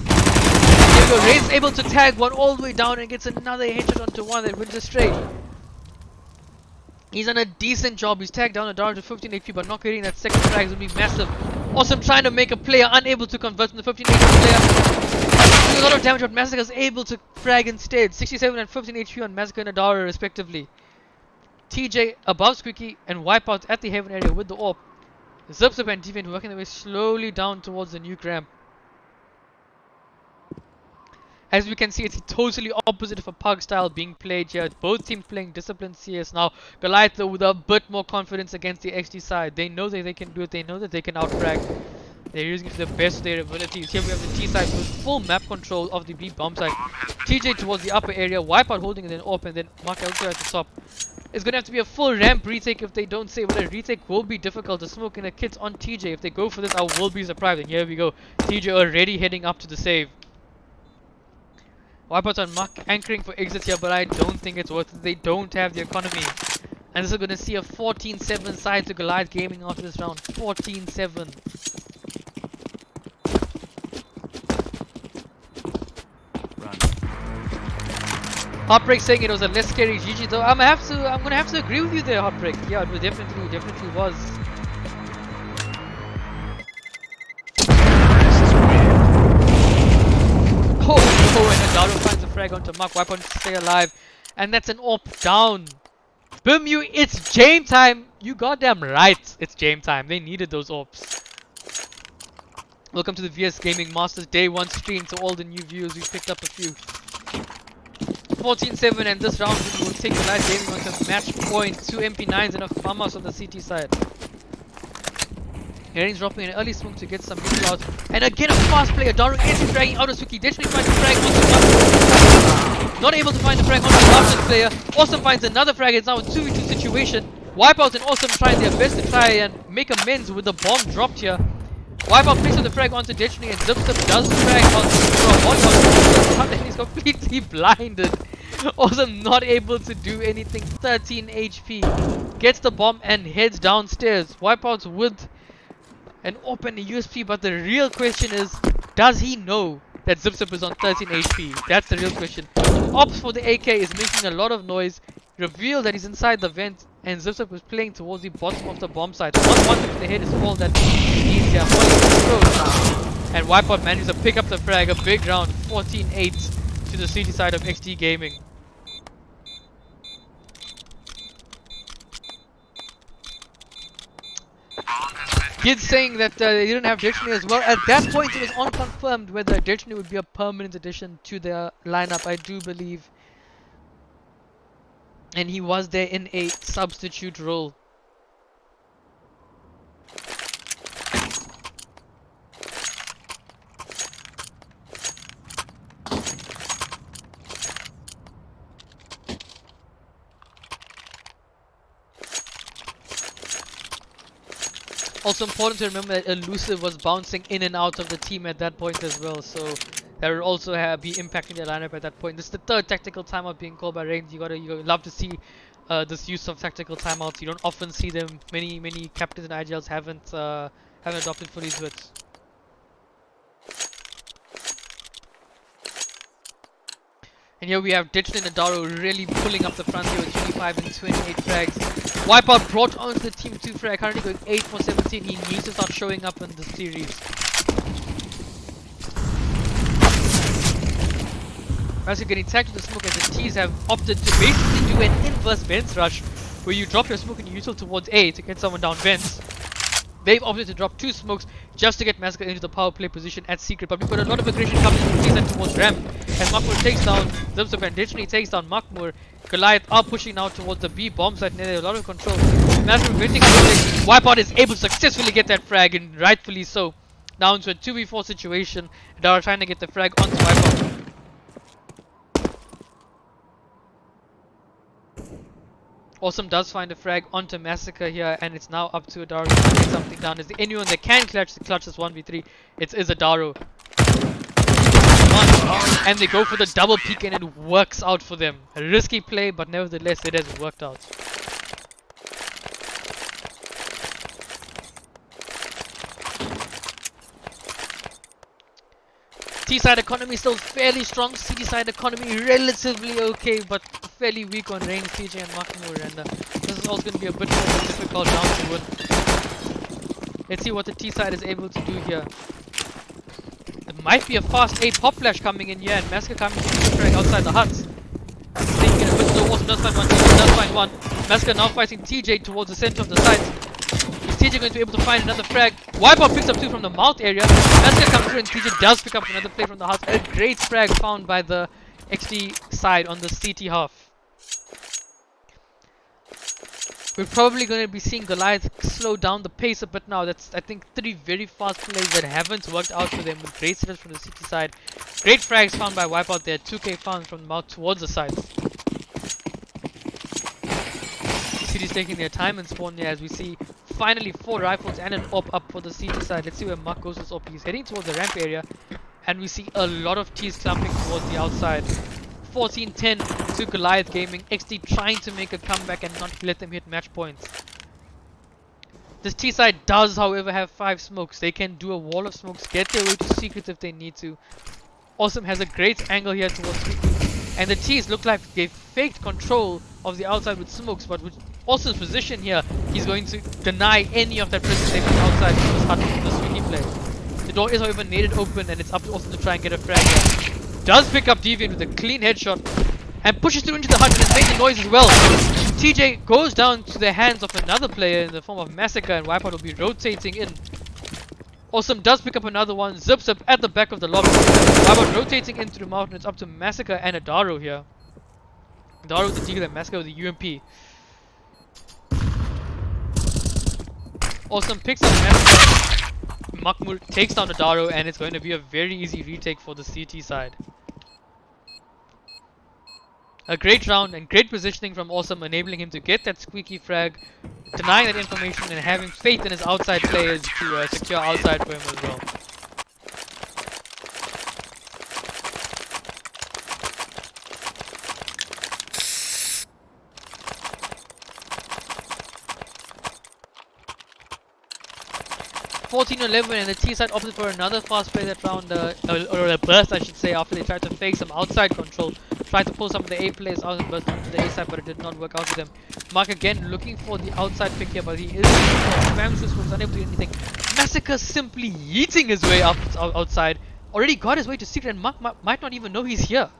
Speaker 2: Here we go, Reigns able to tag one all the way down and gets another headshot onto one that wins the straight. He's done a decent job. He's tagged down a Dart to 15 HP, but not getting that second frag is going to be massive. Awesome trying to make a player, unable to convert from the 15 HP player. Doing a lot of damage, but Massacre is able to frag instead. 67 and 15 HP on Massacre and Adara respectively. TJ above Squeaky and Wipeout at the Haven area with the AWP. Zipzip and Deviant working their way slowly down towards the nuke ramp. As we can see, it's totally opposite of a pug style being played here. Both teams playing disciplined CS now. Goliath though with a bit more confidence against the XD side. They know that they can do it. They know that they can outfrag. They're using it to the best of their abilities. Here we have the T side with full map control of the B bomb side. TJ towards the upper area. Wipeout holding it in AWP, and then Mark also at the top. It's going to have to be a full ramp retake if they don't save. But a retake will be difficult. The smoke and a kit on TJ. If they go for this, I will be surprised. And here we go. TJ already heading up to the save. Wipeouts on Mark anchoring for exits here, but I don't think it's worth it. They don't have the economy. And this is going to see a 14-7 side to Goliath Gaming after this round. 14-7. Heartbreak saying it was a less scary GG though. I'm gonna have to agree with you there, Heartbreak. Yeah, it definitely was. Oh, and Adaro finds a frag onto Mark. Wipe on to stay alive, and that's an AWP down. Bimu, it's game time. You goddamn right, it's game time. They needed those AWPs. Welcome to the VS Gaming Masters Day 1 stream. To all the new viewers, we picked up a few. 14-7, and this round we will take the live gaming onto match point. 2 MP9s and a farmhouse on the CT side. Herring's dropping an early smoke to get some middle out. And again a fast play. Adaro is dragging out of Suki. Definitely finds a frag onto one. Not able to find the frag onto the Largest player. Awesome finds another frag. It's now a 2v2 situation. Wipeout and Awesome trying their best to try and make amends with the bomb dropped here. Wipeout places the frag onto Ditchney, and Zipzip does frag onto and he's completely blinded. Awesome not able to do anything. 13 HP. Gets the bomb and heads downstairs. Wipeouts with an open USP, but the real question is, does he know that Zipzip is on 13 HP? That's the real question. Ops for the AK is making a lot of noise. Reveal that he's inside the vent, and Zipzip was playing towards the bottom of the bomb site. One if the head is fall, that means they're falling. And Wipeout manages to pick up the frag. A big round, 14-8 to the CT side of XD Gaming. Kids saying that they didn't have Ditchney as well. At that point it was unconfirmed whether Ditchney would be a permanent addition to their lineup, I do believe. And he was there in a substitute role. Also important to remember that Elusive was bouncing in and out of the team at that point as well, so that will also be impacting their lineup at that point. This is the third tactical timeout being called by Reigns. You love to see this use of tactical timeouts. You don't often see them. Many captains and IGLs haven't adopted fully to it. And here we have Ditchney and Adaro really pulling up the front here with 25 and 28 frags. Wipeout brought onto the team 2 frag, currently going 8 for 17. He needs to start showing up in the series. As you're getting tagged to the smoke, as the T's have opted to basically do an inverse vents rush, where you drop your smoke and you util towards A to get someone down vents. They've opted to drop 2 smokes just to get Massacre into the power play position at secret, but we've got a lot of aggression coming from T-side towards ramp. As Makmur takes down Zipzip and Ditchney takes down Makmur. Goliath are pushing now towards the B bomb site, and they have a lot of control. Massacre venting Wipeout is able to successfully get that frag, and rightfully so. Now into a 2v4 situation, and are trying to get the frag onto Wipeout. Awesome does find a frag onto Massacre here, and it's now up to Adaro to get something down. Is there anyone that can clutch this 1v3? It is Adaro. And they go for the double peek, and it works out for them. A risky play, but nevertheless it has worked out. T-side economy still fairly strong. CD-side economy relatively okay, but fairly weak on Reigns, TJ and Makmur, and this is also going to be a bit more of a difficult round to win. Let's see what the T-side is able to do here. There might be a fast A pop flash coming in here, and Massacre coming to the frag outside the hut. Taking a bit slow. Awesome does find one. TJ does find one. Massacre now fighting TJ towards the center of the site. Is TJ going to be able to find another frag? Wipeout picks up 2 from the mouth area. Massacre comes through and TJ does pick up another play from the house. A great frag found by the XD side on the CT half. We're probably going to be seeing Goliath slow down the pace a bit now. That's, I think, 3 very fast plays that haven't worked out for them with great setups from the city side. Great frags found by Wipeout there. 2k found from the mouth towards the sides. City's taking their time and spawn here as we see finally 4 rifles and an op up for the CT side. Let's see where Mark goes with this op. He's heading towards the ramp area and we see a lot of T's clumping towards the outside. 14-10 to Goliath Gaming. XD trying to make a comeback and not let them hit match points. This T side does, however, have 5 smokes. They can do a wall of smokes, get their way to secrets if they need to. Awesome has a great angle here towards Squeaky. And the T's look like they've faked control of the outside with smokes, but with Awesome's position here, he's going to deny any of that presence they put outside from this hut from the Squeaky play. The door is, however, naded open and it's up to Awesome to try and get a frag here. Does pick up Deviant with a clean headshot and pushes through into the hut and is making noise as well. TJ goes down to the hands of another player in the form of Massacre and Wipeout will be rotating in. Awesome does pick up another one, zips up at the back of the lobby. Wipeout rotating into the mountain. It's up to Massacre and Adaro here. Adaro with the Deagle and Massacre with the UMP. Awesome picks up Massacre. Makmur takes down Adaro and it's going to be a very easy retake for the CT side. A great round and great positioning from Awesome, enabling him to get that squeaky frag, denying that information and having faith in his outside players to secure outside for him as well. (14-11) and the T side opted for another fast play that round, or a burst I should say, after they tried to fake some outside control. Tried to pull some of the A players out and burst onto the A side, but it did not work out for them. Mark again looking for the outside pick here, but he is Famsus was unable to do anything. Massacre simply yeeting his way up outside. Already got his way to secret and Mark might not even know he's here.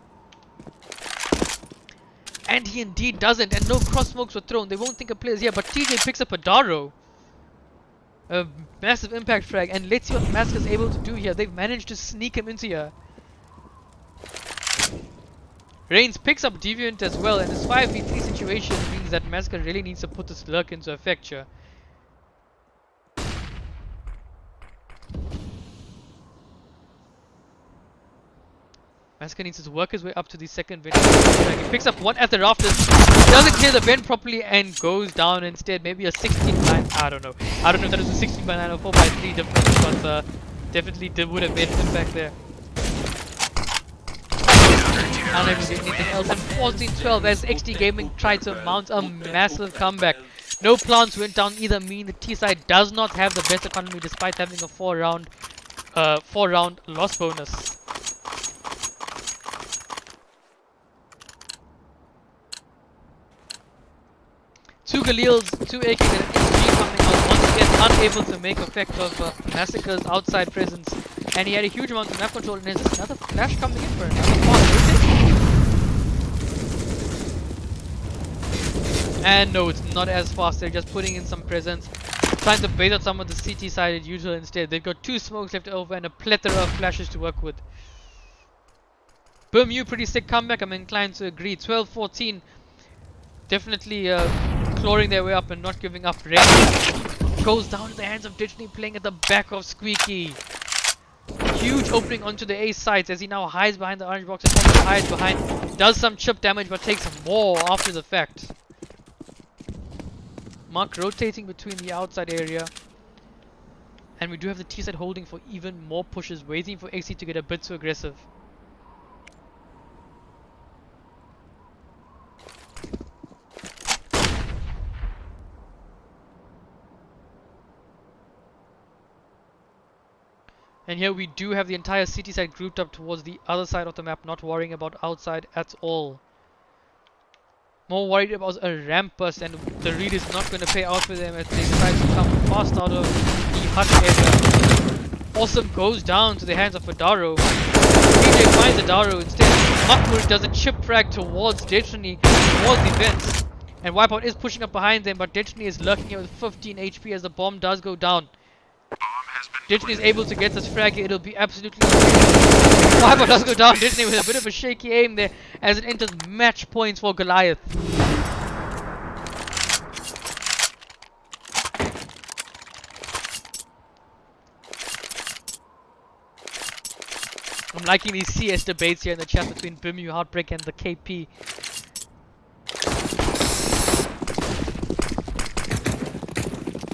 Speaker 2: And he indeed doesn't, and no cross smokes were thrown. They won't think a player's here, but TJ picks up Adaro. A massive impact frag, and let's see what Massacre's able to do here. They've managed to sneak him into here. Reigns picks up Deviant as well, and this 5v3 situation means that Massacre really needs to put this lurk into effect here. Massacre needs to work his way up to the second vent. He picks up one at the rafters, doesn't clear the vent properly and goes down instead. Maybe a 16-9, I don't know. I don't know if that was a 16-9 or 4x3 difference, but definitely would have made an impact there. Unable to do anything else. And 14-12 as XD Gaming tried to mount a massive comeback. No plants went down either, meaning the T side does not have the best economy despite having a 4-round loss bonus. Two Galils, 2 AKs and an SG coming out once again, unable to make effect of Massacre's outside presence. And he had a huge amount of map control, and there's another flash coming in for another fast. And no, it's not as fast. They're just putting in some presence, trying to bait out some of the CT sided usual instead. They've got 2 smokes left over and a plethora of flashes to work with. Boom, you pretty sick comeback. I'm inclined to agree. 12-14, definitely clawing their way up and not giving up. Red goes down in the hands of Ditchney, playing at the back of Squeaky. Huge opening onto the A sides as he now hides behind the orange box and also hides behind. Does some chip damage but takes more after the fact. Mark rotating between the outside area. And we do have the T side holding for even more pushes, waiting for XC to get a bit too aggressive. And here we do have the entire city side grouped up towards the other side of the map, not worrying about outside at all. More worried about a ramp burst, and the read is not going to pay out for them as they try to come fast out of the hut area. Awesome goes down to the hands of Adaro. PJ finds Adaro instead. Makmur does a chip frag towards Destiny, towards the vents. And Wipeout is pushing up behind them, but Destiny is lurking here with 15 HP as the bomb does go down. Destiny is able to get this frag here. It'll be absolutely... Wipeout does go down. Destiny with a bit of a shaky aim there as it enters match points for Goliath. I'm liking these CS debates here in the chat between Bimu, Heartbreak and the KP.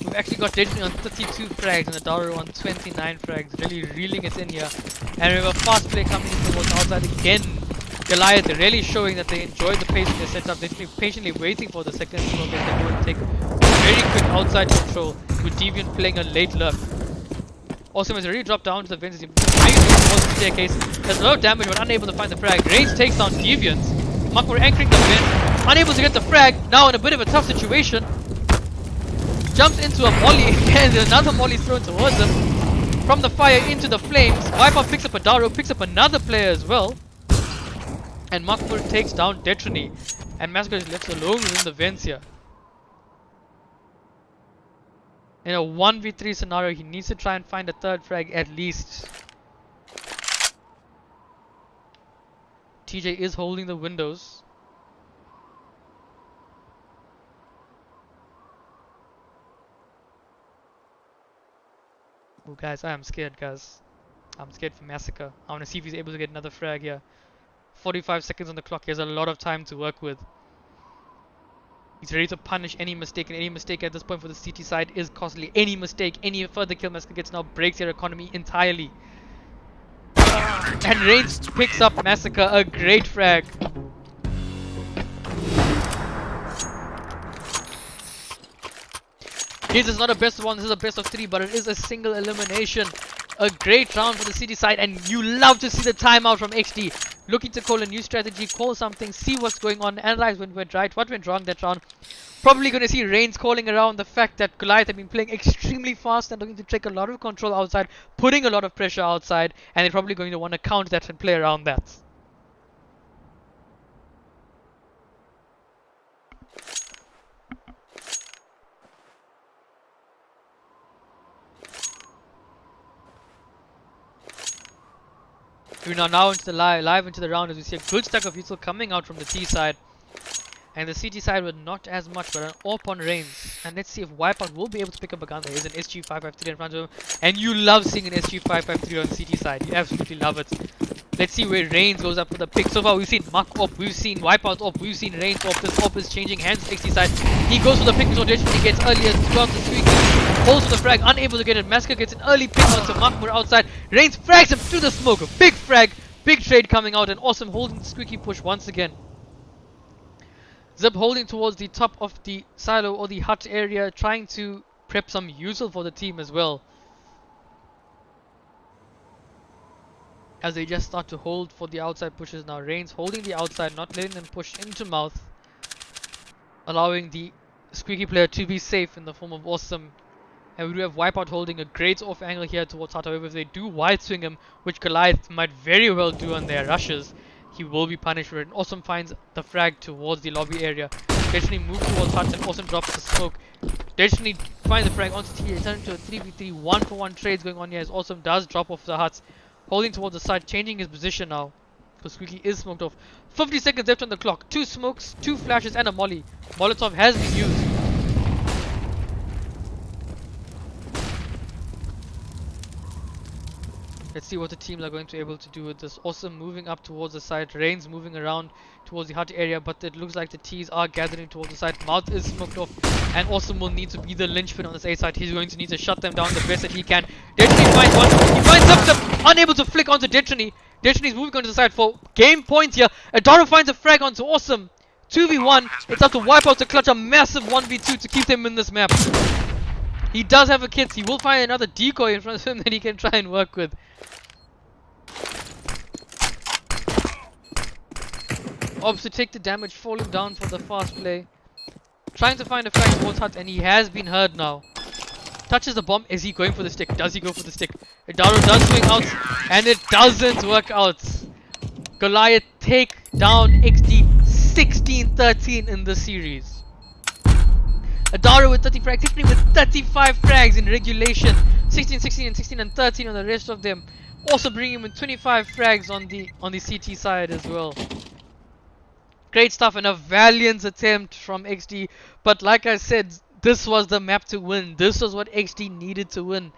Speaker 2: We've actually got Destiny on 32 frags and Adaro on 29 frags, really reeling us in here. And we have a fast play coming in towards outside again. Goliath really showing that they enjoyed the pace of their setup. They're patiently waiting for the second smoke as they go and take very quick outside control with Deviant playing a late lurk. Awesome has already dropped down to the fence. He's bringing it towards the staircase. There's a lot of damage but unable to find the frag. Reigns takes down Deviant. Makmur anchoring the vent. Unable to get the frag. Now in a bit of a tough situation. Jumps into a molly and another molly thrown towards him. From the fire into the flames. Wipeout picks up a Daro, picks up another player as well. And Makmur takes down Detrony. And Massacre is left alone within the vents here. In a 1v3 scenario, he needs to try and find a third frag at least. TJ is holding the windows. Oh guys, I am scared guys. I'm scared for Massacre. I want to see if he's able to get another frag here. 45 seconds on the clock. He has a lot of time to work with. He's ready to punish any mistake, and any mistake at this point for the CT side is costly. Any mistake, any further kill Massacre gets now breaks their economy entirely. And Reigns picks up Massacre, a great frag. This is not a best of one, this is a best of three, but it is a single elimination. A great round for the city side, and you love to see the timeout from XD. Looking to call a new strategy, call something, see what's going on, analyze what went right, what went wrong that round. Probably going to see Reigns calling around the fact that Goliath have been playing extremely fast and looking to take a lot of control outside, putting a lot of pressure outside, and they're probably going to want to count that and play around that. We are now into the live into the round as we see a good stack of veto coming out from the T side. And the CT side with not as much, but an AWP on Reigns. And let's see if Wipeout will be able to pick up a gun. There is an SG553 in front of him. And you love seeing an SG553 on the CT side. You absolutely love it. Let's see where Reigns goes up with the pick. So far we've seen Muck AWP, we've seen Wipeout AWP, we've seen Reigns AWP. This AWP is changing hands to XT side. He goes for the pick, so he gets earlier throughout the squeak. Holds for the frag, unable to get it. Massacre gets an early pick onto Makmur outside. Reigns frags him through the smoke. A big frag, big trade coming out, and Awesome holding the squeaky push once again. Zip holding towards the top of the silo or the hut area, trying to prep some useful for the team as well. As they just start to hold for the outside pushes now. Reigns holding the outside, not letting them push into mouth. Allowing the squeaky player to be safe in the form of Awesome. And we do have Wipeout holding a great off angle here towards Hut. However, if they do wide swing him, which Goliath might very well do on their rushes, he will be punished for it. And Awesome finds the frag towards the lobby area. Destiny moves towards Hut and Awesome drops the smoke. Destiny finds the frag onto T. It turns into a 3v3 1-for-1 trades going on here as Awesome does drop off the huts. Holding towards the side, changing his position now. Because Squeaky is smoked off. 50 seconds left on the clock. 2 smokes, 2 flashes and a molly. Molotov has been used. Let's see what the teams are going to be able to do with this. Awesome moving up towards the side. Reigns moving around towards the hut area, but it looks like the T's are gathering towards the side. Mouth is smoked off, and Awesome will need to be the linchpin on this A side. He's going to need to shut them down the best that he can. Detrony finds one. He finds Zip, unable to flick onto Detrony. Detrony's moving onto the side for game point here. Adaro finds a frag onto Awesome. 2v1. It's up to Wipeout to clutch a massive 1v2 to keep them in this map. He does have a kit. He will find another decoy in front of him that he can try and work with. Obs to take the damage, falling down for the fast play. Trying to find a frag towards Hut, and he has been heard now. Touches the bomb. Is he going for the stick? Does he go for the stick? Adaro does swing out, and it doesn't work out. Goliath take down XD 16-13 in the series. Adara with 30 frags, Tiffany with 35 frags in regulation, 16, 16, and 16 and 13 on the rest of them. Also bringing him with 25 frags on the CT side as well. Great stuff and a valiant attempt from XD. But like I said, this was the map to win. This was what XD needed to win.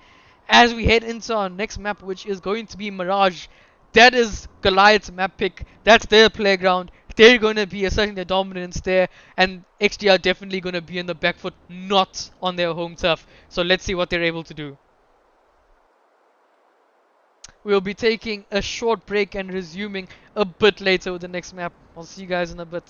Speaker 2: As we head into our next map, which is going to be Mirage, that is Goliath's map pick. That's their playground. They're going to be asserting their dominance there, and XD are definitely going to be in the back foot, not on their home turf. So let's see what they're able to do. We'll be taking a short break and resuming a bit later with the next map. I'll see you guys in a bit.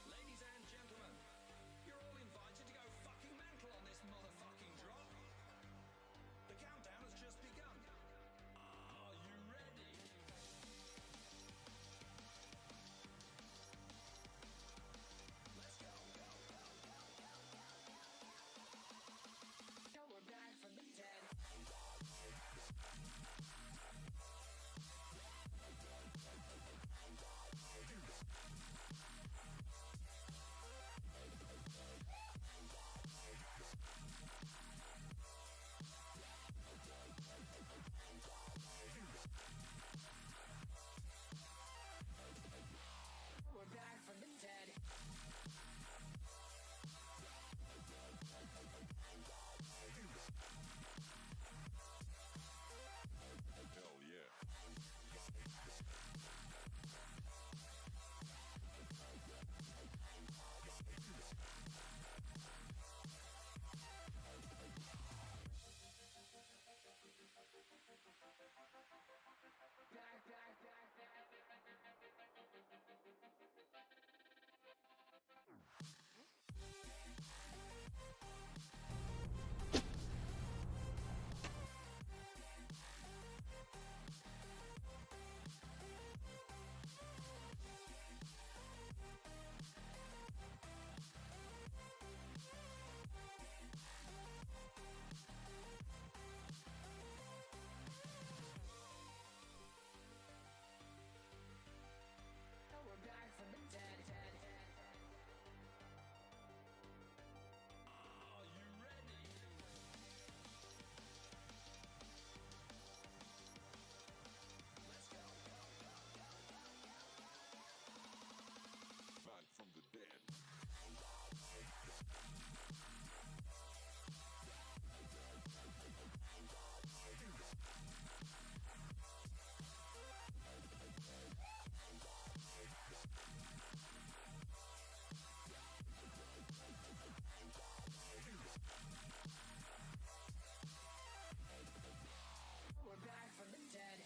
Speaker 4: Ladies and gentlemen, you're all invited to go fucking mental on this motherfucking drop. The countdown has just begun. Are you ready? Let's go. Now we're back from the dead. We're back from the dead.
Speaker 5: Hell yeah.
Speaker 4: We're back from the dead. Are you ready? Let's go.
Speaker 5: Back from the dead.
Speaker 4: We're back from the dead.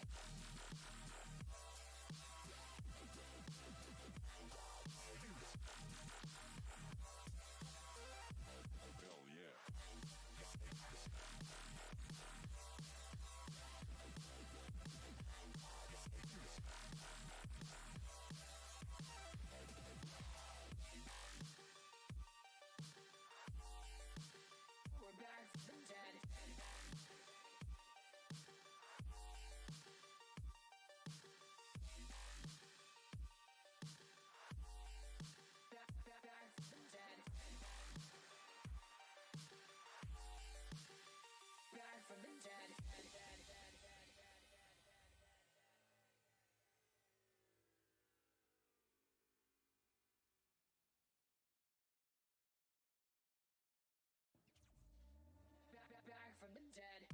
Speaker 5: Hell yeah.
Speaker 4: We're back from the dead. Back from the dead. Back from the dead. Back from the dead.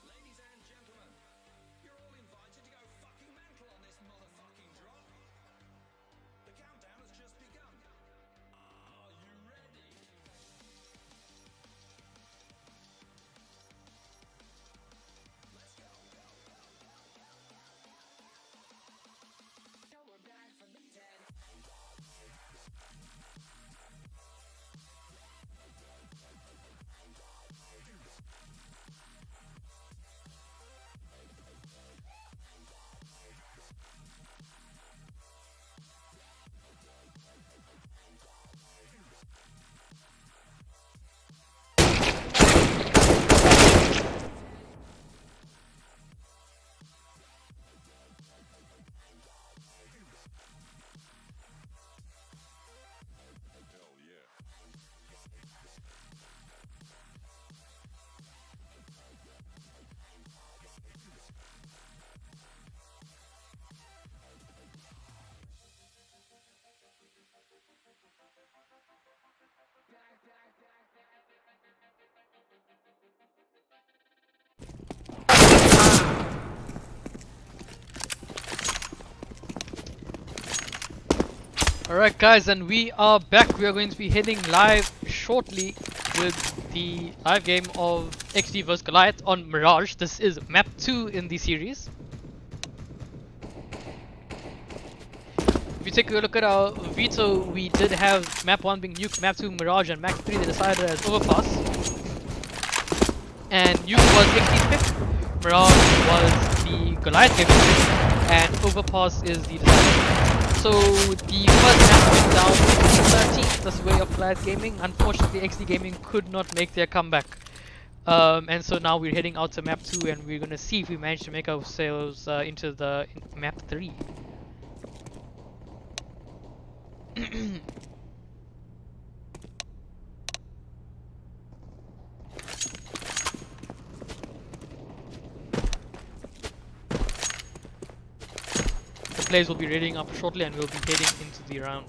Speaker 4: Ladies and gentlemen, you're all invited to go fucking mental on this motherfucking drop. The countdown has just begun. Are you ready?
Speaker 2: Alright guys, and we are back. We are going to be heading live shortly with the live game of XD vs Goliath on Mirage. This is map 2 in the series. If you take a look at our veto, we did have map 1 being Nuke, map 2 Mirage, and map 3 they decided as Overpass. And Nuke was XD's pick, Mirage was the Goliath game pick, and Overpass is the decider. So the first map went down 13th, this way of Goliath Gaming. Unfortunately, XD Gaming could not make their comeback. And so now we're heading out to map 2 and we're gonna see if we manage to make ourselves into the map 3. The players will be readying up shortly and we'll be heading into the round.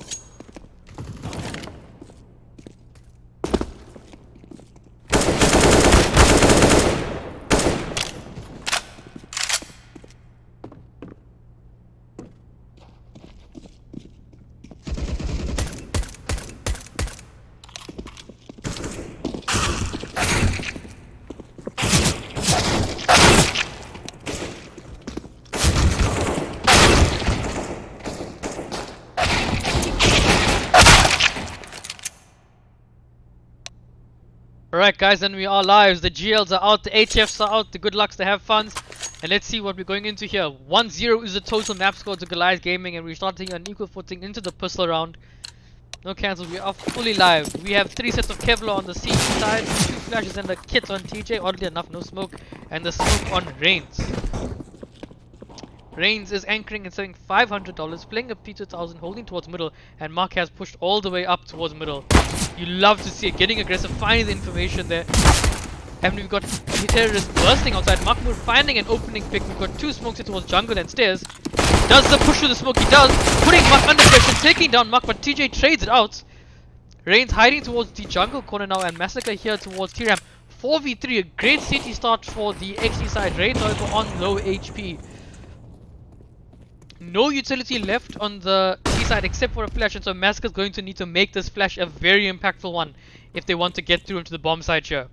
Speaker 2: Alright guys, and we are live. The GLs are out, the HFs are out, the good lucks to have funs. And let's see what we're going into here. 1-0 is the total map score to Goliath Gaming, and we're starting on equal footing into the pistol round. No cancels, we are fully live. We have 3 sets of Kevlar on the CT side, 2 flashes and a kit on TJ, oddly enough no smoke, and the smoke on Reigns. Reigns is anchoring and selling $500, playing a P2000, holding towards middle, and Mark has pushed all the way up towards middle. You love to see it, getting aggressive, finding the information there. And we've got terrorists bursting outside. Mahmoud finding an opening pick. We've got 2 smokes towards jungle and stairs. Does the push to the smoke? He does. Putting Mark under pressure, taking down Mark, but TJ trades it out. Reigns hiding towards the jungle corner now, and Massacre here towards T-Ram. 4v3, a great city start for the XD side. Reigns however on low HP. No utility left on the T side except for a flash, and so Massacre's going to need to make this flash a very impactful one if they want to get through into the bomb side here.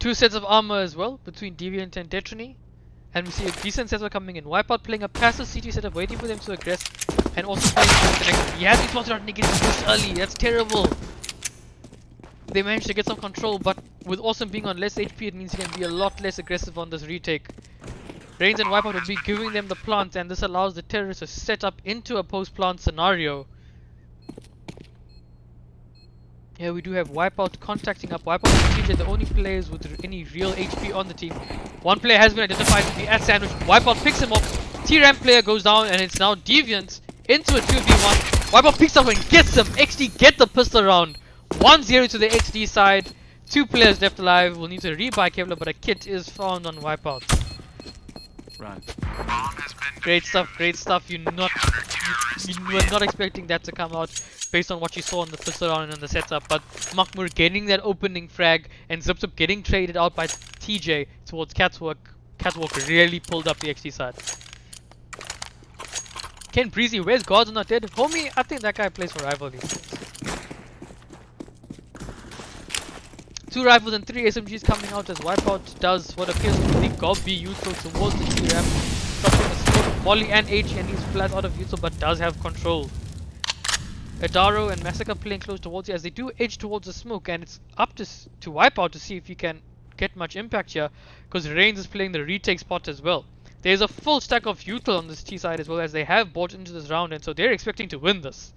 Speaker 2: 2 sets of armor as well between Deviant and Detrony, and we see a decent setup coming in. Wipeout playing a passive CT setup, waiting for them to aggress, and also playing the next. He has been spotted out negating this early. That's terrible. They managed to get some control, but with Awesome being on less HP, it means he can be a lot less aggressive on this retake. Reigns and Wipeout will be giving them the plant, and this allows the terrorists to set up into a post-plant scenario. Here we do have Wipeout contacting up. Wipeout and TJ, the only players with any real HP on the team. One player has been identified to be at Sandwich. Wipeout picks him up. T-Ram player goes down, and it's now Deviant into a 2v1. Wipeout picks up and gets him. XD get the pistol round. 1-0 to the XD side. 2 players left alive. We'll need to rebuy Kevlar, but a kit is found on Wipeout.
Speaker 3: Run.
Speaker 2: Great stuff, great stuff. You were not expecting that to come out based on what you saw on the pistol round and on the setup, but Mahmoud getting that opening frag and Zip Zip getting traded out by TJ towards Catwalk. Catwalk really pulled up the XD side. Ken Breezy, where's Gods Not Dead? Homie, I think that guy plays for Rival these days. 2 rifles and 3 SMGs coming out as Wipeout does what appears to be Gob B useful towards the T-Ram. Dropping a smoke, Molly and HE, and he's flat out of useful but does have control. Adaro and Massacre playing close towards you as they do edge towards the smoke, and it's up to Wipeout to see if he can get much impact here, because Reigns is playing the retake spot as well. There's a full stack of util on this T side as well, as they have bought into this round, and so they're expecting to win this.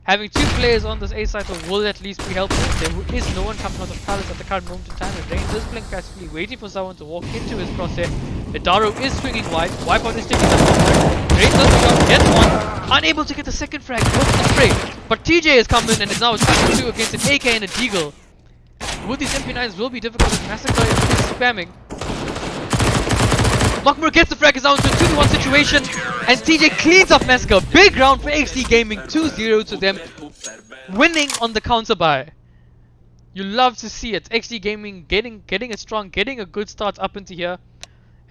Speaker 2: Having 2 players on this A side will at least be helpful. There is no one coming out of Palace at the current moment in time, and Reigns is playing passively, waiting for someone to walk into his crosshair. Adaro is swinging wide. Wipeout is taking the front. Reigns does the job, gets one. Unable to get the second frag, goes to the spray. But TJ has come in and is now 2-2 against an AK and a Deagle. With these MP9s will be difficult as Massacre is spamming. Makmur gets the frag, is down to a 2v1 situation, and TJ cleans up Massacre. Big round for XD Gaming, 2-0 to them, winning on the counter buy. You love to see it. XD Gaming getting it strong, getting a good start up into here,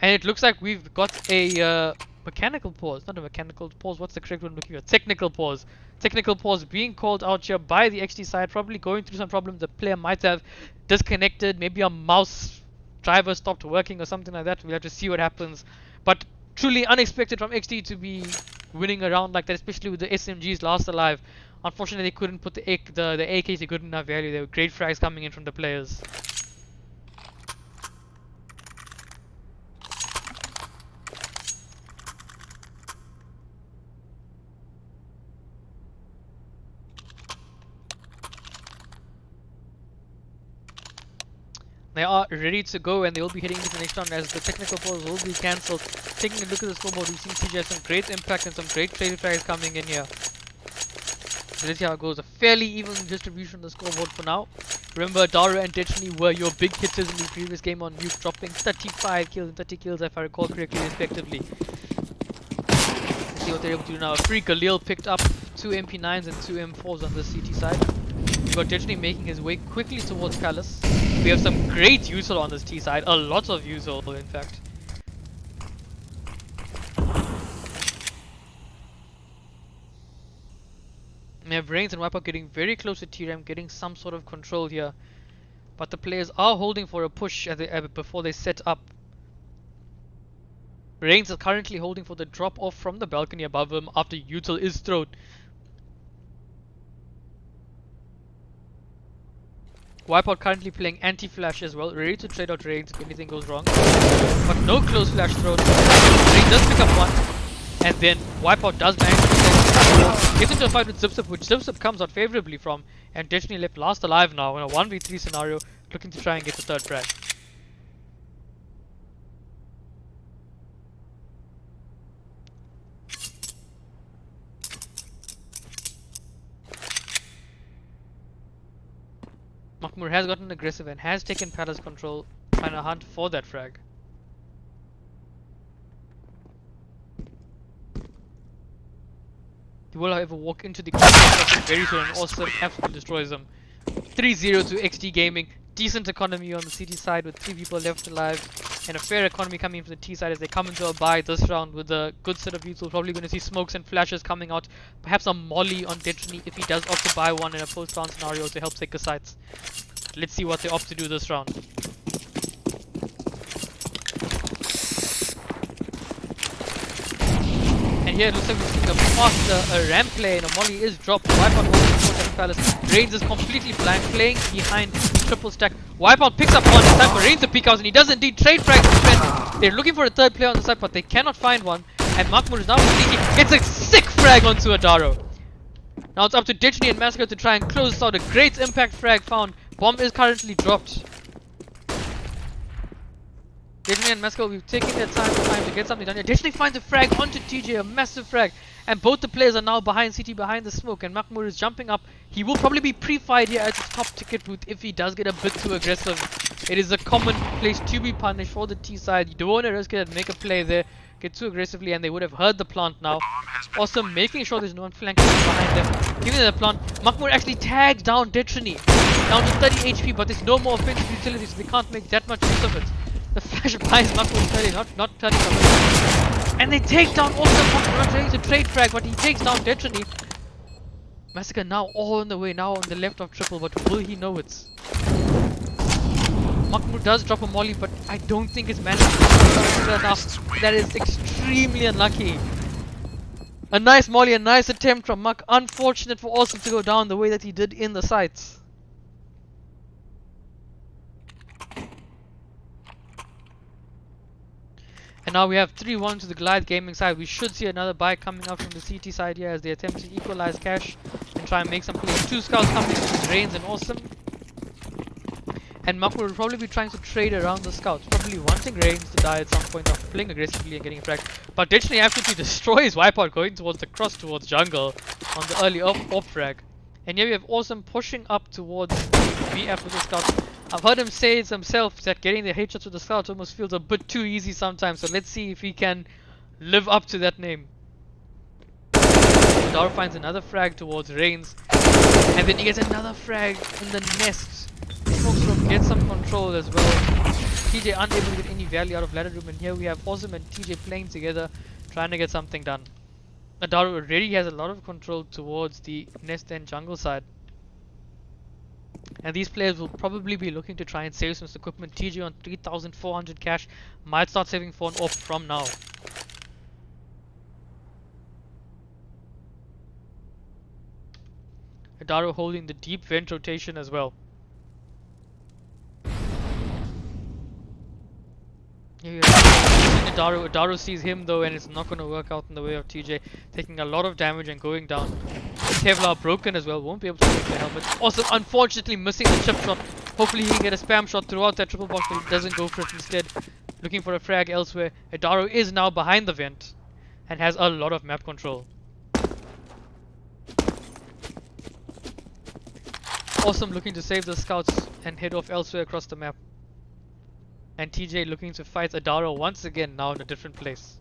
Speaker 2: and it looks like we've got a mechanical pause, not a mechanical pause, what's the correct one I'm looking for? Technical pause. Technical pause being called out here by the XT side, probably going through some problems. The player might have disconnected, maybe a mouse driver stopped working or something like that. We'll have to see what happens. But truly unexpected from XT to be winning a round like that, especially with the SMGs last alive. Unfortunately, they couldn't put the AKs to good enough value. There were great frags coming in from the players. They are ready to go and they will be heading into the next round as the technical pause will be cancelled. Taking a look at the scoreboard, we've seen TJ have some great impact and some great trade frags coming in here. So let's see how it goes. A fairly even distribution on the scoreboard for now. Remember, Dara and Destiny were your big hitters in the previous game on Nuke, dropping 35 kills and 30 kills if I recall correctly, respectively. Let's see what they're able to do now. A free Goliath picked up 2 MP9s and 2 M4s on the CT side. We've got Destiny making his way quickly towards Palace. We have some great Usul on this T side, a lot of Usul in fact. We have Reigns and Wipeout getting very close to T-Ram, getting some sort of control here. But the players are holding for a push before they set up. Reigns is currently holding for the drop off from the balcony above him after Util is thrown. Wipeout currently playing anti-flash as well, ready to trade out Reigns if anything goes wrong. But no close flash thrown. Reigns does pick up one. And then Wipeout does manage to get into a fight with Zipzip, which Zipzip comes out favorably from. And Destiny left last alive now in a 1v3 scenario, looking to try and get the third frag. Mahmoud has gotten aggressive and has taken Palace control, trying to hunt for that frag. He will however walk into the corner very soon and also absolutely destroys them. 3-0 to XD Gaming. Decent economy on the CT side with 3 people left alive. And a fair economy coming from the T side as they come into a bye this round with a good set of vehicles. Probably going to see smokes and flashes coming out. Perhaps a molly on Destiny if he does opt to buy one in a post-round scenario to help take the sights. Let's see what they opt to do this round. And here it looks like we're seeing a faster ramp play and a molly is dropped. Wipeout holding Palace. Reigns is completely blind, playing behind the triple stack. Wipeout picks up one. It's time for Reigns to peek out and he does indeed trade frags to defend. They're looking for a third player on the side but they cannot find one. And Mahmoud is now sneaking. It's a sick frag onto Adaro. Now it's up to Destiny and Massacre to try and close this out. A great impact frag found. Bomb is currently dropped. Destiny and Massacre will be taking their time to get something done here. Destiny finds a frag onto TJ, a massive frag. And both the players are now behind CT, behind the smoke. And Mahmoud is jumping up. He will probably be pre-fired here at his top ticket booth if he does get a bit too aggressive. It is a common place to be punished for the T side. You don't want to risk it and make a play there. Get too aggressively and they would have heard the plant now. Also making sure there's no one flanking behind them. Giving them the plant. Mahmoud actually tags down Destiny. Down to 30 HP, but there's no more offensive utility, so they can't make that much use of it. The flash buys Mahmoud 30, not turning of it. And they take down also Mahmoud, not ready to trade frag, but he takes down Destiny. Massacre now all on the way, now on the left of triple, but will he know it? Mahmoud does drop a molly, but I don't think it's managed to turn enough. That is extremely unlucky. A nice molly, a nice attempt from Muck. Unfortunate for Awesome to go down the way that he did in the sights. And now we have 3-1 to the Goliath Gaming side. We should see another buy coming up from the CT side here as they attempt to equalize cash and try and make some plays. 2 scouts coming in, Reigns and Awesome. And Muck will probably be trying to trade around the scouts, probably wanting Reigns to die at some point after playing aggressively and getting fragged. But Destiny absolutely destroys Wipeout going towards the cross towards jungle on the early off frag. And here we have Awesome pushing up towards BF with the scouts. I've heard him say it himself that getting the headshots with the scouts almost feels a bit too easy sometimes. So let's see if he can live up to that name. Dar finds another frag towards Reigns. And then he gets another frag in the nest. Smokes room gets some control as well. TJ unable to get any value out of ladder room. And here we have Awesome and TJ playing together. trying to get something done. Adaro already has a lot of control towards the nest and jungle side. And these players will probably be looking to try and save some equipment. TJ on 3,400 cash might start saving for an AWP from now. Adaro holding the deep vent rotation as well. Here Adaro. Adaro sees him though, and it's not going to work out in the way of TJ, taking a lot of damage and going down. Kevlar broken as well, won't be able to take the helmet. Also, unfortunately, missing the chip shot. Hopefully, he can get a spam shot throughout that triple box, but he doesn't go for it instead. Looking for a frag elsewhere. Adaro is now behind the vent and has a lot of map control. Awesome looking to save the scouts and head off elsewhere across the map. And TJ looking to fight Adaro once again, now in a different place.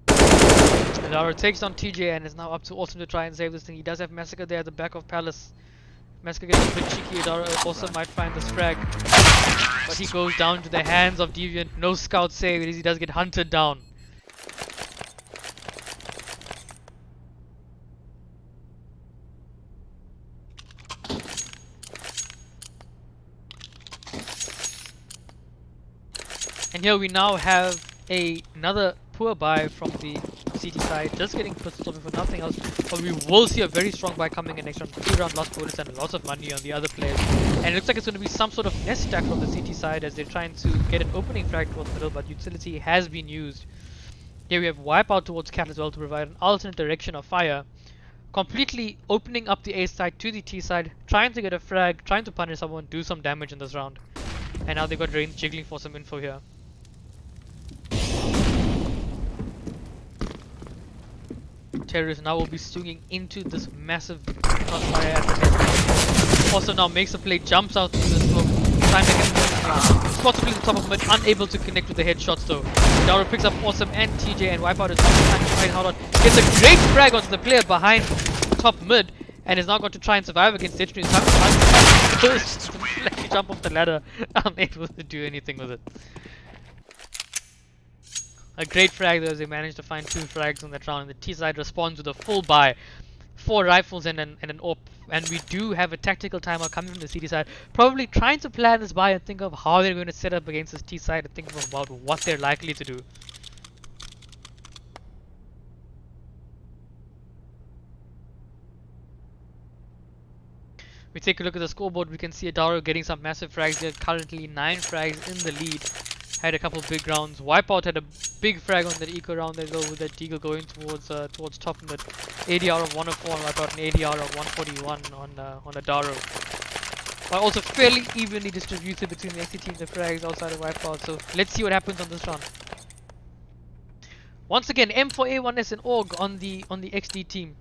Speaker 2: Adaro takes on TJ and is now up to Awesome to try and save this thing. He does have Massacre there at the back of Palace. Massacre gets a bit cheeky. Adaro also might find this frag, but he goes down to the hands of Deviant. No scout save as he does get hunted down. And here we now have another poor buy from the CT side, just getting pistol for nothing else. But we will see a very strong buy coming in next round. 3-round lost bonus and lots of money on the other players. And it looks like it's going to be some sort of nest stack from the CT side as they're trying to get an opening frag towards the middle, but utility has been used. Here we have Wipeout towards Cat as well to provide an alternate direction of fire. Completely opening up the A side to the T side, trying to get a frag, trying to punish someone, do some damage in this round. And now they've got Rain jiggling for some info here. Terrorist now will be swinging into this massive crossfire at the net. Also now makes a play, jumps out into the smoke, trying to get spots the top of mid, unable to connect with the headshots though. Adaro picks up Awesome and TJ, and Wipeout is trying to fight hard on. Gets a great frag onto the player behind top mid, and is now going to try and survive against Detroit. First to jump off the ladder, unable to do anything with it. A great frag though as they managed to find 2 frags on that round. The T side responds with a full buy. 4 rifles and an AWP. And we do have a tactical timeout coming from the CT side. Probably trying to plan this buy and think of how they're going to set up against this T side and think about what they're likely to do. We take a look at the scoreboard, we can see Adaro getting some massive frags. They're currently 9 frags in the lead. Had a couple big rounds. Wipeout had a big frag on that eco round there though, with that deagle going towards top mid. ADR of 104 on Wipeout and ADR of 141 on Adaro. But also fairly evenly distributed between the XT team and the frags outside of Wipeout. So let's see what happens on this round. Once again, M4A1S and AUG on the XD team,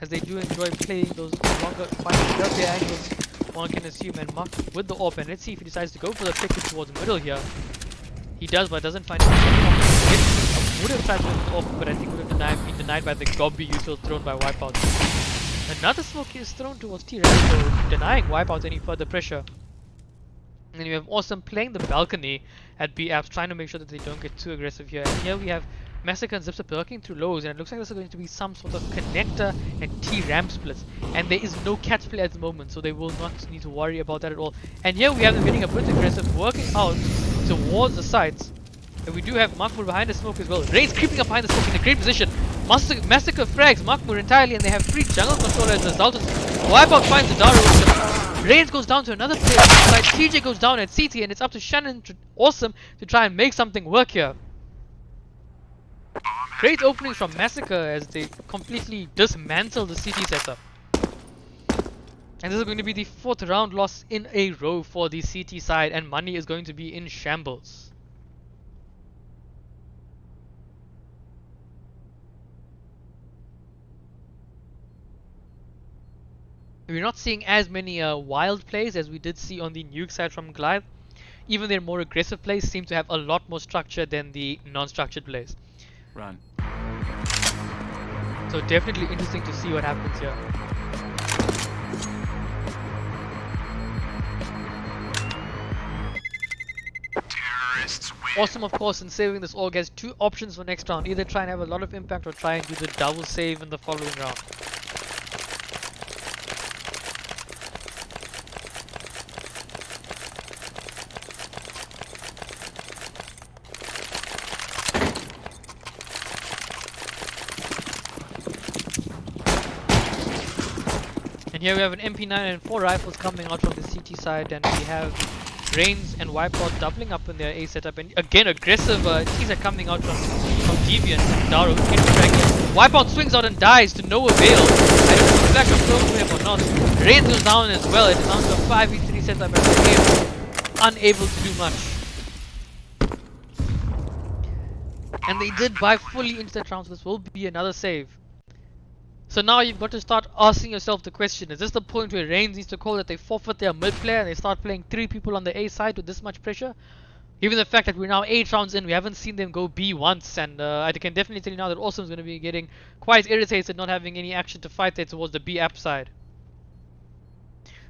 Speaker 2: as they do enjoy playing those longer, quite their angles, one can assume. And Mark with the AWP, and let's see if he decides to go for the pick towards the middle here. He does, but doesn't find it. Would have tried to with the AWP, but I think would have been denied by the Gobby util thrown by Wipeout. Another smoke is thrown towards T-Ram, denying Wipeout any further pressure. And then you have Awesome playing the balcony at B-Apps, trying to make sure that they don't get too aggressive here. And here we have Massacre and Zipster working through lows, and it looks like this is going to be some sort of connector and T-Ramp splits. And there is no catch play at the moment, so they will not need to worry about that at all. And here we have them getting a bit aggressive, working out towards the sides. And we do have Makmur behind the smoke as well. Rain's creeping up behind the smoke in a great position. Massacre frags Makmur entirely, and they have free jungle control as a result. Wipeout finds Adaro. Rains goes down to another player. TJ goes down at CT, and it's up to Shannon Awesome to try and make something work here. Great opening from Massacre as they completely dismantle the CT setup. And this is going to be the 4th round loss in a row for the CT side, and money is going to be in shambles. We're not seeing as many wild plays as we did see on the nuke side from Goliath. Even their more aggressive plays seem to have a lot more structure than the non-structured plays.
Speaker 3: Run.
Speaker 2: So definitely interesting to see what happens here.
Speaker 1: Terrorists win.
Speaker 2: Awesome, of course, in saving this org has two options for next round. Either try and have a lot of impact or try and do the double save in the following round. And here we have an MP9 and 4 rifles coming out from the CT side, and we have Reigns and Wipeout doubling up in their A setup, and again aggressive teaser coming out from Deviant and Daru. Wipeout swings out and dies to no avail. I don't know if Flash was thrown to him or not. Reigns goes down as well. It is down to a 5v3 setup and they're unable to do much. And they did buy fully into the round, so this will be another save. So now you've got to start asking yourself the question, is this the point where Reigns needs to call that they forfeit their mid player and they start playing 3 people on the A side with this much pressure? Given the fact that we're now 8 rounds in, we haven't seen them go B once, and I can definitely tell you now that Awesome's going to be getting quite irritated not having any action to fight there towards the B app side.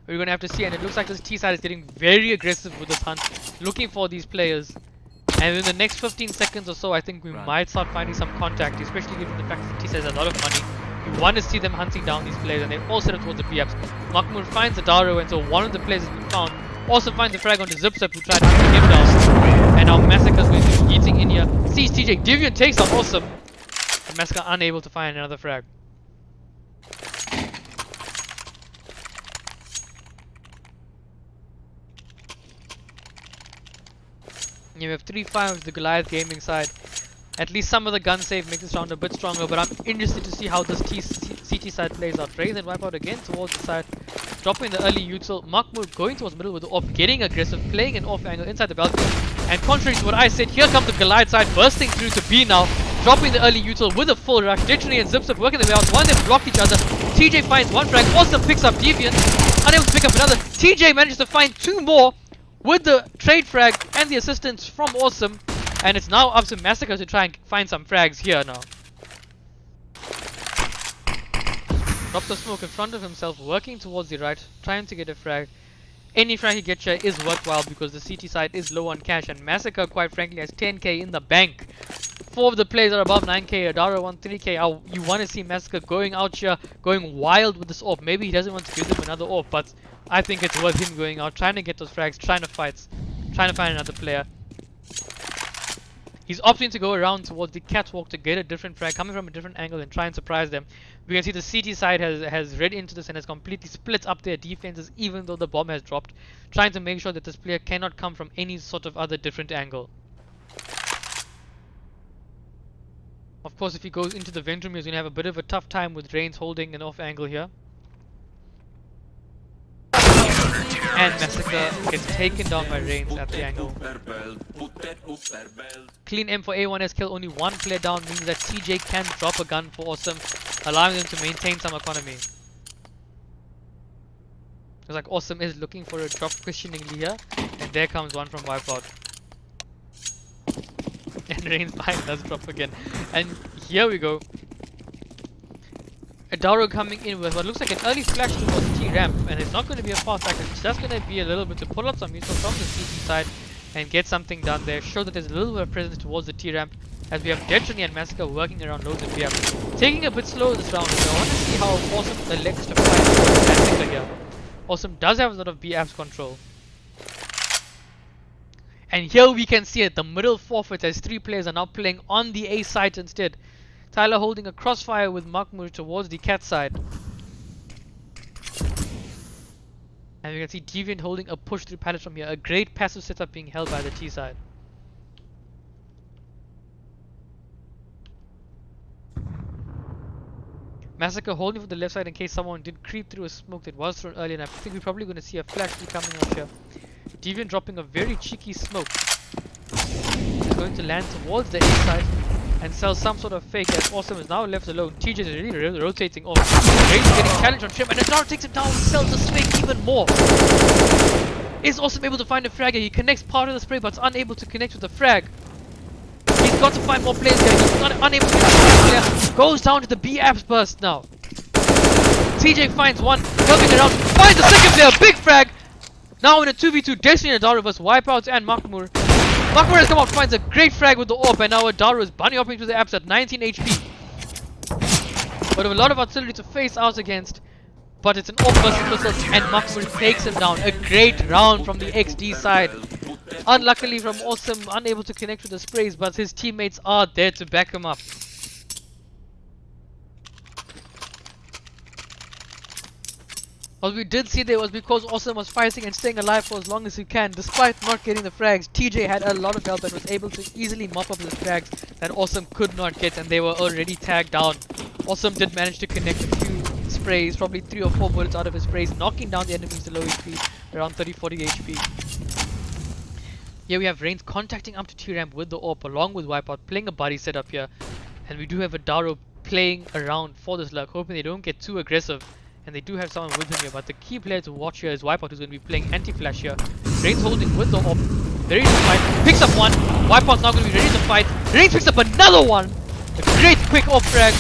Speaker 2: We're going to have to see, and it looks like this T side is getting very aggressive with this hunt, looking for these players. And in the next 15 seconds or so, I think we might start finding some contact, especially given the fact that the T side has a lot of money. You want to see them hunting down these players, and they all set up towards the B-apps. Makmur finds the Daru, and so one of the players has been found. Also finds the frag onto Zipzip, who tried hunting him down. And now Massacre's going to be eating in here. Sees TJ. Deviant takes on Awesome. And Massacre unable to find another frag. You have 3-5 to the Goliath gaming side. At least some of the gun save makes this round a bit stronger, but I'm interested to see how this CT side plays out. Raise and Wipeout again towards the side, dropping the early util. Makmur going towards middle with the off, getting aggressive, playing an off angle inside the balcony. And contrary to what I said, here comes the Goliath side bursting through to B now, dropping the early util with a full rush. Dictionary and Zipzip working their way out. One of them block each other. TJ finds one frag, Awesome picks up Deviant, unable to pick up another. TJ manages to find 2 more with the trade frag and the assistance from Awesome. And it's now up to Massacre to try and find some frags here now. Drops the smoke in front of himself, working towards the right, trying to get a frag. Any frag he gets here is worthwhile because the CT side is low on cash, and Massacre quite frankly has 10k in the bank. 4 of the players are above 9k, Adara won 3k. You want to see Massacre going out here, going wild with this AWP. Maybe he doesn't want to give them another AWP, but I think it's worth him going out, trying to get those frags, trying to fight, trying to find another player. He's opting to go around towards the catwalk to get a different frag, coming from a different angle and try and surprise them. We can see the CT side has read into this and has completely split up their defenses even though the bomb has dropped, trying to make sure that this player cannot come from any sort of other different angle. Of course, if he goes into the vent room, he's going to have a bit of a tough time with Reigns holding an off angle here. And Massacre gets taken down by Reigns at the angle. Clean M for A1S kill, only 1 player down, means that TJ can drop a gun for Awesome, allowing them to maintain some economy. It's like Awesome is looking for a drop questioningly here, and there comes one from Wipeout. And Reigns behind does drop again. And here we go. Adaro coming in with what looks like an early flash towards the T-ramp, and it's not going to be a fast action, it's just going to be a little bit to pull out some useful from the CT side and get something done there, show that there's a little bit of presence towards the T-ramp as we have Destiny and Massacre working around loads of BF. Taking a bit slow this round, so I want to see how Awesome elects to fight towards Massacre here. Awesome does have a lot of BF's control. And here we can see it, the middle forfeit as 3 players are now playing on the A side instead. Tyler holding a crossfire with Makmur towards the cat side. And we can see Deviant holding a push through pallet from here. A great passive setup being held by the T side. Massacre holding for the left side in case someone did creep through a smoke that was thrown earlier. And I think we're probably going to see a flash coming out here. Deviant dropping a very cheeky smoke. He's going to land towards the A side and sell some sort of fake as Awesome is now left alone. TJ is really rotating off. Reigns getting challenged on Trim, and Adara takes him down and sells the fake even more. Is Awesome able to find a frag? He connects part of the spray but is unable to connect with the frag. He's got to find more players here. He's not unable to connect with the player. Goes down to the B apps burst now. TJ finds one, helping around, finds the second player, big frag. Now in a 2v2, Destiny and Adara versus Wipeouts and Makmur. Makmur has come out, finds a great frag with the AWP, and now Adaro is bunny hopping to the apps at 19 HP. But with a lot of artillery to face out against. But it's an AWP versus missiles, and Makmur takes him down. A great round from the XD side. Unluckily from Awesome, unable to connect with the sprays, but his teammates are there to back him up. What we did see there was because Awesome was fighting and staying alive for as long as he can, despite not getting the frags. TJ had a lot of help and was able to easily mop up the frags that Awesome could not get, and they were already tagged down. Awesome did manage to connect a few sprays, probably 3 or 4 bullets out of his sprays, knocking down the enemies to low HP, around 30-40 HP. Here we have Reigns contacting up to T-Ramp with the AWP along with Wipeout, playing a buddy setup here. And we do have Adaro playing around for this luck, hoping they don't get too aggressive. And they do have someone with him here, but the key player to watch here is Wipeout, who's going to be playing anti-flash here. Reigns holding with the AWP, ready to fight, picks up one. Wipeout's now going to be ready to fight. Reigns picks up another one. A great quick AWP frag.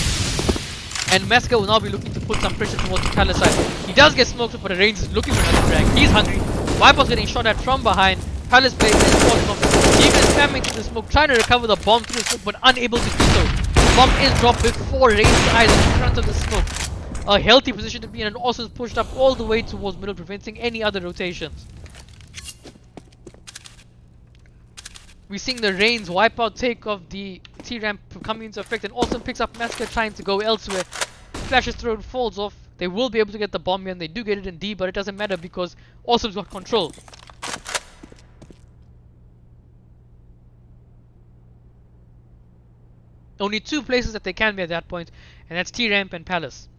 Speaker 2: And Massacre will now be looking to put some pressure towards the Palace side. He does get smoked, but Reigns is looking for another frag. He's hungry. Wipeout's getting shot at from behind. Palace plays is falling off. Even is spamming through the smoke, trying to recover the bomb through the smoke, but unable to do so. Bomb is dropped before Reigns' eyes in front of the smoke. A healthy position to be in, and also is pushed up all the way towards middle, preventing any other rotations. We're seeing the Reigns Wipeout take of the T-Ramp coming into effect, and also picks up Massacre trying to go elsewhere. Flash is thrown, falls off. They will be able to get the bomb here, and they do get it in D, but it doesn't matter because Awesome's got control. Only 2 places that they can be at that point, and that's T-Ramp and Palace.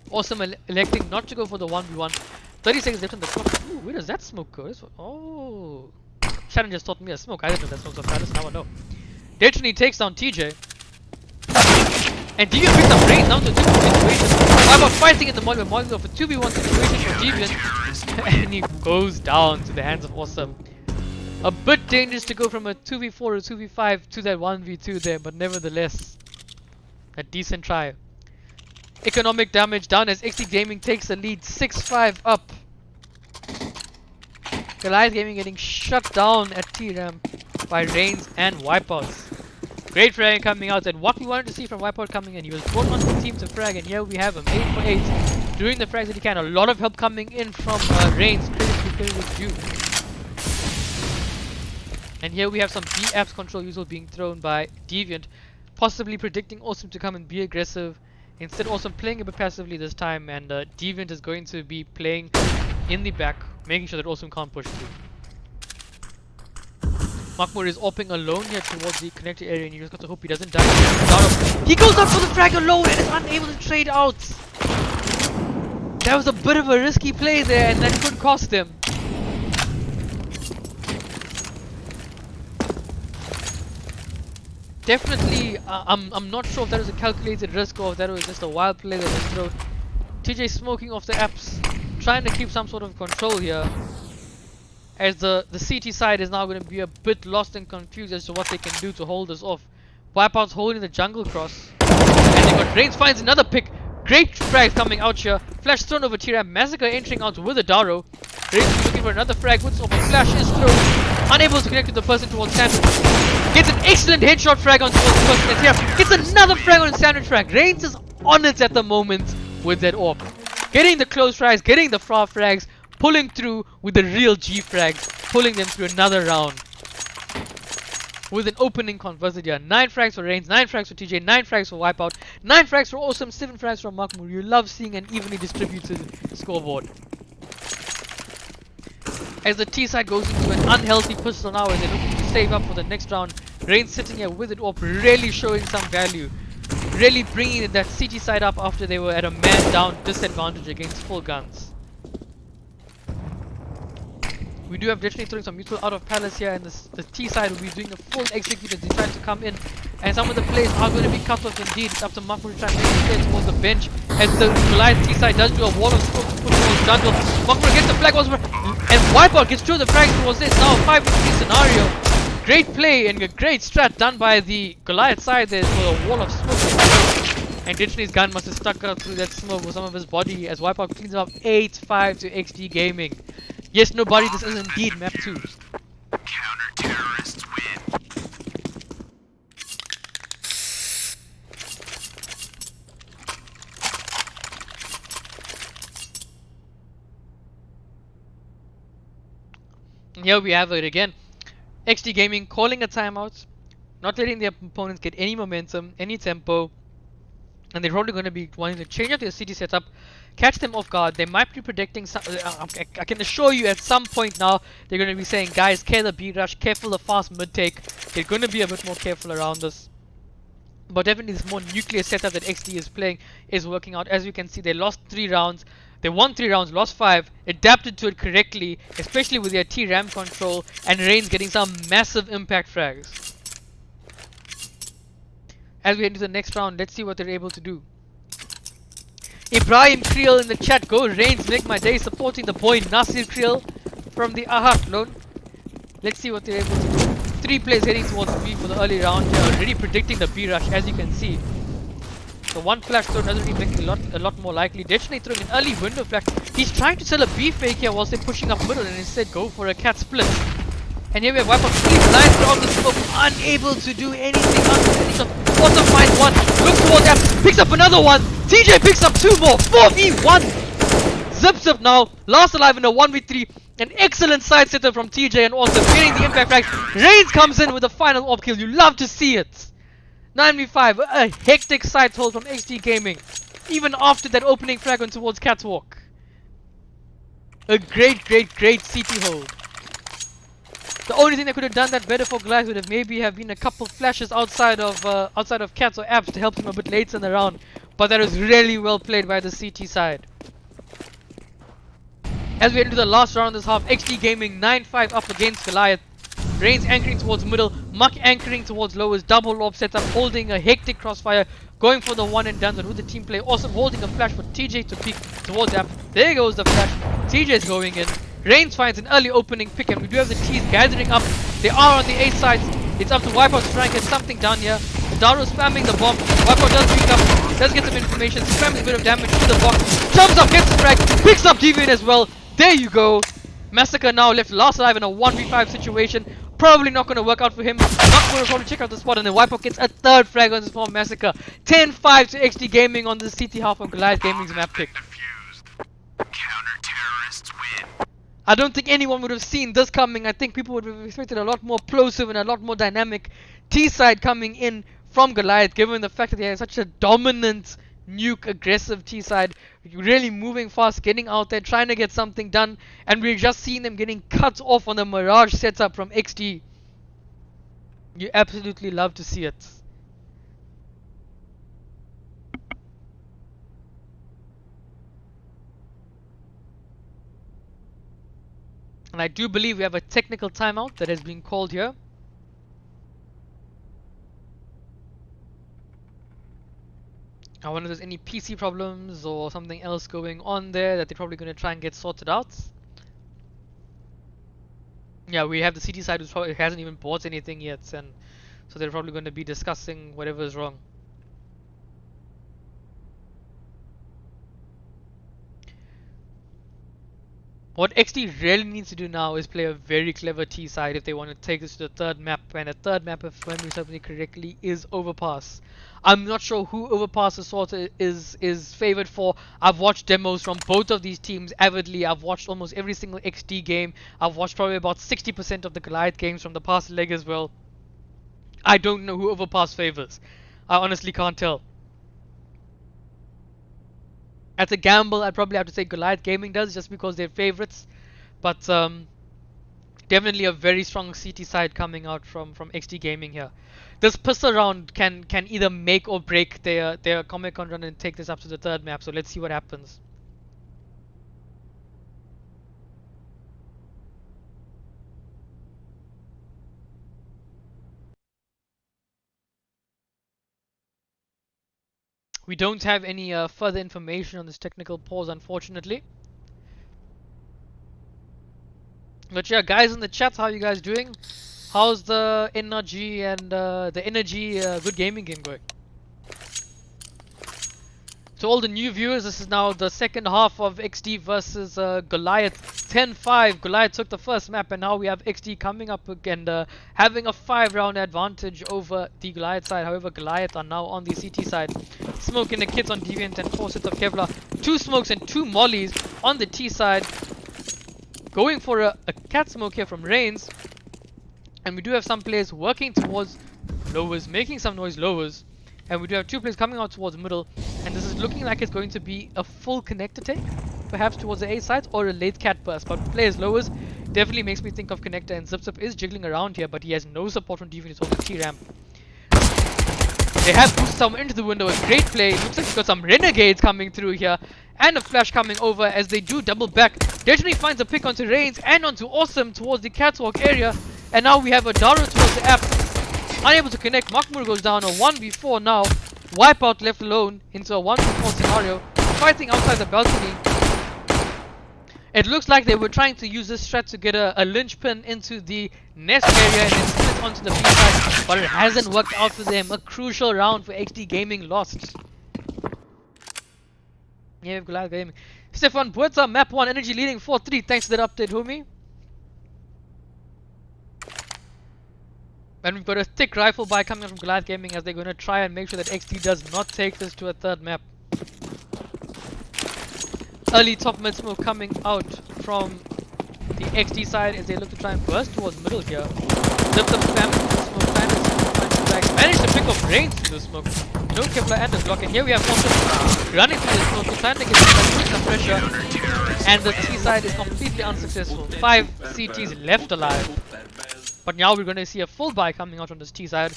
Speaker 2: Awesome electing not to go for the 1v1. 30 seconds left on the clock. Ooh, where does that smoke go? Oh, Shannon just taught me a smoke. I didn't know that smoke's on Palace, now I know. Destiny takes down TJ. And Deviant picks up Reigns down to a 2v1 situation. Wipeout fighting in the Molly, Molly off a 2v1 situation for Deviant. And he goes down to the hands of Awesome. A bit dangerous to go from a 2v4 or 2v5 to that 1v2 there, but nevertheless, a decent try. Economic damage down as XD Gaming takes the lead 6-5 up. Goliath Gaming getting shut down at T-Ramp by Reigns and Wipeouts. Great frag coming out, and what we wanted to see from Wipeout coming in, he was brought onto the team to frag, and here we have him 8 for 8 doing the frags that he can. A lot of help coming in from Reigns, credit with due. And here we have some B apps control usual being thrown by Deviant, possibly predicting Awesome to come and be aggressive. Instead, Awesome playing a bit passively this time, and Deviant is going to be playing in the back, making sure that Awesome can't push through. Makmur is opping alone here towards the connector area, and you just got to hope he doesn't die. He goes up for the frag alone and is unable to trade out. That was a bit of a risky play there, and that could cost him. Definitely, I'm not sure if that was a calculated risk or if that was just a wild play that was thrown. TJ smoking off the apps, trying to keep some sort of control here. As the CT side is now going to be a bit lost and confused as to what they can do to hold us off. Wipeout's holding the jungle cross. And they got Reigns finds another pick. Great frag coming out here. Flash thrown over T-Ramp. Massacre entering out with a Daro. Reigns is looking for another frag. Woods over. Flash is thrown. Unable to connect with the person towards Sandwich. Gets an excellent headshot frag on towards the person that's here. Gets another frag on Sandwich frag. Reigns is on it at the moment with that AWP. Getting the close frags, getting the far frags, pulling through with the real G frags, pulling them through another round. With an opening converted here. 9 frags for Reigns, 9 frags for TJ, 9 frags for Wipeout, 9 frags for Awesome, 7 frags from Makmur. You love seeing an evenly distributed scoreboard. As the T side goes into an unhealthy pistol now, as they're looking to save up for the next round. Reigns sitting here with it up, really showing some value. Really bringing that CT side up after they were at a man down disadvantage against full guns. We do have Destiny throwing some mutual out of Palace here, and the T side will be doing a full execute as they try to come in. And some of the plays are going to be cut off indeed. It's up to Makmur to try and make his way towards the bench. As the Goliath T side does do a wall of smoke to push towards jungle. Makmur gets the flag, and Wipeout gets 2 of the frags towards this. Now a 5v3 scenario. Great play and a great strat done by the Goliath side there for a wall of smoke. And Destiny's gun must have stuck out through that smoke with some of his body as Wipeout cleans him up 8-5 to XD Gaming. Yes, nobody, this is indeed map 2.
Speaker 1: Counter Terrorists win.
Speaker 6: And here we have it again. XD Gaming calling a timeout, not letting their opponents get any momentum, any tempo, and they're probably going to be wanting to change up their city setup, catch them off guard. They might be predicting some. I can assure you at some point now they're going to be saying, guys, care the B rush, careful the fast mid take. They're going to be a bit more careful around this. But definitely this more nuclear setup that XD is playing is working out. As you can see, they lost 3 rounds. They won 3 rounds, lost 5, adapted to it correctly, especially with their T-Ram control, and Reigns getting some massive impact frags. As we head into the next round, let's see what they're able to do. Ibrahim Creel in the chat, go Reigns, make my day, supporting the boy Nasir Creel from the Aha clone. Let's see what they're able to do. 3 players heading towards B for the early round here, already predicting the B rush, as you can see. The one flash throw doesn't really make it a lot more likely. Definitely throwing an early window flash. He's trying to sell a B fake here whilst they're pushing up middle, and instead go for a cat split. And here we have Wipeout fully blind throughout the smoke, unable to do anything else. Bottom finds one, looks towards that, picks up another one. TJ picks up 2 more, 4v1. Zip now, last alive in a 1v3. An excellent side setup from TJ, and also getting the impact flag. Reigns comes in with the final op kill. You love to see it. 9v5, a hectic side hold from XD Gaming. Even after that opening frag on towards Catwalk. A great CT hold. The only thing that could have done that better for Goliath would have maybe have been a couple flashes outside of Cats or Apps to help him a bit later in the round. But that was really well played by the CT side. As we head into the last round of this half, XD Gaming 9-5 up against Goliath. Reigns anchoring towards middle, Muck anchoring towards lowers, double lob setup, holding a hectic crossfire, going for the one and done with the team play, also holding a flash for TJ to peek towards App. There goes the flash, TJ's going in. Reigns finds an early opening pick, and we do have the T's gathering up. They are on the A sides. It's up to Wipeout to try and get something done here. Daro spamming the bomb. Wipeout does pick up, does get some information, spams a bit of damage to the box, jumps up, gets the frag, picks up Deviant as well. There you go. Massacre now left last alive in a 1v5 situation. Probably not going to work out for him. Not going to probably check out the spot, and then Wipeout gets a 3rd frag on this small Massacre. 10-5 to XD Gaming on the CT half of Goliath Gaming's map pick.
Speaker 1: Counter-terrorists win.
Speaker 6: I don't think anyone would have seen this coming. I think people would have expected a lot more plosive and a lot more dynamic T-side coming in from Goliath, given the fact that they had such a dominant nuke aggressive T-side, really moving fast, getting out there, trying to get something done, and we're just seeing them getting cut off on the Mirage setup from XD. You absolutely love to see it. And I do believe we have a technical timeout that has been called here. I wonder if there's any PC problems or something else going on there that they're probably going to try and get sorted out. Yeah, we have the CT side who probably hasn't even bought anything yet, and so they're probably going to be discussing whatever is wrong. What XD really needs to do now is play a very clever T side if they want to take this to the 3rd map, and the 3rd map, if memory serves me correctly, is Overpass. I'm not sure who Overpass is favored for. I've watched demos from both of these teams avidly. I've watched almost every single XD game. I've watched probably about 60% of the Goliath games from the past leg as well. I don't know who Overpass favors. I honestly can't tell. At a gamble, I'd probably have to say Goliath Gaming does, just because they're favorites. But definitely a very strong CT side coming out from XD Gaming here. This pistol round can either make or break their Comic Con run and take this up to the 3rd map. So let's see what happens. We don't have any further information on this technical pause, unfortunately. But yeah, guys in the chat, how are you guys doing? How's the energy and good gaming game going? So all the new viewers, this is now the second half of XD versus Goliath. 10-5. Goliath took the first map, and now we have XD coming up again, having a 5-round advantage over the Goliath side. However, Goliath are now on the CT side, smoking the kits on Deviant and 4 sets of Kevlar, 2 smokes and 2 mollies on the T side. Going for a cat smoke here from Reigns, and we do have some players working towards lowers, making some noise lowers, and we do have 2 players coming out towards middle, and this is looking like it's going to be a full connector take, perhaps towards the A side, or a late cat burst. But players lowers definitely makes me think of connector, and Zip is jiggling around here, but he has no support from Deviant. It's on the T ramp. They have boosted someone into the window. A great play. Looks like we've got some renegades coming through here, and a flash coming over as they do double back. Definitely finds a pick onto Reigns and onto Awesome towards the catwalk area, and now we have a Daro towards the app. Unable to connect. Makmur goes down. A 1v4 now. Wipeout left alone into a 1v4 scenario. Fighting outside the balcony. It looks like they were trying to use this strat to get a linchpin into the nest area and then split onto the B side, but it hasn't worked out for them. A crucial round for XD Gaming lost. Yeah, Goliath Gaming. Stefan Buerta, map 1, energy leading 4-3. Thanks for that update, homie. And we've got a thick rifle buy coming out from Goliath Gaming as they're going to try and make sure that XD does not take this to a third map. Early top mid smoke coming out from the XD side as they look to try and burst towards middle here. Zipped up spam into the smoke, managed to pick up Reigns through the smoke. No Kevlar and the block, and here we have Awesome running through the smoke, trying to get some pressure, and the T side is completely unsuccessful. 5 CTs left alive. But now we're going to see a full buy coming out on this T side.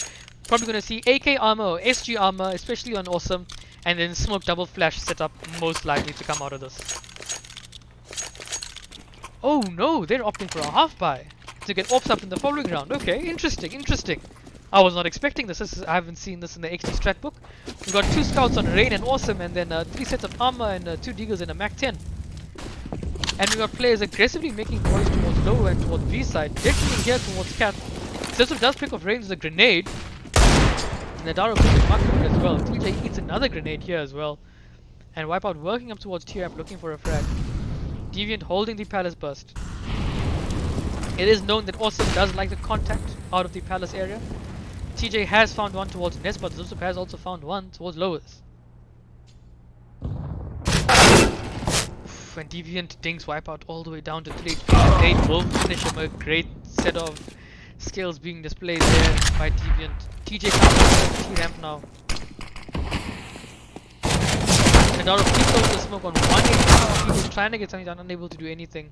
Speaker 6: Probably going to see AK armor or SG armor, especially on Awesome, and then smoke double flash setup most likely to come out of this. Oh no, they're opting for a half buy to get ops up in the following round. Okay, interesting, interesting. I was not expecting this. I haven't seen this in the XD strat book. We've got 2 scouts on Rain and Awesome, and then 3 sets of armor and 2 deagles and a Mac 10. And we got players aggressively making noise towards low and towards B side. Definitely here towards cat. Sisu does pick off Reigns with a grenade. And the Daro picks up as well. TJ eats another grenade here as well. And Wipeout working up towards T-Ramp looking for a frag. Deviant holding the Palace burst. It is known that Awesome does like the contact out of the Palace area. TJ has found one towards Nest, but Zusup has also found one towards lowers. And Deviant dings Wipeout all the way down to 3 HP. Nate will finish him. A great set of skills being displayed there by Deviant. TJ comes out to T-Ramp now. And out of keeps over the smoke on 1 HP. He's trying to get something done, unable to do anything.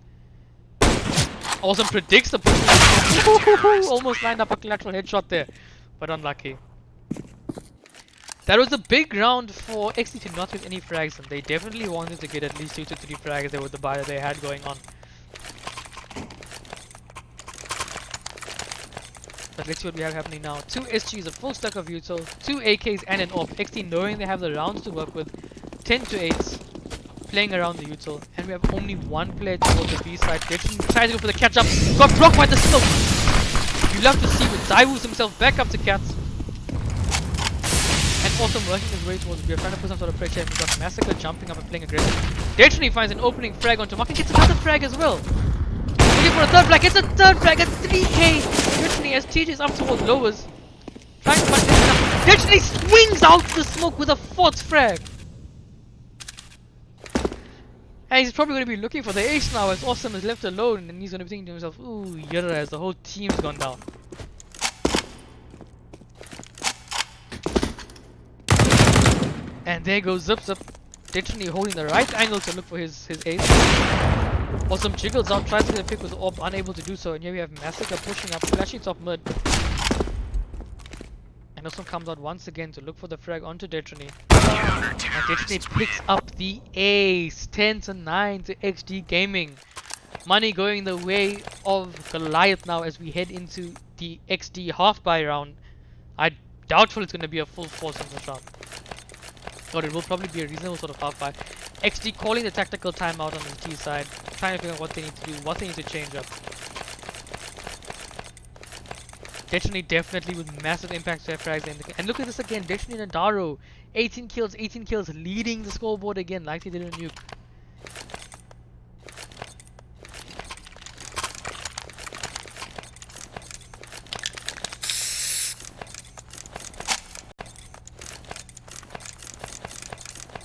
Speaker 6: Awesome predicts the push. Almost lined up a collateral headshot there, but unlucky. That was a big round for XD to not get any frags, and they definitely wanted to get at least 2 to 3 frags there with the buy that they had going on. But let's see what we have happening now. 2 SGs, a full stack of util, 2 AKs and an AWP. XD knowing they have the rounds to work with, 10 to 8s, playing around the util, and we have only 1 player towards the B side. They tries to go for the catch up, got blocked by the smoke. You love to see when Zaiwus himself back up to cats. And Awesome working his way towards B, trying to put some sort of pressure, and we've got Massacre jumping up and playing aggressive. Detonally finds an opening frag onto Mark and gets another frag as well. Looking for a third frag, gets a third frag at 3k. Detonally as TJ's up towards lowers. Trying to find Detonally swings out the smoke with a 4th frag. And he's probably going to be looking for the ace now as Awesome is left alone, and he's going to be thinking to himself, ooh, Yara, as the whole team's gone down. And there goes Zip. Literally holding the right angle to look for his ace. Awesome jiggles out, tries to get a pick with the AWP, unable to do so. And here we have Massacre pushing up, flashing top mid. And Awesome comes out once again to look for the frag onto Detrony. And Detrony picks up the ace. 10 to 9 to XD Gaming. Money going the way of Goliath now as we head into the XD half buy round. I doubtful it's going to be a full force in this round. Or it will probably be a reasonable sort of half buy. XD calling the tactical timeout on the T side, trying to figure out what they need to do, what they need to change up. Definitely with massive impact to their frags. And look at this again, Detonate and Daro. 18 kills, leading the scoreboard again like they did in Nuke.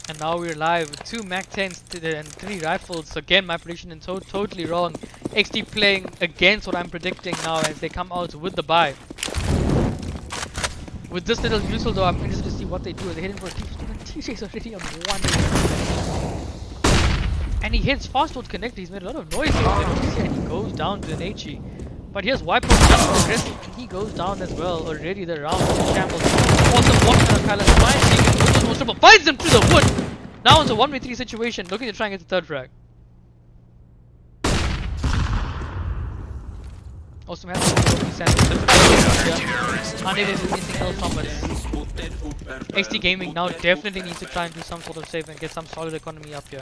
Speaker 6: And now we're live with 2 Mac-10s and 3 rifles. Again, my prediction is totally wrong. XD playing against what I'm predicting now as they come out with the buy. With this little neutral though, I'm interested to see what they do. They're heading for a TJ's already on 1. And he heads fast towards connector. He's made a lot of noise here. And he goes down to an HE. But here's Wipeout just aggressive, and he goes down as well. Already the round is in shambles. Awesome walking on Palace, finds him to the wood! Now it's a 1v3 situation, looking to try and get the third frag. Awesome has to unable to do anything else from it. XT Gaming now definitely needs to try and do some sort of save and get some solid economy up here.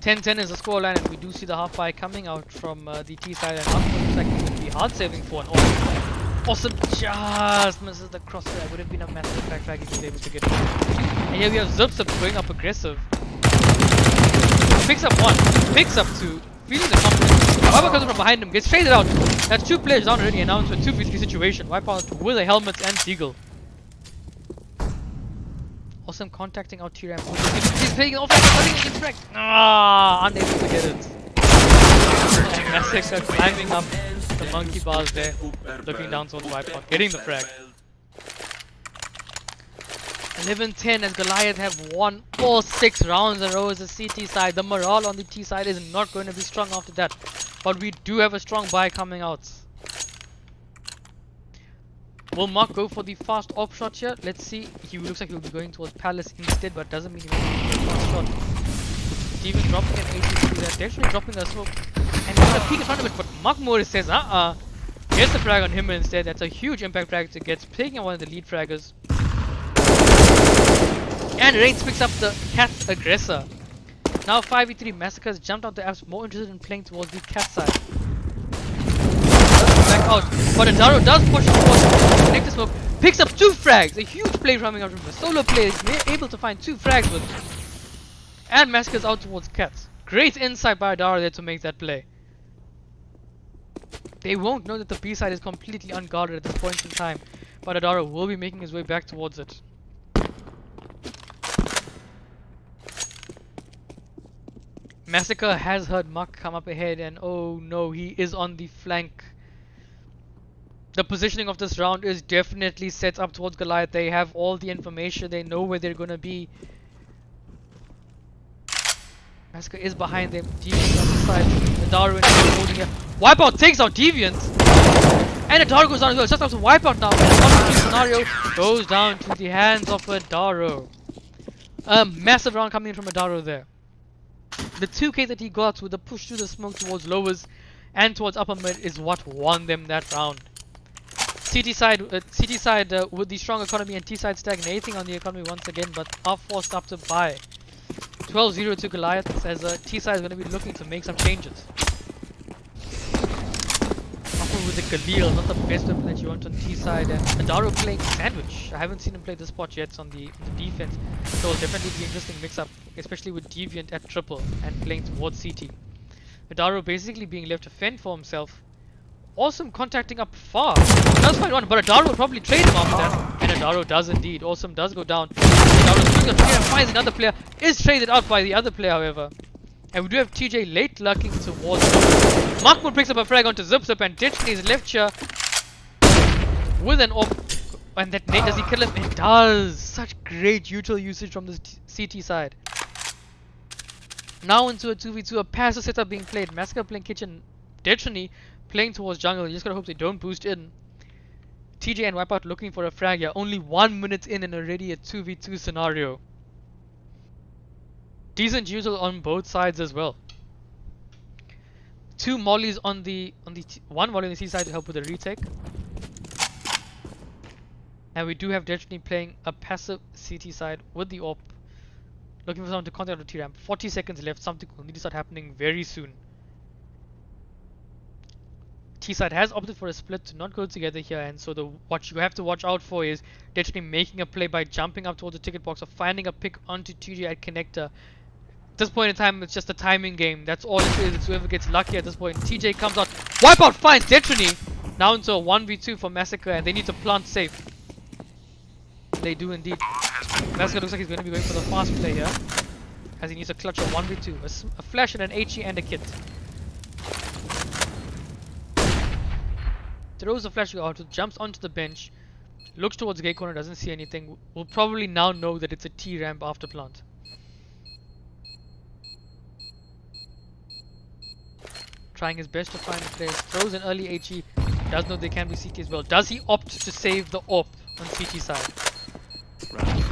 Speaker 6: Ten is the scoreline, and we do see the half buy coming out from the T side, and Awesome looks like he's going to be hard saving for an Awesome just misses the crosshair. Would have been a massive back frag if he was able to get it. And here we have Zipsup going up aggressive. Picks up 1, picks up 2, feeling the confidence. Wipeout comes from behind him, gets traded out. That's 2 players down already, announced with 2v3 situation. Wipeout with a helmet and Deagle. Awesome contacting out T-Ramp. He's playing off like a frag. Unable to get it. And Massacre climbing up the monkey bars there, looking down towards Wipeout, getting the frag. 11-10 as Goliath have won all 6 rounds in a row as the CT side. The morale on the T side is not going to be strong after that. But we do have a strong buy coming out. Will Mark go for the fast op shot here? Let's see. He looks like he'll be going towards Palace instead, but doesn't mean he won't be a fast shot. Steven dropping an 83 there, definitely dropping a smoke. And he's gonna peek in front of it, but Mark Morris says, gets the frag on him instead. That's a huge impact frag to get, taking one of the lead fraggers. And Reigns picks up the Cat aggressor. Now 5v3 Massacres jumped out the apps, more interested in playing towards the Cat side. Back out, but Adaro does push towards connector smoke, picks up 2 frags, a huge play coming out from the solo player, he's able to find 2 frags with, and Massacres out towards Cats. Great insight by Adaro there to make that play. They won't know that the B side is completely unguarded at this point in time, but Adaro will be making his way back towards it. Massacre has heard Muck come up ahead, and oh no, he is on the flank. The positioning of this round is definitely set up towards Goliath. They have all the information, they know where they're gonna be. Massacre is behind them, Deviant on the side, Adaro is holding here. Wipeout takes out Deviant! And Adaro goes down as well, it's just up to Wipeout now, and the scenario goes down to the hands of Adaro. A massive round coming in from Adaro there. The 2k that he got with the push through the smoke towards lowers and towards upper mid is what won them that round. CT side with the strong economy and T side stagnating on the economy once again, but are forced up to buy. 12-0 to Goliath as T side is going to be looking to make some changes. Upper with the Galil, not the best weapon that you want on T side, and Adaro playing sandwich. I haven't seen him play this spot yet on the defense, so it'll definitely be an interesting mix up, especially with Deviant at triple and playing towards CT. Adaro basically being left to fend for himself. Awesome contacting up far. Does find one, but Adaro will probably trade him after that. And Adaro does indeed. Awesome does go down. Adaro swings up here and finds another player. Is traded out by the other player, however. And we do have TJ late lucking towards Mahmoud picks up a frag onto Zipsup and Ditchney is left here with an AWP. And that nade, does he kill him? It does. Such great util usage from this CT side. Now into a 2v2, a passive setup being played. Massacre playing kitchen. Ditchney playing towards jungle. You just gotta hope they don't boost in. TJ and Wipeout looking for a frag here. Only 1 minute in and already a 2v2 scenario. Decent usual on both sides as well. 2 mollies on the one molly on the C side to help with the retake. And we do have Ditchney playing a passive CT side with the AWP. Looking for someone to contact the T-ramp. 40 seconds left. Something will need to start happening very soon. T-side has opted for a split to not go together here, and so what you have to watch out for is Ditchney making a play by jumping up towards the ticket box or finding a pick onto TJ at connector. this point in time, it's just a timing game. That's all it is. It's whoever gets lucky at this point. TJ comes out. Wipeout finds Detrony. Now into a 1v2 for Massacre, and they need to plant safe. They do indeed. Massacre looks like he's going to be going for the fast play here, as he needs to clutch a 1v2. A flash and an HE and a kit. Throws the flash out, jumps onto the bench, looks towards gate corner, doesn't see anything. We'll probably now know that it's a T ramp after plant. Trying his best to find the players. Throws an early HE. Does know they can be CT as well. Does he opt to save the AWP on CT side?
Speaker 3: Right.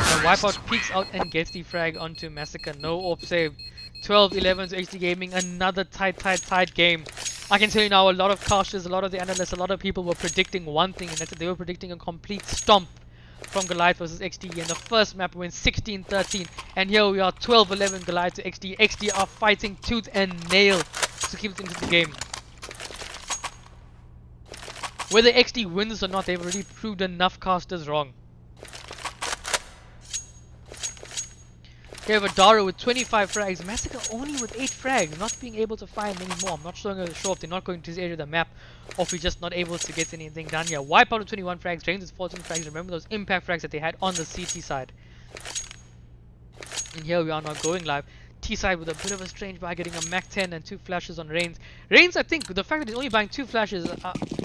Speaker 6: The wipeout peeks out and gets the frag onto Massacre. No AWP saved. 12-11 to HD Gaming. Another tight game. I can tell you now, a lot of casters, a lot of the analysts, a lot of people were predicting one thing, and that's that they were predicting a complete stomp from Goliath versus XD. And the first map went 16-13, and here we are, 12-11 Goliath to XD. XD are fighting tooth and nail to keep it into the game. Whether XD wins or not, they've already proved enough casters wrong. Here we have Adaro with 25 frags. Massacre only with 8 frags, not being able to find many more. I'm not sure if they're not going to this area of the map, or if we're just not able to get anything done here. Wipeout with 21 frags, James with 14 frags. Remember those impact frags that they had on the CT side. And here we are now going live. T side with a bit of a strange buy, getting a Mac 10 and 2 flashes on Reigns. Reigns, I think, the fact that he's only buying 2 flashes,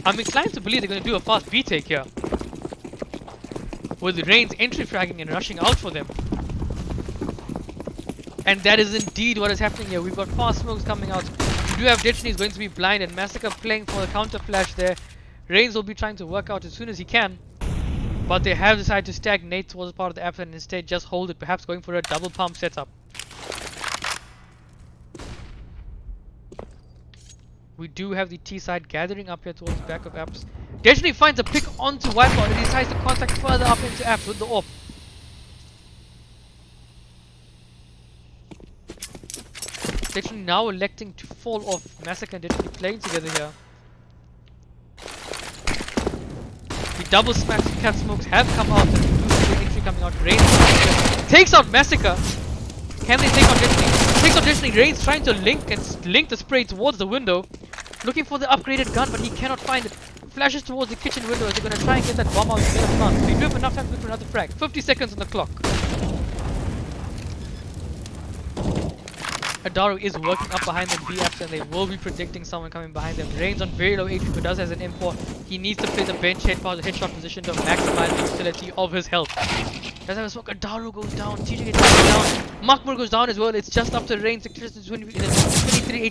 Speaker 6: I'm inclined to believe they're going to do a fast B take here, with Reigns entry fragging and rushing out for them. And that is indeed what is happening here. We've got fast smokes coming out. We do have Detrony is going to be blind, and Massacre playing for the counter flash there. Reigns will be trying to work out as soon as he can, but they have decided to stagnate towards part of the app and instead just hold it, perhaps going for a double pump setup. We do have the T side gathering up here towards the back of apps. Detrony finds a pick onto Wipeout and he decides to contact further up into apps with the AWP. Detrony now electing to fall off. Massacre and Detrony playing together here. The double smacks and cat smokes have come out, and we do see the entry coming out. Reigns takes out Massacre. Can they take out Detrony? Takes out Detrony. Reigns trying to link the spray towards the window, looking for the upgraded gun, but he cannot find it. Flashes towards the kitchen window as they're going to try and get that bomb out instead of plant. We do have enough time to look for another frag. 50 seconds on the clock. Adaro is working up behind them B-apps, and they will be predicting someone coming behind them. Reigns on very low HP, but does has an M4. He needs to play the bench headshot position to maximize the utility of his health. Does have a smoke. Adaro goes down. TJ gets down. Makmur goes down as well. It's just up to Reigns. 23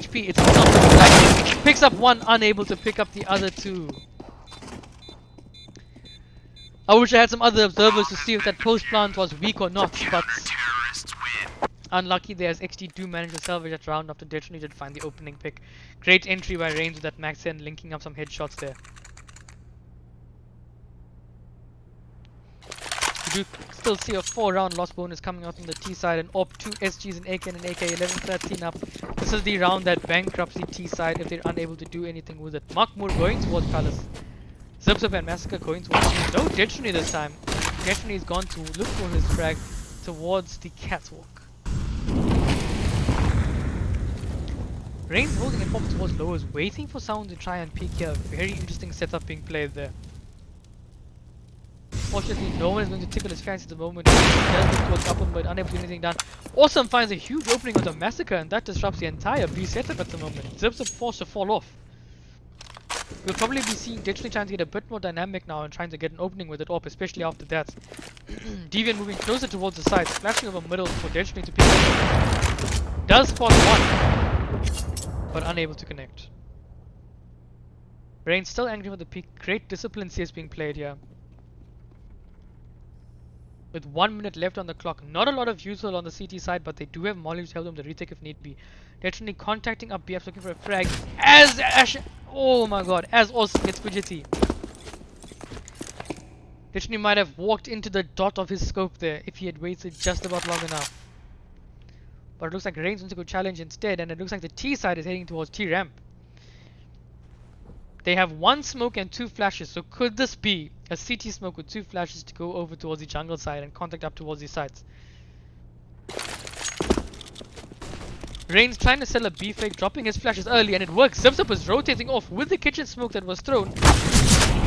Speaker 6: HP. It's not looking like it. Picks up one, unable to pick up the other two. I wish I had some other observers to see if that post plant was weak or not, but unlucky there, as XD do manage to salvage that round after Detrony did find the opening pick. Great entry by Reigns with that Max 10, linking up some headshots there. We do still see a 4-round loss bonus coming out from the T side, and AWP 2 SGs and AK and AK 11-13 up. This is the round that bankrupts the T side if they're unable to do anything with it. Makmur going towards Palace. Zipzip and Massacre going towards no Detrony this time. Detrony has gone to look for his frag towards the catwalk. Reigns holding it forward towards lowers, waiting for someone to try and peek here. Very interesting setup being played there. Fortunately, no one is going to tickle his fancy at the moment. He does look towards upper, but unable to do anything done. Awesome finds a huge opening with a Massacre, and that disrupts the entire B setup at the moment. Zips are forced to fall off. We'll probably be seeing Detrony trying to get a bit more dynamic now and trying to get an opening with it up, especially after that. Deviant moving closer towards the side, flashing over middle for Detrony to pick up. Does spot one, but unable to connect. Reigns still angry for the peak. Great discipline CS being played here. With 1 minute left on the clock, not a lot of useful on the CT side, but they do have mollies to help them to retake if need be. Detrony contacting up BF looking for a frag as Ash. Oh my god, as Austin gets fidgety. Detrony might have walked into the dot of his scope there if he had waited just about long enough. But it looks like Reigns wants to go challenge instead, and it looks like the T side is heading towards T ramp. They have 1 smoke and 2 flashes, so could this be a CT smoke with 2 flashes to go over towards the jungle side and contact up towards the sides? Rain's trying to sell a B fake, dropping his flashes early, and it works. Zip was rotating off with the kitchen smoke that was thrown.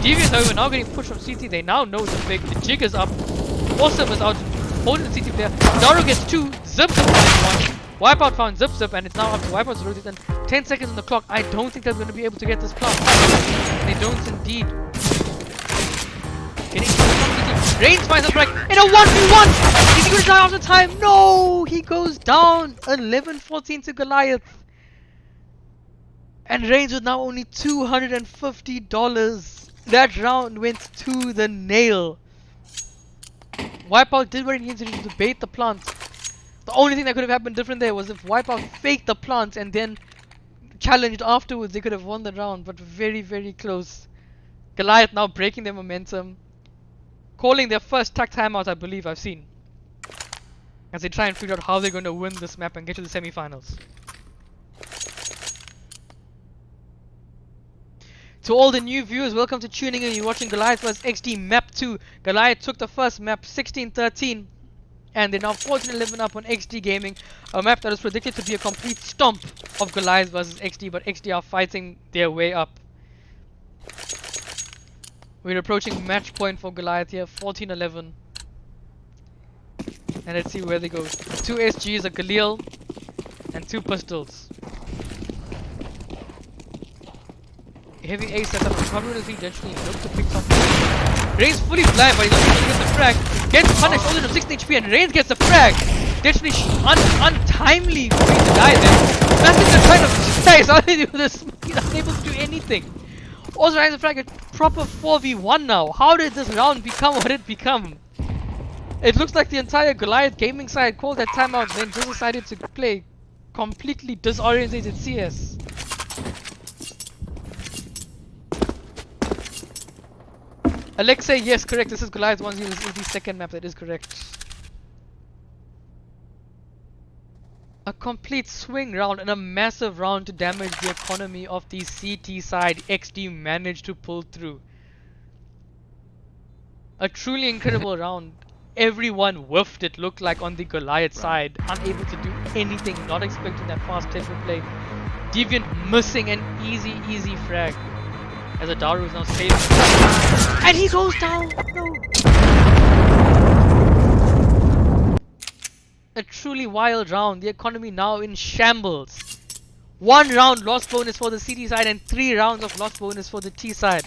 Speaker 6: Deviant, however, now getting pushed from CT. They now know the fake. The jig is up. Awesome is out, holding the CT player. Daru gets 2. Zip finds 1. Wipeout found Zip, and it's now up to Wipeout's rotate. And 10 seconds on the clock. I don't think they're going to be able to get this plant. They don't indeed. Getting Reigns finds a strike in a 1v1! Is he going to die after time? No! He goes down 11-14 to Goliath. And Reigns with now only $250. That round went to the nail. Wipeout did what he needed to do to bait the plant. The only thing that could have happened different there was if Wipeout faked the plant and then challenged afterwards, they could have won the round, but very, very close. Goliath now breaking their momentum. Calling their first tag timeout, I believe I've seen. As they try and figure out how they're going to win this map and get to the semi-finals. To all the new viewers, welcome to tuning in. You're watching Goliath vs XD Map 2. Goliath took the first map 16-13. And they're now 14-11 up on XD Gaming. A map that is predicted to be a complete stomp of Goliath vs XD. But XD are fighting their way up. We're approaching match point for Goliath here, 14-11. And let's see where they go. 2 SGs, a Galil, and 2 pistols. Heavy A setup, probably will eventually look to pick something. Reigns fully blind, but he's not able to get the frag. Gets punished, only to 16 HP, and Reigns gets the frag. Definitely untimely way to die there. Massive is trying to face how they do this. He's unable to do anything. Also has a frag, a proper 4v1 now. How did this round become what it become? It looks like the entire Goliath gaming side called that timeout, then just decided to play completely disoriented CS. Alexei, yes, correct. This is Goliath 1-0. This is the second map. That is correct. A complete swing round and a massive round to damage the economy of the CT side. XD managed to pull through. A truly incredible round. Everyone whiffed, it looked like, on the Goliath side. Unable to do anything. Not expecting that fast tempo play. Deviant missing an easy frag. As Adaru is now saved. And he goes down! No! A truly wild round. The economy now in shambles. 1 round lost bonus for the CT side and 3 rounds of lost bonus for the T side.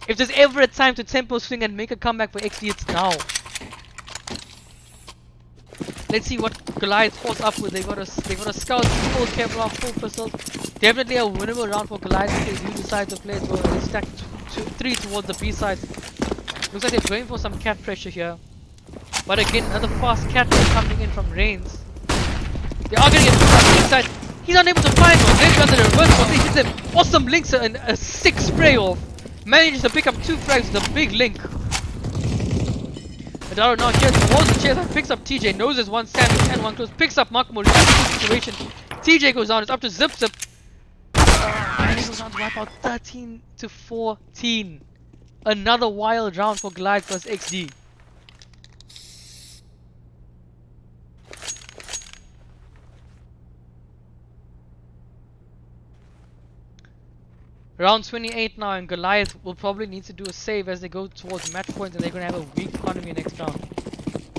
Speaker 6: If there's ever a time to tempo swing and make a comeback for XD, it's now. Let's see what Goliath falls up with. They got a scout, full Kevlar, full pistols. Definitely a winnable round for Goliath if they do decide to play it. So they stack 3 towards the B side. Looks like they're going for some cat pressure here. But again, another fast cat coming in from Reigns. They are going to get to the B side. He's unable to find one. Reigns under the reverse one. He hits them. Awesome links and a 6 spray off. Manages to pick up 2 frags with a big link. Adaro now here towards the chase and picks up TJ. Knows there's one sandwich and one close. Picks up Makmur. Situation. TJ goes down. It's up to Zip. And he goes down to wipe out 13-14. Another wild round for Goliath vs XD. Round 28 now, and Goliath will probably need to do a save as they go towards match points, and they're going to have a weak economy next round.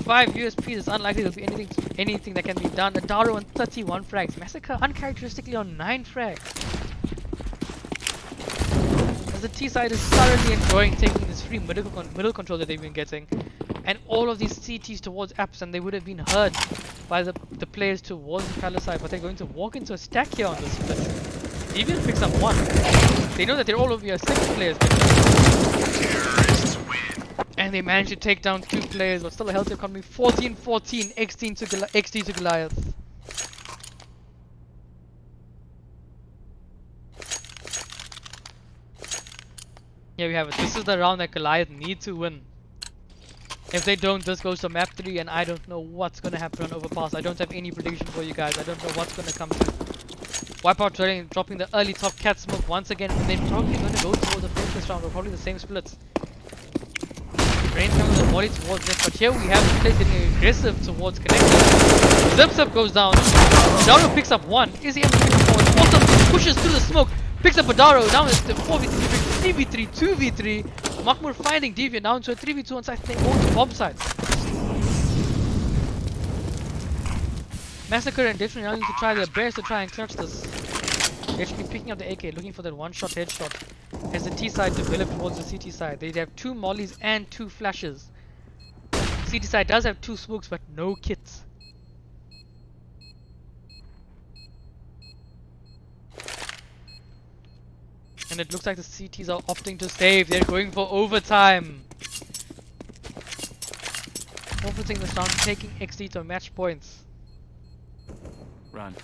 Speaker 6: 5 USPs is unlikely there'll be anything that can be done. Adaro on 31 frags. Massacre uncharacteristically on 9 frags. As the T side is thoroughly enjoying taking this free middle control that they've been getting. And all of these CTs towards apps, and they would have been heard by the players towards the palace side, but they're going to walk into a stack here on this split. Deviant picks up 1. They know that they're all over here 6 players. And they managed to take down 2 players, but still a healthy economy. 14-14, XD to Goliath. Here we have it. This is the round that Goliath need to win. If they don't, this goes to map 3, and I don't know what's going to happen on Overpass. I don't have any prediction for you guys. I don't know what's going to come through. Wipeout dropping the early top cat smoke once again, and they're probably going to go towards the focus round, or probably the same splits. Rain coming with a volley towards left, but here we have the play getting aggressive towards connector. Zip goes down. Daro picks up one. Is he able to pick up one? Also pushes through the smoke. Picks up a Daro. Now it's the 4v3, 3v3, 2v3. Makmur finding Deviant now into a 3v2 on site. They go to bomb sites. Massacre and Definitely now need to try their best to try and clutch this. Definitely picking up the AK, looking for that one-shot headshot. As the T side developed towards the CT side, they have 2 mollies and 2 flashes. CT side does have 2 smokes, but no kits. And it looks like the CTs are opting to save. They're going for overtime. Forfeiting this round, taking XD to match points.
Speaker 3: Run.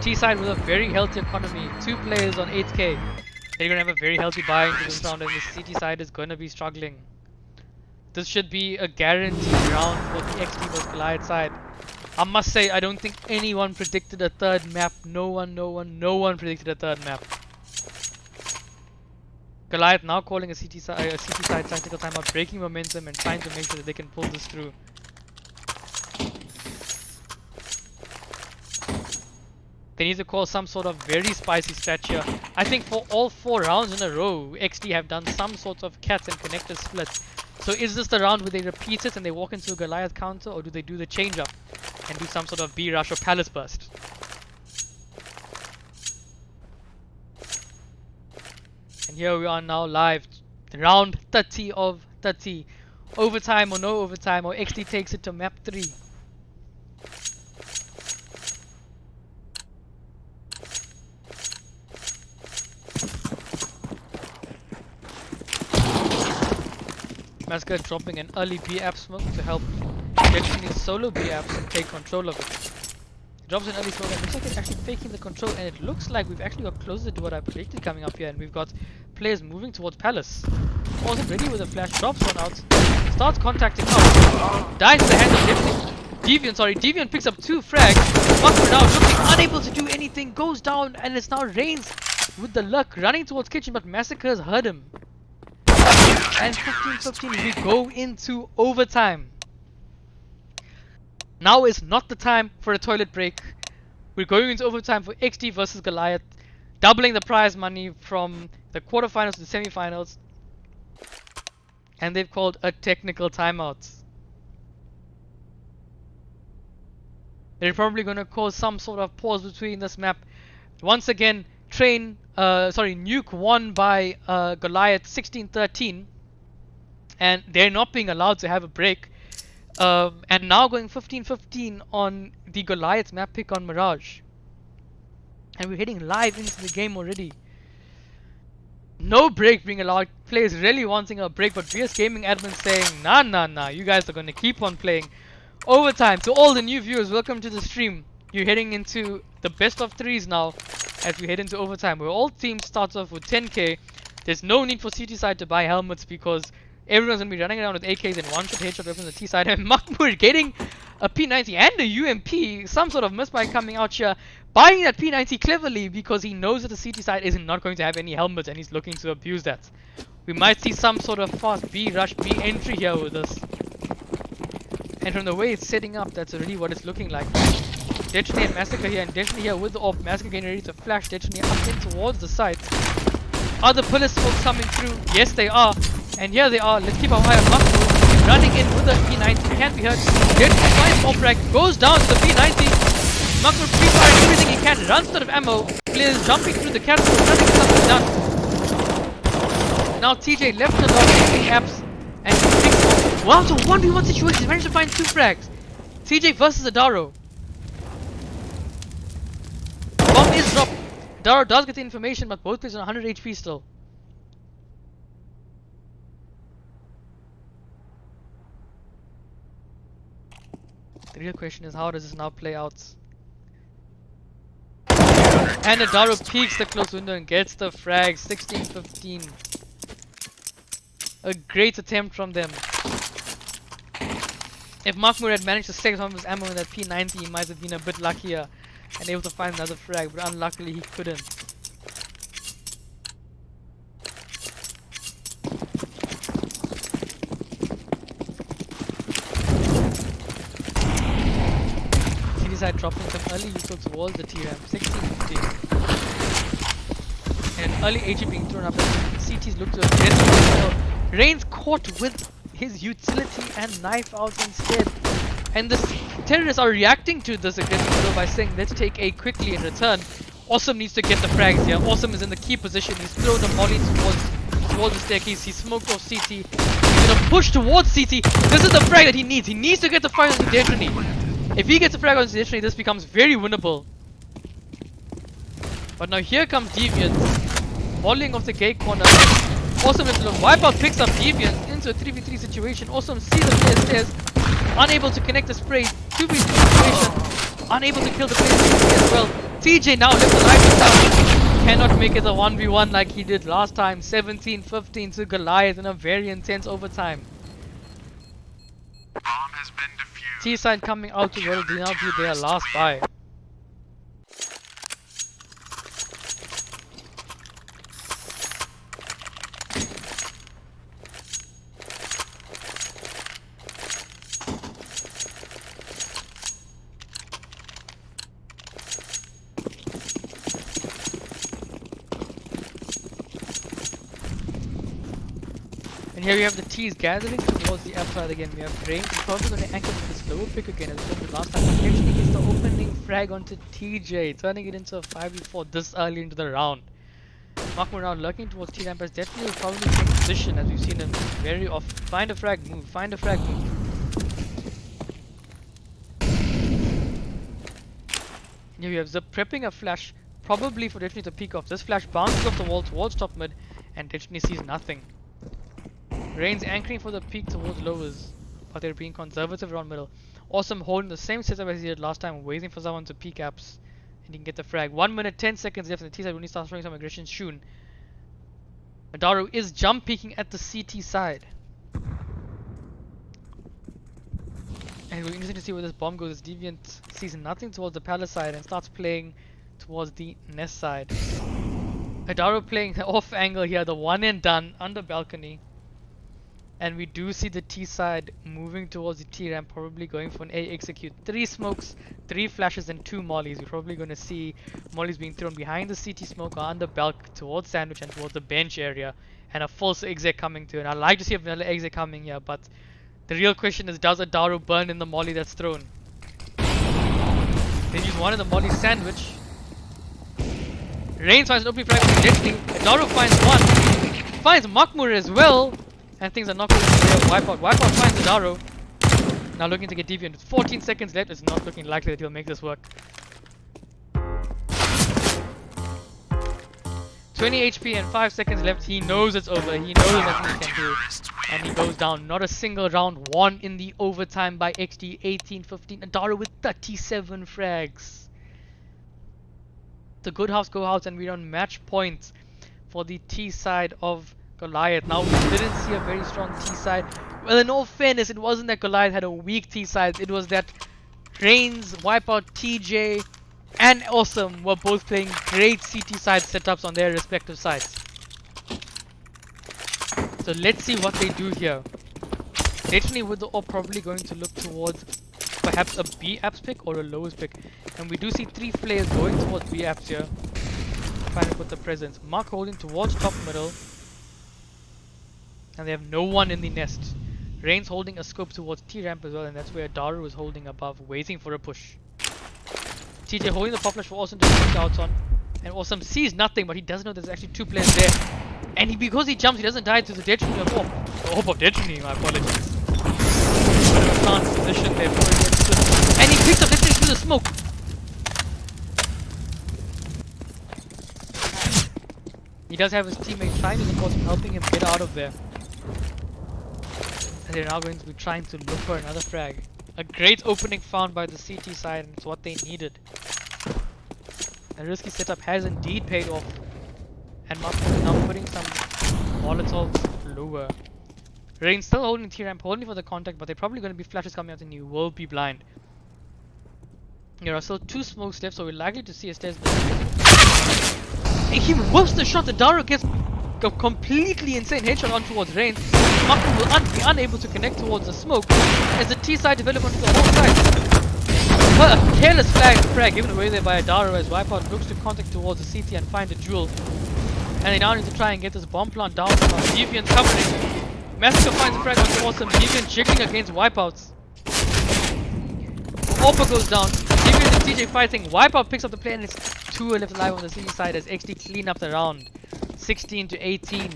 Speaker 6: T side with a very healthy economy. 2 players on 8k. They're gonna have a very healthy buy into this round, and the CT side is gonna be struggling. This should be a guaranteed round for the XD versus Goliath side. I must say, I don't think anyone predicted a third map. No one predicted a third map. Goliath now calling a CT side tactical timeout, breaking momentum and trying to make sure that they can pull this through. They need to call some sort of very spicy strat here. I think for all 4 rounds in a row, XD have done some sort of cats and connector splits. So is this the round where they repeat it and they walk into a Goliath counter, or do they do the change up and do some sort of B rush or palace burst? And here we are now live, round 30 of 30. Overtime or no overtime, or XD takes it to map 3. Massacre dropping an early B app smoke to help Definitely solo B apps and take control of it. Drops an early smoke and looks like it's actually taking the control, and it looks like we've actually got closer to what I predicted coming up here, and we've got players moving towards Palace. Wasn't ready with a flash, drops one out, starts contacting out, dies in the hands of Deviant, picks up 2 frags, Makmur now looking unable to do anything, goes down, and it's now Reigns with the luck running towards kitchen, but Massacre's heard him. And 15-15, we go into overtime. Now is not the time for a toilet break. We're going into overtime for XD versus Goliath, doubling the prize money from the quarterfinals to the semifinals. And they've called a technical timeout. They're probably going to cause some sort of pause between this map. Once again, Nuke won by Goliath 16-13. And they're not being allowed to have a break. And now going 15-15 on the Goliath map pick on Mirage. And we're heading live into the game already. No break being allowed. Players really wanting a break, but VS Gaming admin saying, nah, you guys are going to keep on playing. Overtime. To all the new viewers, welcome to the stream. You're heading into the best of 3s now as we head into overtime, where all teams start off with 10k. There's no need for CT side to buy helmets because everyone's going to be running around with AKs and one-shot headshot weapons on the T side. And Makmur getting a P90 and a UMP. Some sort of misbuy coming out here. Buying that P90 cleverly because he knows that the CT side is not going to have any helmets and he's looking to abuse that. We might see some sort of fast B rush, B entry here with this. And from the way it's setting up, that's really what it's looking like. Destiny and Massacre here, and Destiny here with the AWP. Massacre getting ready to flash Destiny up in towards the site. Are the pillar smokes coming through? Yes, they are. And here they are. Let's keep our eye on Makmur. Running in with the P90. Can't be hurt. Destiny finds pop rack. Goes down to the P90. Makmur pre-firing everything he can. Runs out of ammo. Players jumping through the catapult. Nothing something done. Now TJ left alone taking apps. And he picks off. Wow, so 1v1 situation. He managed to find 2 frags. TJ versus Adaro. Bomb is dropped. Adaro does get the information, but both players are on 100 HP still. The real question is, how does this now play out? And Adaro peeks the close window and gets the frag. 16-15. A great attempt from them. If Makmur had managed to save some of his ammo in that P90, he might have been a bit luckier and able to find another frag, but unluckily he couldn't. side dropping some early lethal towards the T ramp. 16-15. And an early AG being thrown up as CTs look to aggressive. Reigns caught with his utility and knife out instead. And the terrorists are reacting to this aggressive throw by saying, let's take A quickly in return. Awesome needs to get the frags here. Awesome is in the key position. He's thrown a molly towards the staircase. He smoked off CT. He's gonna push towards CT. This is the frag that he needs. He needs to get the frag onto Destiny. If he gets the frag onto Destiny, this becomes very winnable. But now here comes Deviant. Volleying off the gate corner. Awesome is gonna wipe out, picks up Deviant into a 3v3 situation. Awesome sees the player stairs. Unable to connect the spray. 2v3 situation. Unable to kill the player as well. TJ now left alive himself. Cannot make it a 1v1 like he did last time. 17-15 to Goliath in a very intense overtime.
Speaker 1: Bomb has been defused.
Speaker 6: T-side coming out to will now be their last buy. And here we have the T's gathering towards the F side again. We have Reigns probably going to anchor for this lower pick again as we did last time. He actually gets the opening frag onto TJ, turning it into a 5v4 this early into the round. Makmur now lurking towards T-Ramp as definitely will probably take position as we've seen him very often. Find a frag move, find a frag move. Here we have Zip prepping a flash, probably for Destiny to peek off. This flash bounces off the wall towards top mid and Destiny sees nothing. Reigns anchoring for the peak towards lowers, but they're being conservative around middle. Awesome holding the same setup as he did last time, waiting for someone to peek apps and he can get the frag. 1 minute 10 seconds left and the T side when he starts showing some aggression soon. Madaru is jump peeking at the CT side. And we're interested to see where this bomb goes. Deviant sees nothing towards the palace side and starts playing towards the nest side. Madaru playing the off angle here, the one and done under balcony. And we do see the T side moving towards the T ramp, probably going for an A execute. 3 smokes, 3 flashes and 2 mollies. We're probably going to see mollies being thrown behind the CT smoke or under balk towards sandwich and towards the bench area. And a false exec coming through. And I'd like to see a vanilla exec coming here, but the real question is, does Adaru burn in the molly that's thrown? They use one in the molly sandwich. Reigns finds an opening frag with Destiny. Adaru finds one. Finds Makmur as well. And things are not going to be there. Wipeout. Wipeout finds Adaru. Now looking to get Deviant. With 14 seconds left, it's not looking likely that he'll make this work. 20 HP and 5 seconds left. He knows it's over. He knows nothing he can do. And he goes down. Not a single round won in the overtime by XD. 18-15. Adaru with 37 frags. The good house go out and we're on match points for the T side of Goliath. Now we didn't see a very strong T side. Well, in all fairness, it wasn't that Goliath had a weak T side. It was that Reigns, Wipeout, TJ, and Awesome were both playing great CT side setups on their respective sides. So let's see what they do here. Definitely with the AWP probably going to look towards perhaps a B apps pick or a lowest pick. And we do see 3 players going towards B apps here. Trying to put the presence. Mark holding towards top middle. And they have no one in the nest. Reigns holding a scope towards T-ramp as well, and that's where Daru is holding above, waiting for a push. TJ holding the pop flash for Awesome to shoot out on. And Awesome sees nothing, but he doesn't know there's actually 2 players there. And because he jumps, he doesn't die to the Destiny of AWP. The AWP of Destiny, my apologies. Bit of a stance position there for him. And he picks up Destiny through the smoke. He does have his teammate trying to support him, helping him get out of there. And they're now going to be trying to look for another frag. A great opening found by the CT side, and it's what they needed. A risky setup has indeed paid off. And Makmur is now putting some Molotovs lower. Reigns still holding T-ramp, holding for the contact, but they're probably going to be flashes coming out and you will be blind. There are still 2 smokes left, so we're likely to see a stairs. And he whips the shot. The Daru gets a completely insane headshot on towards Reigns. Makmur will be unable to connect towards the smoke as the T side develops onto the whole side. A careless frag given away there by Adaro as Wipeout looks to contact towards the CT and find a jewel. And they now need to try and get this bomb plant down. Deviant covering. Massacre finds a frag on Awesome. Deviant jiggling against Wipeouts. Oppa goes down. Deviant and TJ fighting. Wipeout picks up the play and it's 2 left alive on the CT side as XD clean up the round. 16 to 18.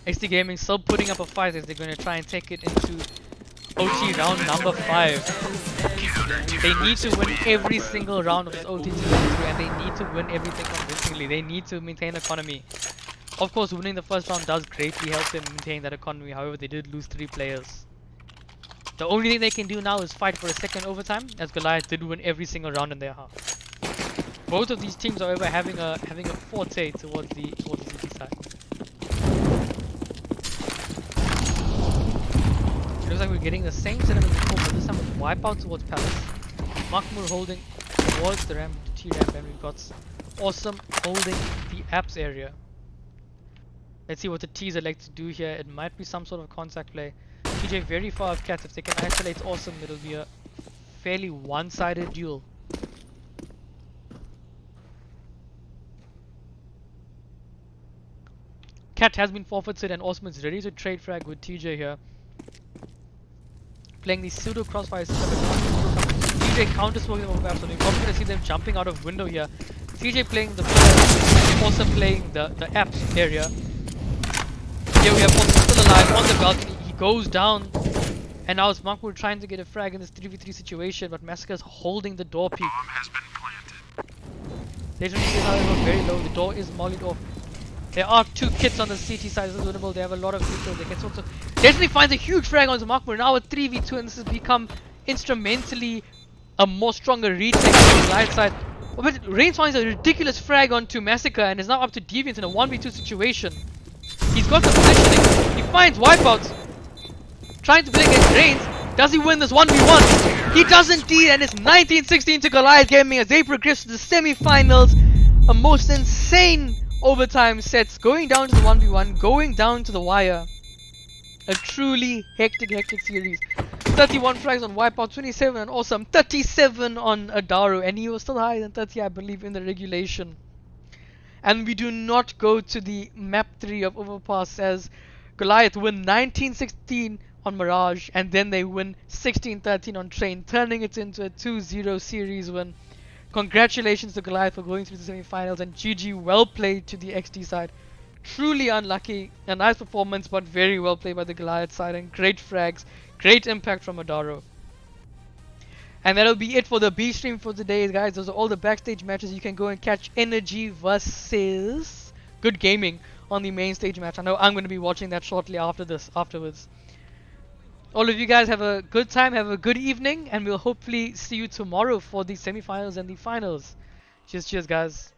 Speaker 6: XD Gaming still putting up a fight as they're going to try and take it into OT round number 5. They need to win every single round of this OT and they need to win everything convincingly. They need to maintain economy. Of course, winning the first round does greatly help them maintain that economy. However, they did lose 3 players. The only thing they can do now is fight for a second overtime, as Goliath did win every single round in their half. Both of these teams, however, having a forte towards the CT side. It looks like we're getting the same setup as before, but this time with Wipeout towards Palace. Makmur holding towards the ramp, T-ramp, and we've got Awesome holding the apps area. Let's see what the T's elect to do here. It might be some sort of contact play. TJ very far off Cats. If they can isolate Awesome, it'll be a fairly one-sided duel. Cat has been forfeited and Awesome is ready to trade frag with TJ here. Playing the pseudo crossfire system. TJ counter smoking them over, so we're probably going to see them jumping out of window here. TJ playing the player, Awesome playing the apps area. Here we have Awesome still alive on the balcony. He goes down. And now it's Makmur trying to get a frag in this 3v3 situation, but Massacre's holding the door peak. Later is however very low. The door is mollied off. There are 2 kits on the CT side. This is winnable. They have a lot of people. They can also definitely find a huge frag onto Makmur. Now a 3v2, and this has become instrumentally a more stronger retake on the Goliath side. But Reigns finds a ridiculous frag onto Massacre and is now up to Deviant in a 1v2 situation. He's got the positioning. He finds Wipeouts. Trying to play against Reigns. Does he win this 1v1? He does indeed, and it's 19-16 to Goliath Gaming as they progress to the semi-finals. A most insane overtime sets, going down to the 1v1, going down to the wire. A truly hectic series. 31 frags on Wipeout, 27 on Awesome, 37 on Adaro, and he was still higher than 30, I believe, in the regulation. And we do not go to the map 3 of Overpass as Goliath win 19-16 on Mirage, and then they win 16-13 on Train, turning it into a 2-0 series win. Congratulations to Goliath for going through the semi-finals, and GG, well played to the XD side. Truly unlucky, a nice performance, but very well played by the Goliath side, and great frags, great impact from Adaro. And that'll be it for the B stream for today, guys. Those are all the backstage matches. You can go and catch Energy versus Good Gaming on the main stage match. I know I'm going to be watching that shortly afterwards. All of you guys have a good time, have a good evening, and we'll hopefully see you tomorrow for the semi-finals and the finals. Cheers guys.